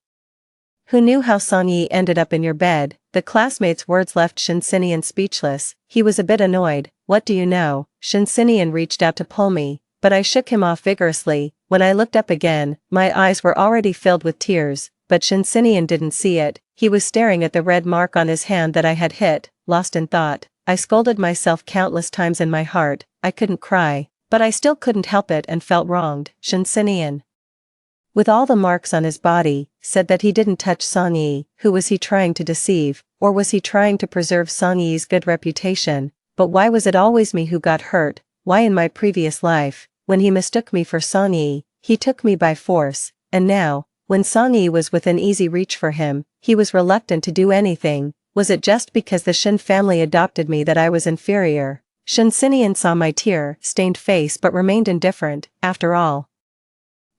Who knew how Song Yi ended up in your bed? The classmate's words left Shinsinian speechless. He was a bit annoyed. What do you know? Shinsinian reached out to pull me, but I shook him off vigorously. When I looked up again, my eyes were already filled with tears, but Shinsinian didn't see it. He was staring at the red mark on his hand that I had hit, lost in thought. I scolded myself countless times in my heart. I couldn't cry, but I still couldn't help it and felt wronged. Shinsinian, with all the marks on his body, said that he didn't touch Song Yi. Who was he trying to deceive, or was he trying to preserve Song Yi's good reputation? But why was it always me who got hurt? Why in my previous life, when he mistook me for Song Yi, he took me by force, and now, when Song Yi was within easy reach for him, he was reluctant to do anything. Was it just because the Shin family adopted me that I was inferior? Shinsinian saw my tear-stained face but remained indifferent. After all,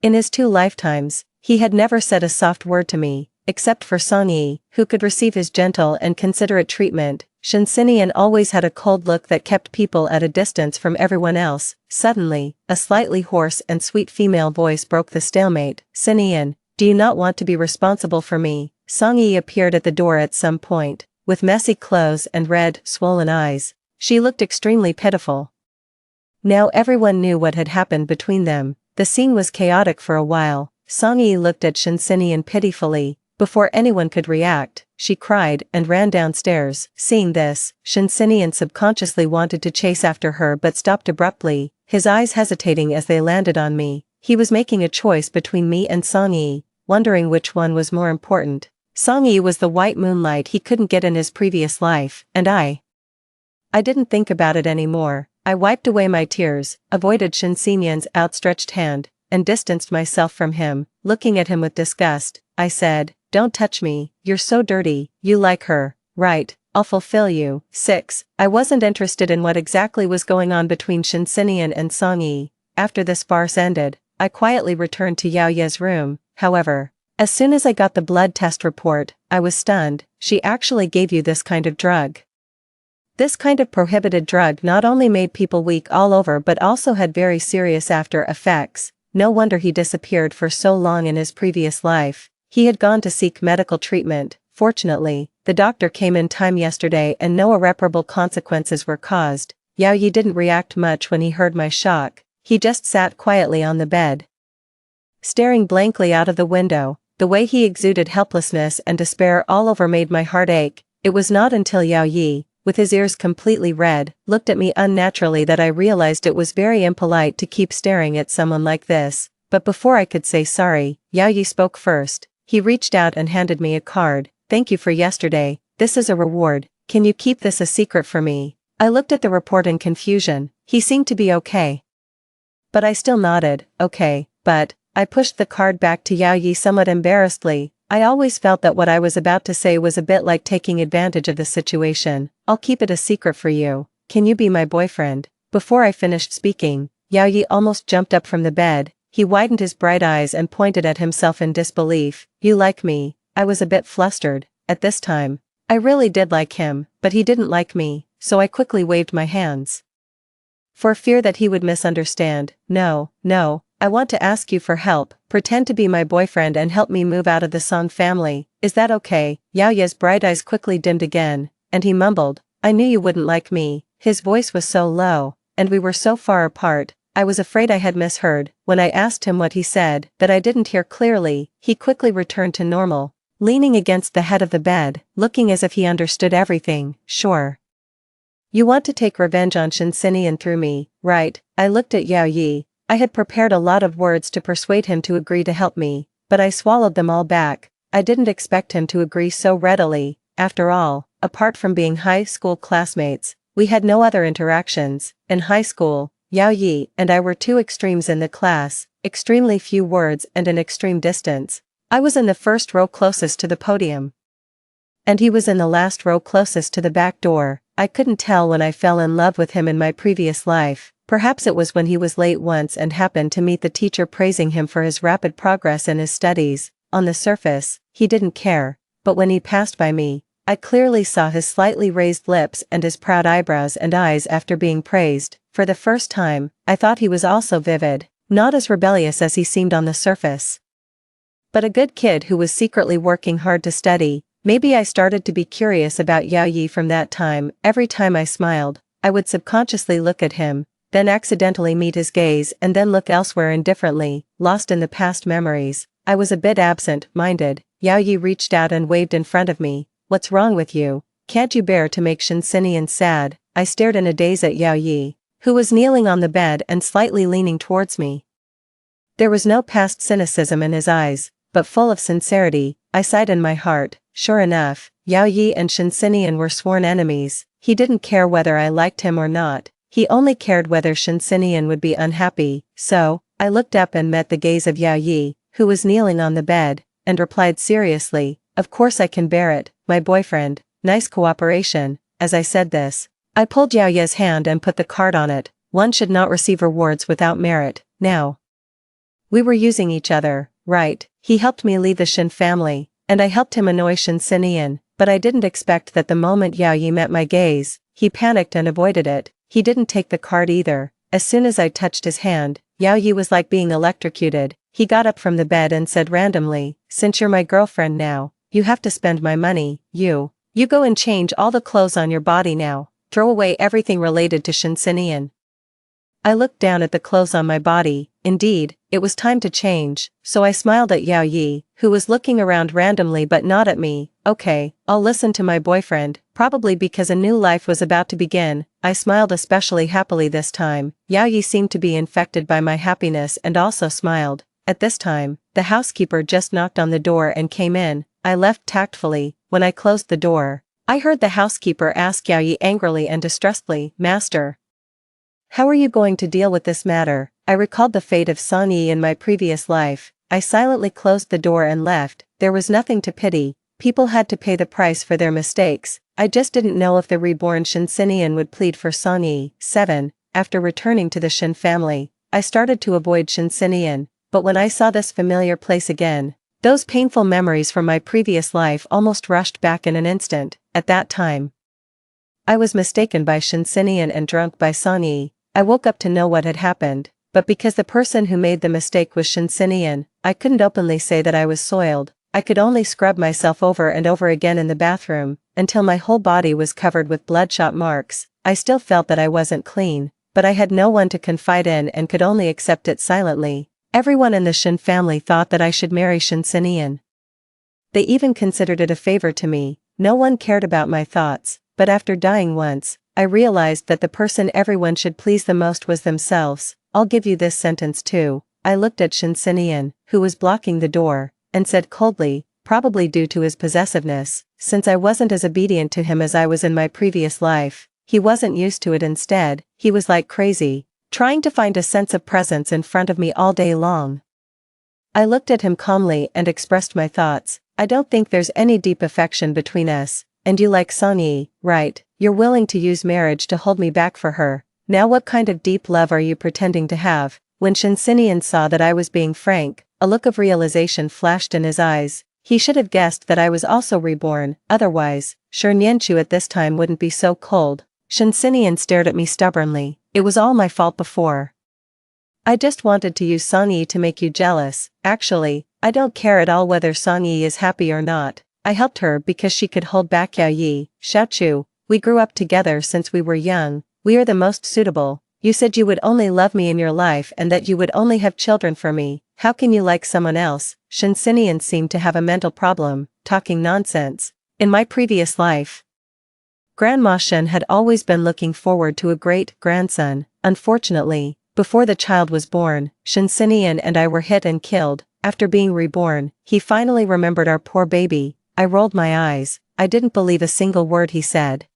in his 2 lifetimes, he had never said a soft word to me, except for Song Yi, who could receive his gentle and considerate treatment. Shinsinian always had a cold look that kept people at a distance from everyone else. Suddenly, a slightly hoarse and sweet female voice broke the stalemate. Sinian, do you not want to be responsible for me? Song Yi appeared at the door at some point, with messy clothes and red, swollen eyes. She looked extremely pitiful. Now everyone knew what had happened between them. The scene was chaotic for a while. Song Yi looked at Shinsinian pitifully. Before anyone could react, she cried and ran downstairs. Seeing this, Shinsinian subconsciously wanted to chase after her but stopped abruptly, his eyes hesitating as they landed on me. He was making a choice between me and Song Yi, wondering which one was more important. Song Yi was the white moonlight he couldn't get in his previous life, and I didn't think about it anymore. I wiped away my tears, avoided Shinsinian's outstretched hand, and distanced myself from him. Looking at him with disgust, I said, don't touch me, you're so dirty. You like her, right? I'll fulfill you. 6. I wasn't interested in what exactly was going on between Shinsinian and Song Yi. After this farce ended, I quietly returned to Yao Ye's room. However, as soon as I got the blood test report, I was stunned. She actually gave you this kind of drug. This kind of prohibited drug not only made people weak all over but also had very serious after effects. No wonder he disappeared for so long in his previous life. He had gone to seek medical treatment. Fortunately, the doctor came in time yesterday and no irreparable consequences were caused. Yao Yi didn't react much when he heard my shock. He just sat quietly on the bed, staring blankly out of the window. The way he exuded helplessness and despair all over made my heart ache. It was not until Yao Yi, with his ears completely red, looked at me unnaturally that I realized it was very impolite to keep staring at someone like this. But before I could say sorry, Yao Yi spoke first. He reached out and handed me a card. Thank you for yesterday. This is a reward. Can you keep this a secret for me? I looked at the report in confusion. He seemed to be okay, but I still nodded. Okay, but I pushed the card back to Yao Yi somewhat embarrassedly. I always felt that what I was about to say was a bit like taking advantage of the situation. I'll keep it a secret for you. Can you be my boyfriend? Before I finished speaking, Yao Yi almost jumped up from the bed. He widened his bright eyes and pointed at himself in disbelief. You like me? I was a bit flustered. At this time, I really did like him, but he didn't like me, so I quickly waved my hands, for fear that he would misunderstand. No, I want to ask you for help. Pretend to be my boyfriend and help me move out of the Song family. Is that okay? Yao Ye's bright eyes quickly dimmed again, and he mumbled, I knew you wouldn't like me. His voice was so low, and we were so far apart, I was afraid I had misheard. When I asked him what he said that I didn't hear clearly, he quickly returned to normal, leaning against the head of the bed, looking as if he understood everything. Sure. You want to take revenge on Shinsinian through me, right? I looked at Yao Yi. I had prepared a lot of words to persuade him to agree to help me, but I swallowed them all back. I didn't expect him to agree so readily. After all, apart from being high school classmates, we had no other interactions. In high school, Yao Yi and I were two extremes in the class, extremely few words and an extreme distance. I was in the first row closest to the podium, and he was in the last row closest to the back door. I couldn't tell when I fell in love with him in my previous life. Perhaps it was when he was late once and happened to meet the teacher praising him for his rapid progress in his studies. On the surface, he didn't care, but when he passed by me, I clearly saw his slightly raised lips and his proud eyebrows and eyes after being praised. For the first time, I thought he was also vivid, not as rebellious as he seemed on the surface, but a good kid who was secretly working hard to study. Maybe I started to be curious about Yao Yi from that time. Every time I smiled, I would subconsciously look at him, then accidentally meet his gaze and then look elsewhere indifferently, lost in the past memories. I was a bit absent-minded. Yao Yi reached out and waved in front of me. "What's wrong with you? Can't you bear to make Shinshinian sad?" I stared in a daze at Yao Yi, who was kneeling on the bed and slightly leaning towards me. There was no past cynicism in his eyes, but full of sincerity. I sighed in my heart. Sure enough, Yao Yi and Shinshinian were sworn enemies. He didn't care whether I liked him or not. He only cared whether Shinshinian would be unhappy. So, I looked up and met the gaze of Yao Yi, who was kneeling on the bed, and replied seriously, "Of course I can bear it, my boyfriend." Nice cooperation. As I said this, I pulled Yao Yi's hand and put the card on it. One should not receive rewards without merit. Now, we were using each other, right? He helped me leave the Shin family, and I helped him annoy Shinshinian, but I didn't expect that the moment Yao Yi met my gaze, he panicked and avoided it. He didn't take the card either. As soon as I touched his hand, Yao Yi was like being electrocuted. He got up from the bed and said randomly, "Since you're my girlfriend now, you have to spend my money. You go and change all the clothes on your body now. Throw away everything related to Shinshinian." I looked down at the clothes on my body. Indeed, it was time to change, so I smiled at Yao Yi, who was looking around randomly but not at me. Okay, I'll listen to my boyfriend, probably because a new life was about to begin. I smiled especially happily this time. Yao Yi seemed to be infected by my happiness and also smiled. At this time, the housekeeper just knocked on the door and came in. I left tactfully. When I closed the door, I heard the housekeeper ask Yao Yi angrily and distressedly, "Master, how are you going to deal with this matter?" I recalled the fate of San Yi in my previous life. I silently closed the door and left. There was nothing to pity. People had to pay the price for their mistakes. I just didn't know if the reborn Shinshinian would plead for San Yi. 7. After returning to the Shin family, I started to avoid Shinshinian, but when I saw this familiar place again, those painful memories from my previous life almost rushed back in an instant. At that time, I was mistaken by Shinshinian and drunk by San Yi. I woke up to know what had happened, but because the person who made the mistake was Shinshinian, I couldn't openly say that I was soiled. I could only scrub myself over and over again in the bathroom, until my whole body was covered with bloodshot marks. I still felt that I wasn't clean, but I had no one to confide in and could only accept it silently. Everyone in the Shin family thought that I should marry Shinshinian. They even considered it a favor to me. No one cared about my thoughts, but after dying once, I realized that the person everyone should please the most was themselves. I'll give you this sentence too. I looked at Shinshinian, who was blocking the door, and said coldly, probably due to his possessiveness, since I wasn't as obedient to him as I was in my previous life, he wasn't used to it. Instead, he was like crazy, trying to find a sense of presence in front of me all day long. I looked at him calmly and expressed my thoughts. "I don't think there's any deep affection between us, and you like San Yi, right? You're willing to use marriage to hold me back for her. Now what kind of deep love are you pretending to have?" When Shinshinian saw that I was being frank, a look of realization flashed in his eyes. He should have guessed that I was also reborn, otherwise, sure Nianchu at this time wouldn't be so cold. Shinshinian stared at me stubbornly. "It was all my fault before. I just wanted to use San Yi to make you jealous. Actually, I don't care at all whether San Yi is happy or not. I helped her because she could hold back Yao Yi. Xiaochu, we grew up together since we were young. We are the most suitable. You said you would only love me in your life and that you would only have children for me. How can you like someone else?" Shinshinian seemed to have a mental problem, talking nonsense. In my previous life, Grandma Shin had always been looking forward to a great-grandson. Unfortunately, before the child was born, Shinshinian and I were hit and killed. after being reborn, he finally remembered our poor baby. I rolled my eyes. I didn't believe a single word he said.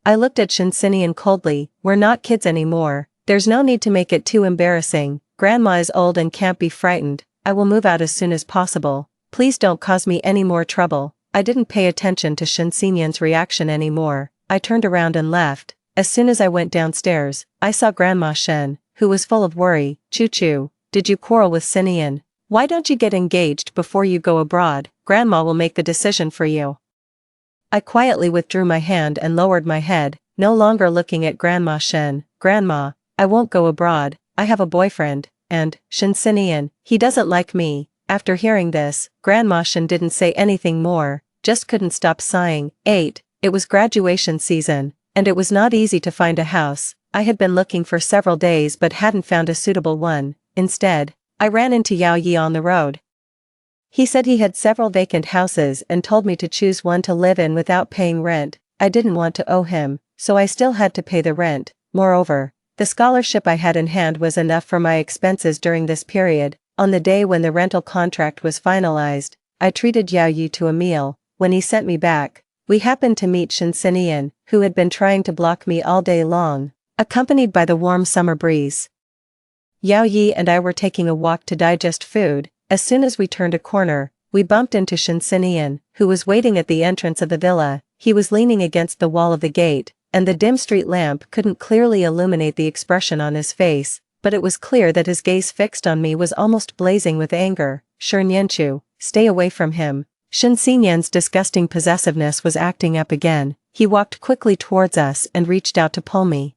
I looked at Shinsinian coldly. We're not kids anymore. There's no need to make it too embarrassing. Grandma is old and can't be frightened. I will move out as soon as possible. Please don't cause me any more trouble. I didn't pay attention to Shinsinian's reaction anymore. I turned around and left. As soon as I went downstairs, I saw Grandma Shen, who was full of worry. Choo-choo, did you quarrel with Sinian? Why don't you get engaged before you go abroad? Grandma will make the decision for you. I quietly withdrew my hand and lowered my head, no longer looking at Grandma Shen. Grandma, I won't go abroad. I have a boyfriend, and, Shinsinian, he doesn't like me. After hearing this, Grandma Shen didn't say anything more, just couldn't stop sighing. 8. It was graduation season, and it was not easy to find a house. I had been looking for several days but hadn't found a suitable one. Instead, I ran into Yao Yi on the road. He said he had several vacant houses and told me to choose one to live in without paying rent. I didn't want to owe him, so I still had to pay the rent. Moreover, the scholarship I had in hand was enough for my expenses during this period. On the day when the rental contract was finalized, I treated Yao Yi to a meal. When he sent me back, we happened to meet Shinsinian, who had been trying to block me all day long, accompanied by the warm summer breeze. Yao Yi and I were taking a walk to digest food. As soon as we turned a corner, we bumped into Shinsinian, who was waiting at the entrance of the villa. He was leaning against the wall of the gate, and the dim street lamp couldn't clearly illuminate the expression on his face, but it was clear that his gaze fixed on me was almost blazing with anger. Shernyanchu, stay away from him. Shinsinian's disgusting possessiveness was acting up again. He walked quickly towards us and reached out to pull me.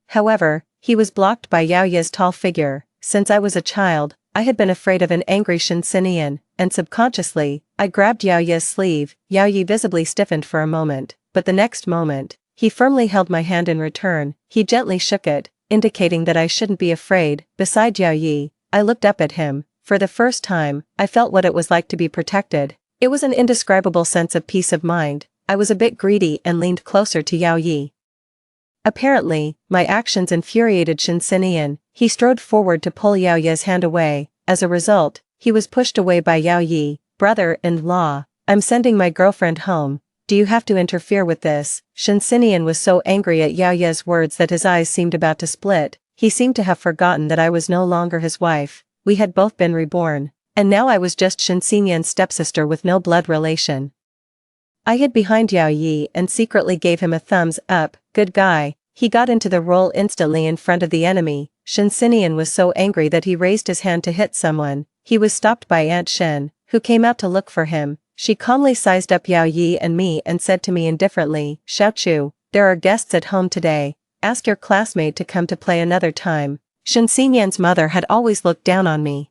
However, he was blocked by Yao Yi's tall figure. Since I was a child, I had been afraid of an angry Shinsinian, and subconsciously, I grabbed Yao Yi's sleeve. Yao Yi visibly stiffened for a moment, but the next moment, he firmly held my hand in return. He gently shook it, indicating that I shouldn't be afraid. Beside Yao Yi, I looked up at him. For the first time, I felt what it was like to be protected. It was an indescribable sense of peace of mind. I was a bit greedy and leaned closer to Yao Yi. Apparently, my actions infuriated Shinsinian. He strode forward to pull Yao Yi's hand away. As a result, he was pushed away by Yao Yi. Brother-in-law, I'm sending my girlfriend home. Do you have to interfere with this? Shinsinian was so angry at Yao Yi's words that his eyes seemed about to split. He seemed to have forgotten that I was no longer his wife. We had both been reborn, and now I was just Shinsinian's stepsister with no blood relation. I hid behind Yao Yi and secretly gave him a thumbs up. Good guy. He got into the role instantly in front of the enemy. Shinsinian was so angry that he raised his hand to hit someone. He was stopped by Aunt Shen, who came out to look for him. She calmly sized up Yao Yi and me and said to me indifferently, Xiaochu, there are guests at home today. Ask your classmate to come to play another time. Shinsinian's mother had always looked down on me,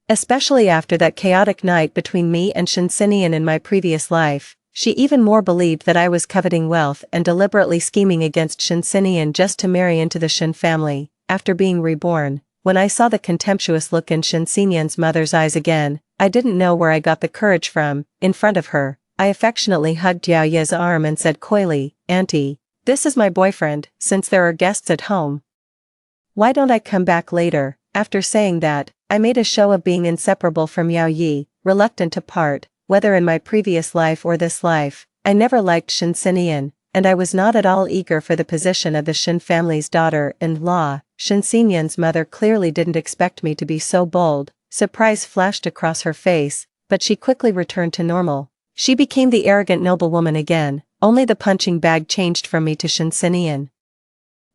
especially after that chaotic night between me and Shinsinian in my previous life. She even more believed that I was coveting wealth and deliberately scheming against Shinsinian just to marry into the Shin family. After being reborn, when I saw the contemptuous look in Shinsinian's mother's eyes again, I didn't know where I got the courage from. In front of her, I affectionately hugged Yao Yi's arm and said coyly, Auntie, this is my boyfriend. Since there are guests at home, why don't I come back later? After saying that, I made a show of being inseparable from Yao Yi, reluctant to part. Whether in my previous life or this life, I never liked Shinsinian, and I was not at all eager for the position of the Shin family's daughter-in-law. Shinsinian's mother clearly didn't expect me to be so bold. Surprise flashed across her face, but she quickly returned to normal. She became the arrogant noblewoman again, only the punching bag changed from me to Shinsinian.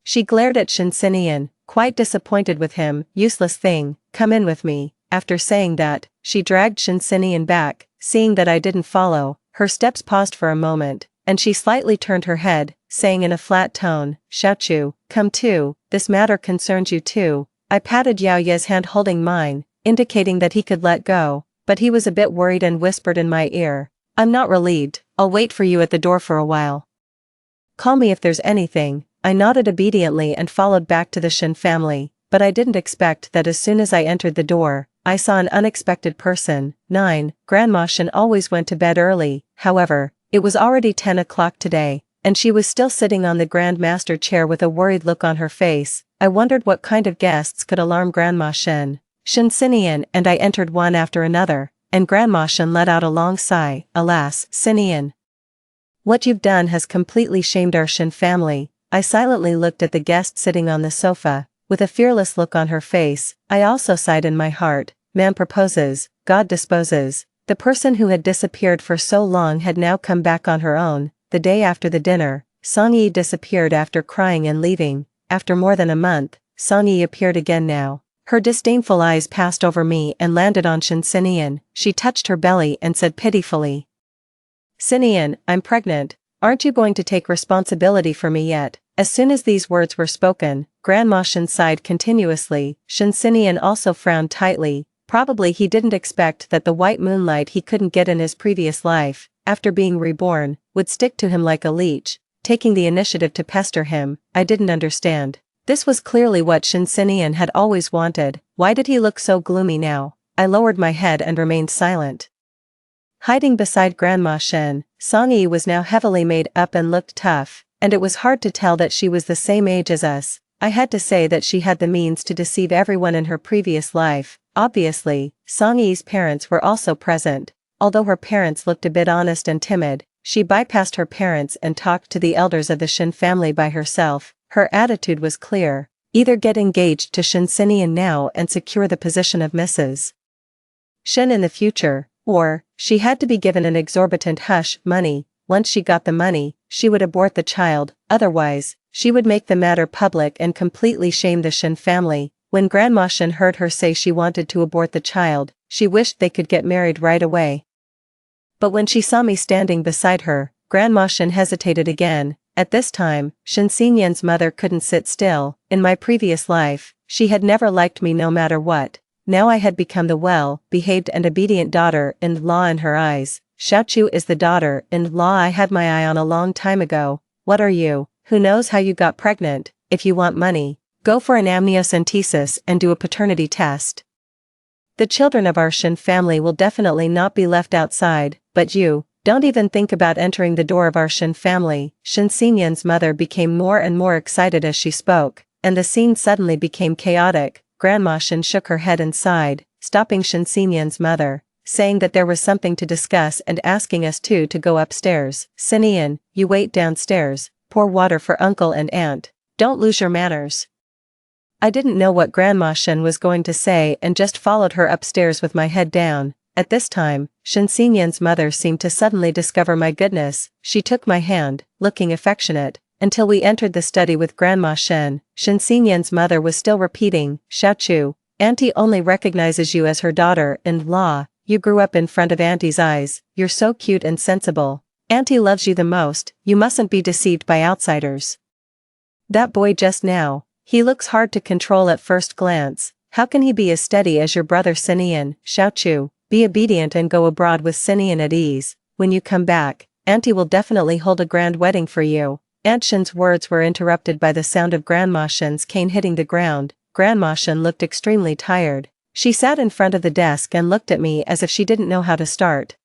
She glared at Shinsinian, quite disappointed with him. Useless thing, come in with me. After saying that, she dragged Shinsinian back. Seeing that I didn't follow, her steps paused for a moment, and she slightly turned her head, saying in a flat tone, Xiaochu, come too, this matter concerns you too. I patted Yao Yi's hand holding mine, indicating that he could let go, but he was a bit worried and whispered in my ear, I'm not relieved, I'll wait for you at the door for a while. Call me if there's anything. I nodded obediently and followed back to the Shin family, but I didn't expect that as soon as I entered the door, I saw an unexpected person. 9. Grandma Shen always went to bed early. However, it was already 10 o'clock today, and she was still sitting on the Grand Master chair with a worried look on her face. I wondered what kind of guests could alarm Grandma Shen. Shin Sinian and I entered one after another, and Grandma Shin let out a long sigh. Alas, Sinian. What you've done has completely shamed our Shin family. I silently looked at the guest sitting on the sofa, with a fearless look on her face. I also sighed in my heart. Man proposes, God disposes. The person who had disappeared for so long had now come back on her own. The day after the dinner, Song Yi disappeared after crying and leaving. After more than a month, Song Yi appeared again now. Her disdainful eyes passed over me and landed on Shin Sinian. She touched her belly and said pitifully, Sinian, I'm pregnant. Aren't you going to take responsibility for me yet? As soon as these words were spoken, Grandma Shin sighed continuously. Shin Sinian also frowned tightly. Probably he didn't expect that the white moonlight he couldn't get in his previous life, after being reborn, would stick to him like a leech, taking the initiative to pester him. I didn't understand. This was clearly what Shin Sinian had always wanted. Why did he look so gloomy now? I lowered my head and remained silent. Hiding beside Grandma Shin, Song Yi was now heavily made up and looked tough, and it was hard to tell that she was the same age as us. I had to say that she had the means to deceive everyone in her previous life. Obviously, Song Yi's parents were also present. Although her parents looked a bit honest and timid, she bypassed her parents and talked to the elders of the Shin family by herself. Her attitude was clear. Either get engaged to Shin Sinian now and secure the position of Mrs. Shin in the future, or, she had to be given an exorbitant hush money. Once she got the money, she would abort the child. Otherwise, she would make the matter public and completely shame the Shin family. When Grandma Shin heard her say she wanted to abort the child, she wished they could get married right away. But when she saw me standing beside her, Grandma Shin hesitated again. At this time, Shin Sinian's mother couldn't sit still. In my previous life, she had never liked me no matter what. Now I had become the well-behaved and obedient daughter-in-law in her eyes. Xiaochu is the daughter-in-law I had my eye on a long time ago. What are you? Who knows how you got pregnant? If you want money, go for an amniocentesis and do a paternity test. The children of our Shin family will definitely not be left outside, but you, don't even think about entering the door of our Shin family. Shin Sinian's mother became more and more excited as she spoke, and the scene suddenly became chaotic. Grandma Shin shook her head and sighed, stopping Shin Sinian's mother, saying that there was something to discuss and asking us two to go upstairs. Sinian, you wait downstairs, pour water for uncle and aunt. Don't lose your manners. I didn't know what Grandma Shin was going to say and just followed her upstairs with my head down. At this time, Shin Sinian's mother seemed to suddenly discover my goodness. She took my hand, looking affectionate. Until we entered the study with Grandma Shin, Shin Sinian's mother was still repeating, Xiaochu, Auntie only recognizes you as her daughter-in-law. You grew up in front of Auntie's eyes. You're so cute and sensible. Auntie loves you the most. You mustn't be deceived by outsiders. That boy just now, he looks hard to control at first glance. How can he be as steady as your brother Sinian? Xiaochu, be obedient and go abroad with Sinian at ease. When you come back, Auntie will definitely hold a grand wedding for you. Aunt Shin's words were interrupted by the sound of Grandma Shin's cane hitting the ground. Grandma Shin looked extremely tired. She sat in front of the desk and looked at me as if she didn't know how to start.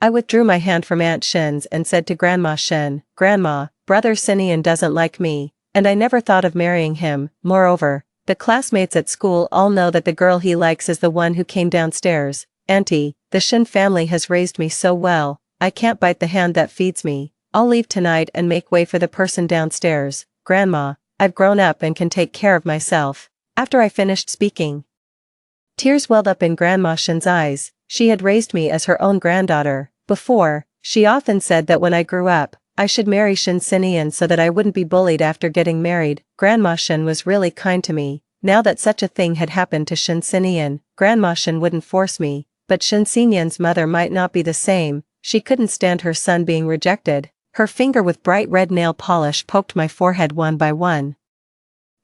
I withdrew my hand from Aunt Shin's and said to Grandma Shin, Grandma, brother Sinian doesn't like me, and I never thought of marrying him. Moreover, the classmates at school all know that the girl he likes is the one who came downstairs. Auntie, the Shin family has raised me so well, I can't bite the hand that feeds me. I'll leave tonight and make way for the person downstairs. Grandma, I've grown up and can take care of myself. After I finished speaking, tears welled up in Grandma Shin's eyes. She had raised me as her own granddaughter. Before, she often said that when I grew up, I should marry Shin Sinian so that I wouldn't be bullied after getting married. Grandma Shin was really kind to me. Now that such a thing had happened to Shin Sinian, Grandma Shin wouldn't force me. But Shin Sinian's mother might not be the same. She couldn't stand her son being rejected. Her finger with bright red nail polish poked my forehead one by one,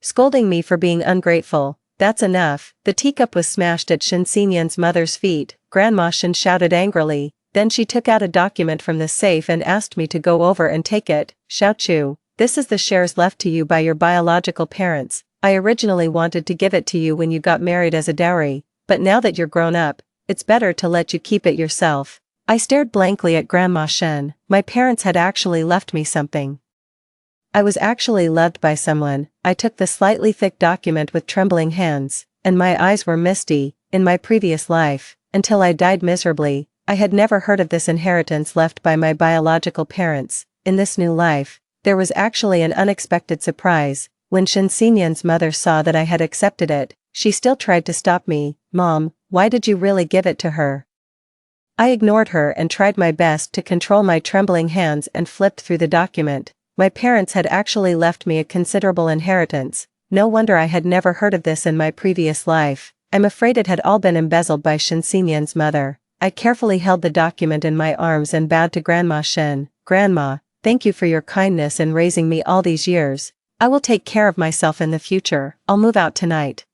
scolding me for being ungrateful. That's enough. The teacup was smashed at Shin Sinian's mother's feet. Grandma Shin shouted angrily. Then she took out a document from the safe and asked me to go over and take it. Xiaochu, this is the shares left to you by your biological parents. I originally wanted to give it to you when you got married as a dowry, but now that you're grown up, it's better to let you keep it yourself. I stared blankly at Grandma Shin. My parents had actually left me something. I was actually loved by someone. I took the slightly thick document with trembling hands. and my eyes were misty. In my previous life, until I died miserably, I had never heard of this inheritance left by my biological parents. In this new life, there was actually an unexpected surprise. When Shinsenyan's mother saw that I had accepted it, she still tried to stop me. "Mom, why did you really give it to her?" I ignored her and tried my best to control my trembling hands and flipped through the document. My parents had actually left me a considerable inheritance. No wonder I had never heard of this in my previous life. I'm afraid it had all been embezzled by Shinsenyan's mother. I carefully held the document in my arms and bowed to Grandma Shin. "Grandma, thank you for your kindness in raising me all these years. I will take care of myself in the future. I'll move out tonight.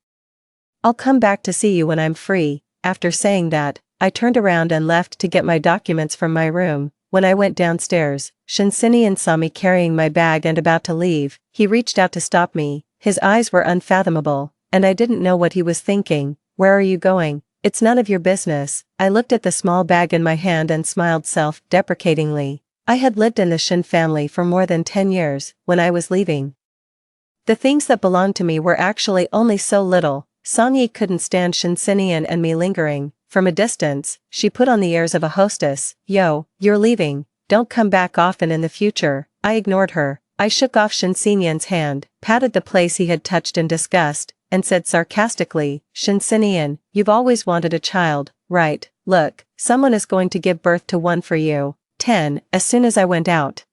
I'll come back to see you when I'm free." After saying that, I turned around and left to get my documents from my room. When I went downstairs, Shinsenyan saw me carrying my bag and about to leave. He reached out to stop me. His eyes were unfathomable, and I didn't know what he was thinking. "Where are you going?" "It's none of your business." I looked at the small bag in my hand and smiled self-deprecatingly. I had lived in the Shin family for more than 10 years. When I was leaving, the things that belonged to me were actually only so little. Song-yi couldn't stand Shinsenyan and me lingering. From a distance, she put on the airs of a hostess. "Yo, you're leaving. Don't come back often in the future." I ignored her. I shook off Shinsenyan's hand, patted the place he had touched in disgust, and said sarcastically, "Shinsenyan, you've always wanted a child, right? Look, someone is going to give birth to one for you." 10. As soon as I went out,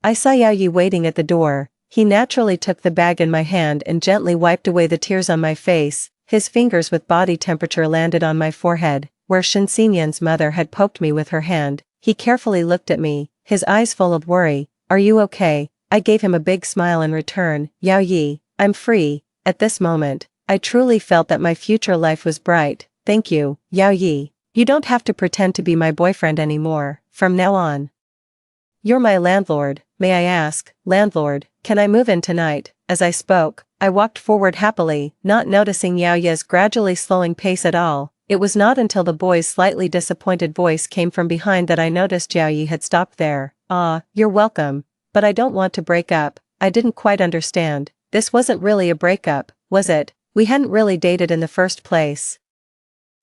I saw Yao Yi waiting at the door. He naturally took the bag in my hand and gently wiped away the tears on my face. His fingers with body temperature landed on my forehead, where Shinsenyan's mother had poked me with her hand. He carefully looked at me, his eyes full of worry. "Are you okay?" I gave him a big smile in return. "Yao Yi, I'm free." At this moment, I truly felt that my future life was bright. "Thank you, Yao Yi. You don't have to pretend to be my boyfriend anymore. From now on, you're my landlord." "May I ask, landlord, can I move in tonight?" As I spoke, I walked forward happily, not noticing Yao Yi's gradually slowing pace at all. It was not until the boy's slightly disappointed voice came from behind that I noticed Yao Yi had stopped there. "Ah, you're welcome. But I don't want to break up." I didn't quite understand. This wasn't really a breakup, was it? We hadn't really dated in the first place.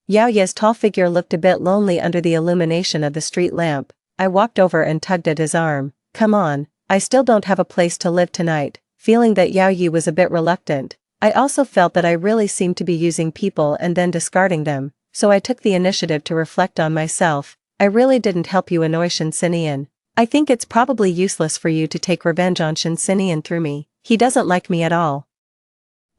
Yao Yi's tall figure looked a bit lonely under the illumination of the street lamp. I walked over and tugged at his arm. "Come on, I still don't have a place to live tonight." Feeling that Yao Yi was a bit reluctant, I also felt that I really seemed to be using people and then discarding them, so I took the initiative to reflect on myself. "I really didn't help you annoy Shinsenyan. I think it's probably useless for you to take revenge on Shinsenyan through me. He doesn't like me at all."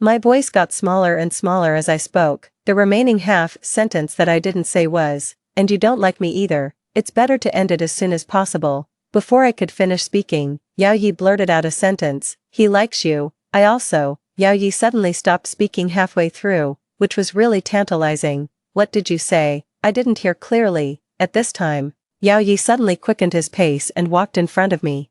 My voice got smaller and smaller as I spoke. The remaining half sentence that I didn't say was, "And you don't like me either. It's better to end it as soon as possible." Before I could finish speaking, Yao Yi blurted out a sentence. "He likes you. I also." Yao Yi suddenly stopped speaking halfway through, which was really tantalizing. "What did you say?" I didn't hear clearly. At this time, Yao Yi suddenly quickened his pace and walked in front of me.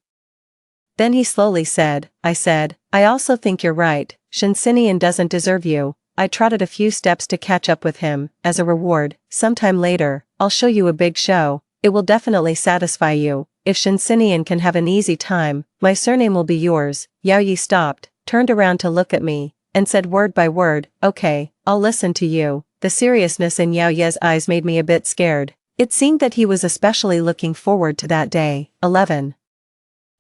Then he slowly said, I also think you're right. Shinsenyan doesn't deserve you." I trotted a few steps to catch up with him. "As a reward, sometime later, I'll show you a big show. It will definitely satisfy you. If Shinsenyan can have an easy time, my surname will be yours." Yao Yi stopped, turned around to look at me, and said word by word, "Okay, I'll listen to you." The seriousness in Yao Yi's eyes made me a bit scared. It seemed that he was especially looking forward to that day. 11.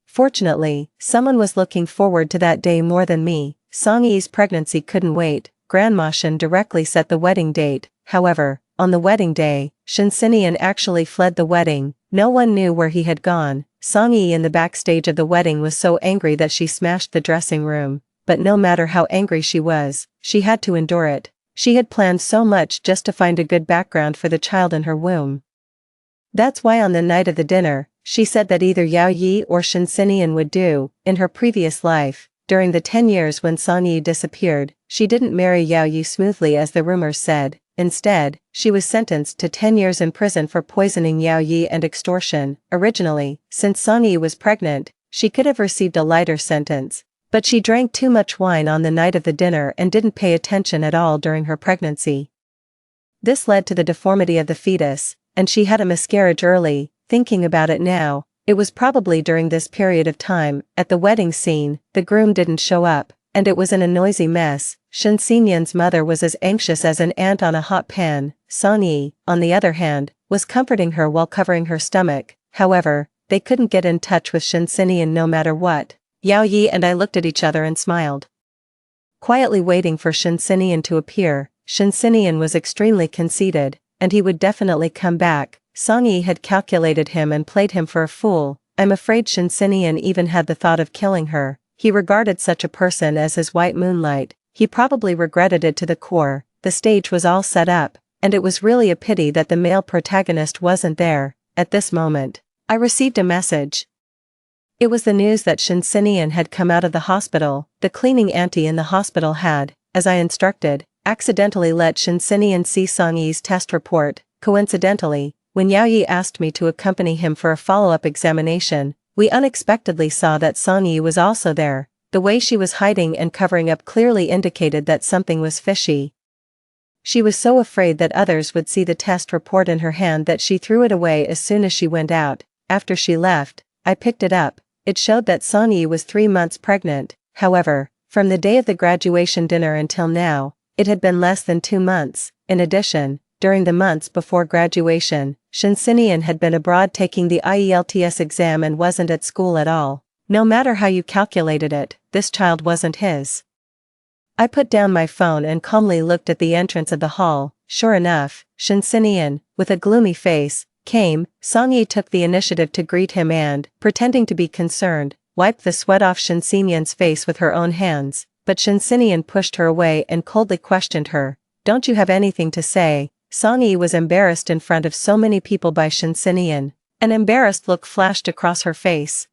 Fortunately, someone was looking forward to that day more than me. Song-yi's pregnancy couldn't wait. Grandma Shin directly set the wedding date. However, on the wedding day, Shinsenyan actually fled the wedding. No one knew where he had gone. Song-yi in the backstage of the wedding was so angry that she smashed the dressing room. But no matter how angry she was, she had to endure it. She had planned so much just to find a good background for the child in her womb. That's why on the night of the dinner, she said that either Yao Yi or Shinsenyan would do. In her previous life, during the 10 years when Song-yi disappeared, she didn't marry Yao Yi smoothly as the rumors said. Instead, she was sentenced to 10 years in prison for poisoning Yao Yi and extortion. Originally, since Song-yi was pregnant, she could have received a lighter sentence. But she drank too much wine on the night of the dinner and didn't pay attention at all during her pregnancy. This led to the deformity of the fetus, and she had a miscarriage early. Thinking about it now, it was probably during this period of time. At the wedding scene, the groom didn't show up. and it was in a noisy mess. Shin Xinyan's mother was as anxious as an ant on a hot pan. Song Yi, on the other hand, was comforting her while covering her stomach. However, they couldn't get in touch with Shin Xinyan no matter what. Yao Yi and I looked at each other and smiled. Quietly waiting for Shin Xinyan to appear, Shin Xinyan was extremely conceited, and he would definitely come back. Song Yi had calculated him and played him for a fool. I'm afraid Shin Xinyan even had the thought of killing her. He regarded such a person as his white moonlight. He probably regretted it to the core. The stage was all set up, and it was really a pity that the male protagonist wasn't there. At this moment, I received a message. It was the news that Shin Xinyan had come out of the hospital. The cleaning auntie in the hospital had, as I instructed, accidentally let Shin Xinyan see Song Yi's test report. Coincidentally, when Yao Yi asked me to accompany him for a follow-up examination, we unexpectedly saw that Song Yi was also there. The way she was hiding and covering up clearly indicated that something was fishy. She was so afraid that others would see the test report in her hand that she threw it away as soon as she went out. After she left, I picked it up. It showed that Song Yi was 3 months pregnant. However, from the day of the graduation dinner until now, it had been less than 2 months. In addition, during the months before graduation, Shin Xinyan had been abroad taking the IELTS exam and wasn't at school at all. No matter how you calculated it, this child wasn't his. I put down my phone and calmly looked at the entrance of the hall. Sure enough, Shin Xinyan, with a gloomy face, came. Song Yi took the initiative to greet him and, pretending to be concerned, wiped the sweat off Shin Xinyan's face with her own hands, but Shin Xinyan pushed her away and coldly questioned her. Don't you have anything to say? Song Yi was embarrassed in front of so many people by Shin Xinyan. An embarrassed look flashed across her face.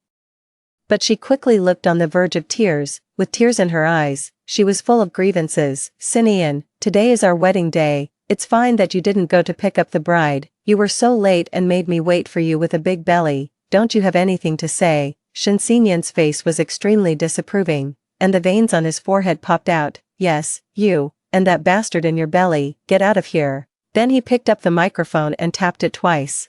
But she quickly looked on the verge of tears. With tears in her eyes, she was full of grievances. Xinyan, today is our wedding day. It's fine that you didn't go to pick up the bride. You were so late and made me wait for you with a big belly. Don't you have anything to say? Shin Xinyan's face was extremely disapproving, and the veins on his forehead popped out. Yes, you, and that bastard in your belly, get out of here. Then he picked up the microphone and tapped it twice.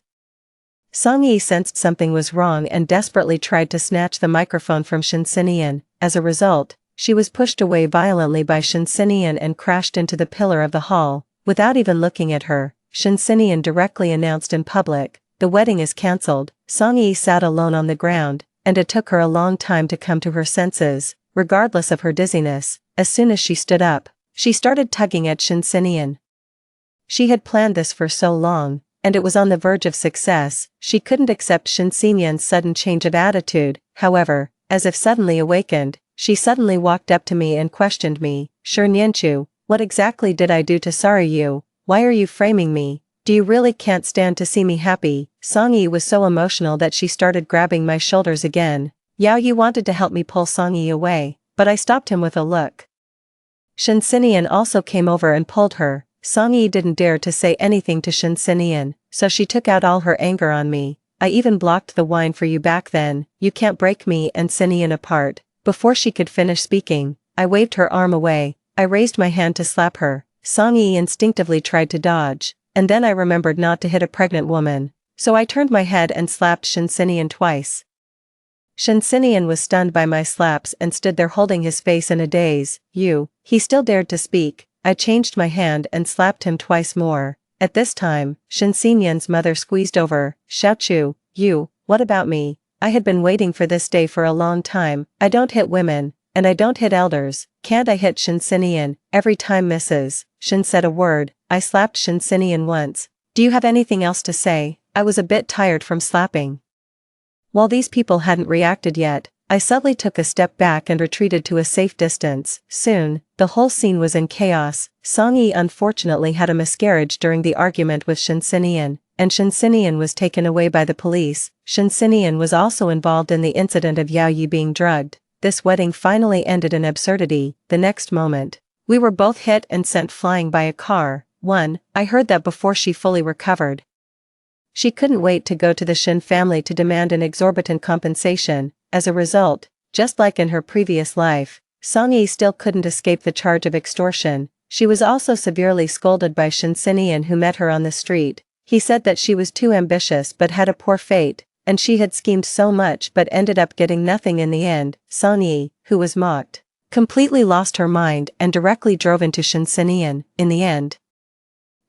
Song Yi sensed something was wrong and desperately tried to snatch the microphone from Shin Xinyan. As a result, she was pushed away violently by Shin Xinyan and crashed into the pillar of the hall. Without even looking at her, Shin Xinyan directly announced in public, "The wedding is cancelled." Song Yi sat alone on the ground, and it took her a long time to come to her senses. Regardless of her dizziness, as soon as she stood up, she started tugging at Shin Xinyan. She had planned this for so long, and it was on the verge of success. She couldn't accept Shin Xinyan's sudden change of attitude. However, as if suddenly awakened, she suddenly walked up to me and questioned me. "Sure Nianchu, what exactly did I do to sorry you? Why are you framing me? Do you really can't stand to see me happy?" Song Yi was so emotional that she started grabbing my shoulders again. Yao Yi wanted to help me pull Song Yi away, but I stopped him with a look. Shin Xinyan also came over and pulled her. Song Yi didn't dare to say anything to Shin Xinyan, so she took out all her anger on me. "I even blocked the wine for you back then. You can't break me and Xinyan apart." Before she could finish speaking, I waved her arm away. I raised my hand to slap her. Song Yi instinctively tried to dodge, and then I remembered not to hit a pregnant woman, so I turned my head and slapped Shin Xinyan twice. Shin Xinyan was stunned by my slaps and stood there holding his face in a daze. He still dared to speak. I changed my hand and slapped him twice more. At this time, Shin Xinyan's mother squeezed over. "Xiaochu, what about me? I had been waiting for this day for a long time. I don't hit women, and I don't hit elders. Can't I hit Shin Xinyan? Every time misses." Shin said a word. I slapped Shin Xinyan once. "Do you have anything else to say?" I was a bit tired from slapping. While these people hadn't reacted yet, I subtly took a step back and retreated to a safe distance. Soon, the whole scene was in chaos. Song Yi unfortunately had a miscarriage during the argument with Shin Xinyan, and Shin Xinyan was taken away by the police. Shin Xinyan was also involved in the incident of Yao Yi being drugged. This wedding finally ended in absurdity. The next moment, we were both hit and sent flying by a car. I heard that before she fully recovered. She couldn't wait to go to the Shin family to demand an exorbitant compensation. As a result, just like in her previous life, Song Yi still couldn't escape the charge of extortion. She was also severely scolded by Shin Xinyan, who met her on the street. He said that she was too ambitious but had a poor fate, and she had schemed so much but ended up getting nothing in the end. Song Yi, who was mocked completely lost her mind and directly drove into Shinsinian. In the end,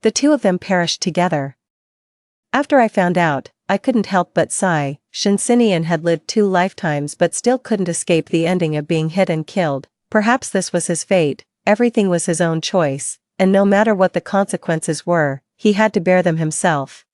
the two of them perished together. After I found out, I couldn't help but sigh. Shinsinian had lived 2 lifetimes but still couldn't escape the ending of being hit and killed. Perhaps this was his fate, everything was his own choice, and no matter what the consequences were, he had to bear them himself.